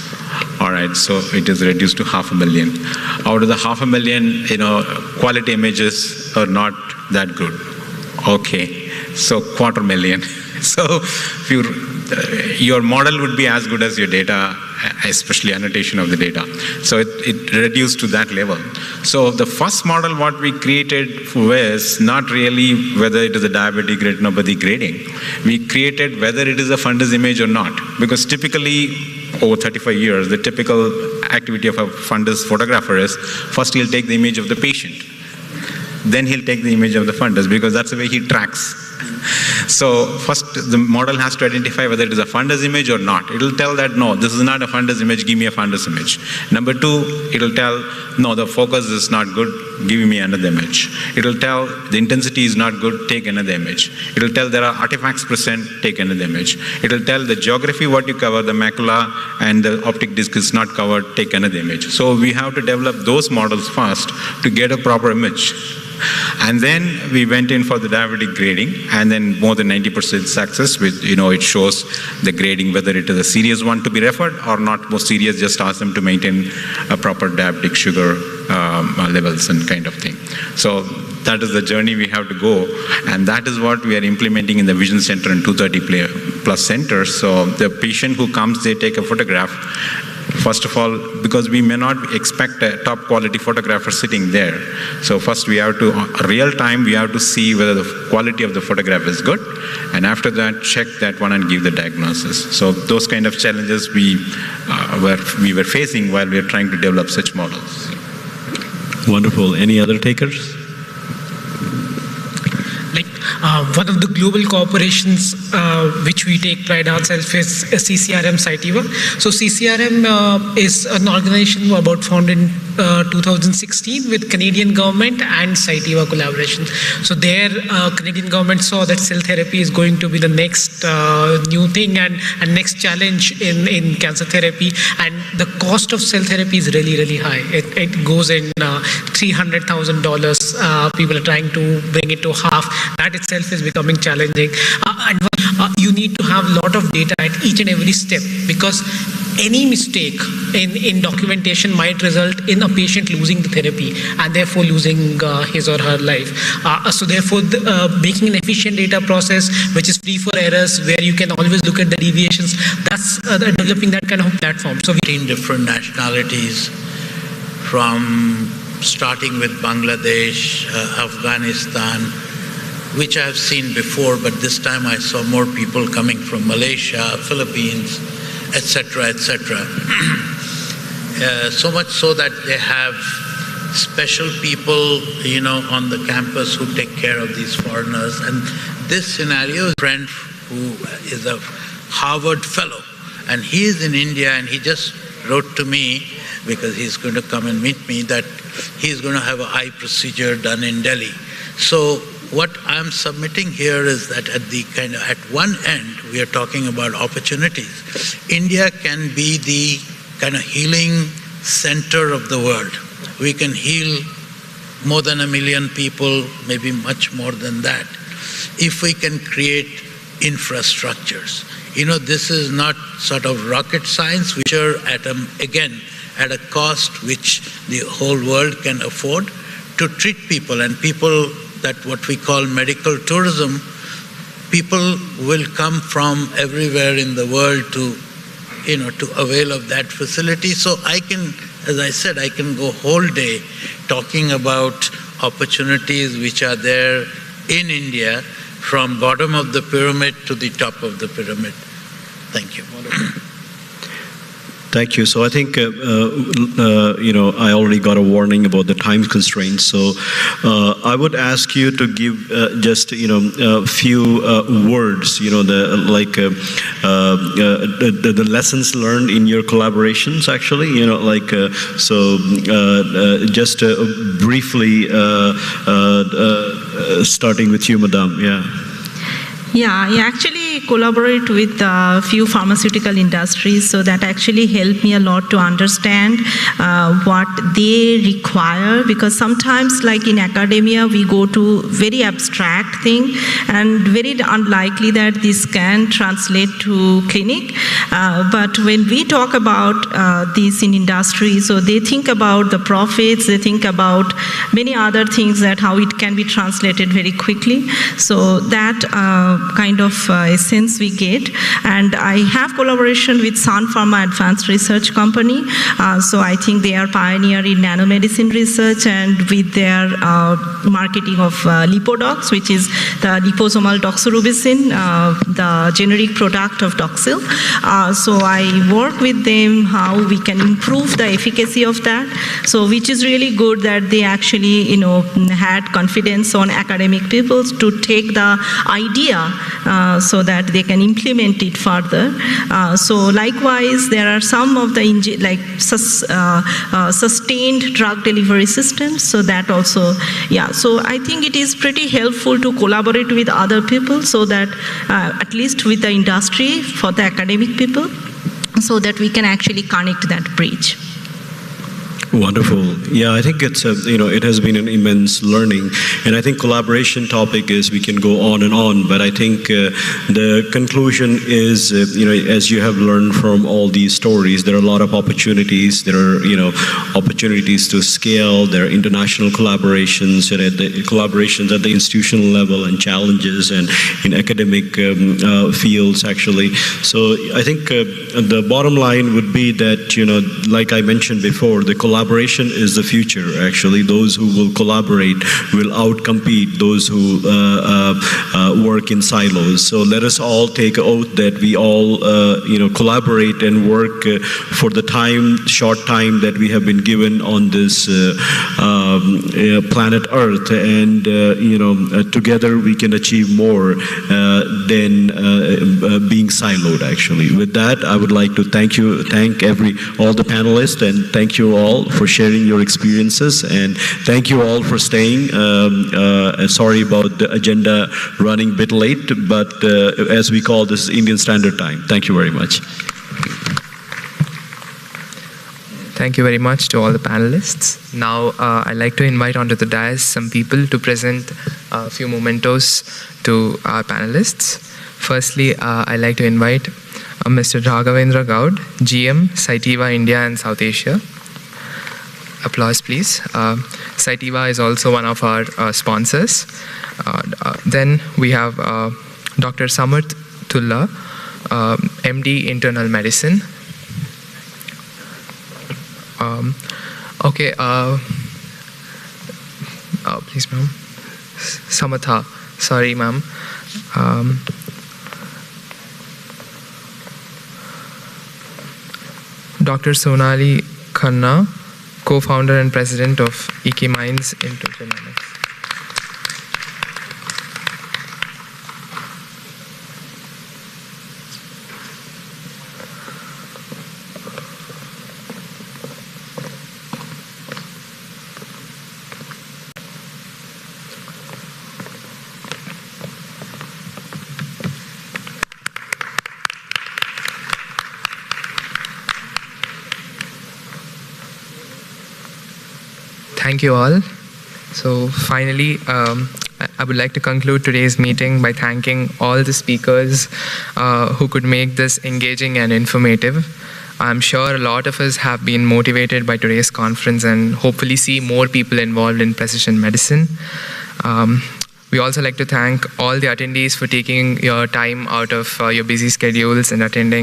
All right, so it is reduced to 500,000. Out of the 500,000, quality images are not that good. Okay, so 250,000. So your model would be as good as your data, especially annotation of the data. So it reduced to that level. So the first model what we created was not really whether it is a diabetic retinopathy grading. We created whether it is a fundus image or not. Because typically, over 35 years, the typical activity of a fundus photographer is, first he'll take the image of the patient. Then he'll take the image of the fundus, because that's the way he tracks. So first, the model has to identify whether it is a fundus image or not. It will tell that, no, this is not a fundus image, give me a fundus image. Number two, it will tell, no, the focus is not good, give me another image. It will tell the intensity is not good, take another image. It will tell there are artifacts present, take another image. It will tell the geography what you cover, the macula and the optic disc is not covered, take another image. So we have to develop those models first to get a proper image. And then we went in for the diabetic grading, and then more than 90% success with, it shows the grading, whether it is a serious one to be referred or not more serious, just ask them to maintain a proper diabetic sugar levels and kind of thing. So that is the journey we have to go, and that is what we are implementing in the Vision Center and 230 plus centers. So the patient who comes, they take a photograph. First of all, because we may not expect a top quality photographer sitting there. So first we have to, real time, we have to see whether the quality of the photograph is good. And after that, check that one and give the diagnosis. So those kind of challenges we were facing while we were trying to develop such models. Wonderful. Any other takers? One of the global corporations which we take pride ourselves is CCRM Cytiva. So CCRM is an organization about founded in 2016 with Canadian government and Cytiva collaboration. So there, Canadian government saw that cell therapy is going to be the next new thing and next challenge in cancer therapy. And the cost of cell therapy is really, really high. It goes in $300,000. People are trying to bring it to half. That itself is becoming challenging. And you need to have a lot of data at each and every step, because any mistake in documentation might result in a patient losing the therapy and therefore losing his or her life. So therefore, making an efficient data process which is free for errors, where you can always look at the deviations, that's developing that kind of platform. So 18 different nationalities, from starting with Bangladesh, Afghanistan, which I have seen before, but this time I saw more people coming from Malaysia, Philippines, etc., etc. So much so that they have special people, on the campus who take care of these foreigners. And this scenario, a friend who is a Harvard fellow, and he is in India, and he just wrote to me, because he's going to come and meet me, that he's going to have an eye procedure done in Delhi. So what I'm submitting here is that at one end, we are talking about opportunities. India can be the kind of healing center of the world. We can heal more than 1 million people, maybe much more than that, if we can create infrastructures. This is not sort of rocket science, which are at a cost which the whole world can afford to treat people. And people, that what we call medical tourism, people will come from everywhere in the world to avail of that facility. So I can, as I said, I can go whole day talking about opportunities which are there in India, from bottom of the pyramid to the top of the pyramid. Thank you. Thank you. So I think, I already got a warning about the time constraints. So I would ask you to give just, a few words, the lessons learned in your collaborations, actually, just briefly, starting with you, Madam. Yeah. Yeah, I actually collaborate with a few pharmaceutical industries, so that actually helped me a lot to understand what they require, because sometimes, like in academia, we go to very abstract thing and very unlikely that this can translate to clinic. But when we talk about this in industry, so they think about the profits, they think about many other things, that how it can be translated very quickly. So that kind of essence we get. And I have collaboration with Sun Pharma Advanced Research Company. So I think they are pioneer in nanomedicine research, and with their marketing of Lipodox, which is the liposomal doxorubicin, the generic product of Doxil. So I work with them how we can improve the efficacy of that. So which is really good that they actually, had confidence on academic people to take the idea so that they can implement it further. So likewise, there are some of the sustained drug delivery systems. So that also, So I think it is pretty helpful to collaborate with other people, so that at least with the industry, for the academic people, so that we can actually connect that bridge. Wonderful. Yeah, I think it's it has been an immense learning, and I think collaboration topic is, we can go on and on, but I think the conclusion is, as you have learned from all these stories, there are a lot of opportunities. There are opportunities to scale. There are international collaborations, and collaborations at the institutional level, and challenges, and in academic fields, actually. So I think the bottom line would be that, like I mentioned before, the collaboration is the future, actually. Those who will collaborate will outcompete those who work in silos. So let us all take an oath that we all, collaborate and work for the short time that we have been given on this planet Earth, and together we can achieve more than being siloed, actually. With that, I would like to thank all the panelists, and thank you all for sharing your experiences, and thank you all for staying. Sorry about the agenda running a bit late, but as we call this Indian Standard Time. Thank you very much. Thank you very much to all the panelists. Now, I'd like to invite onto the dais some people to present a few mementos to our panelists. Firstly, I'd like to invite Mr. Raghavendra Gaud, GM, Cytiva India and South Asia. Applause, please. Cytiva is also one of our sponsors. Then we have Dr. Samarth Tulla, MD, Internal Medicine. Please, ma'am. Samatha. Sorry, ma'am. Dr. Sonali Khanna, co-founder and president of Epigenetics into Genomics. Thank you all. So finally, I would like to conclude today's meeting by thanking all the speakers who could make this engaging and informative. I'm sure a lot of us have been motivated by today's conference and hopefully see more people involved in precision medicine. We also like to thank all the attendees for taking your time out of your busy schedules and attending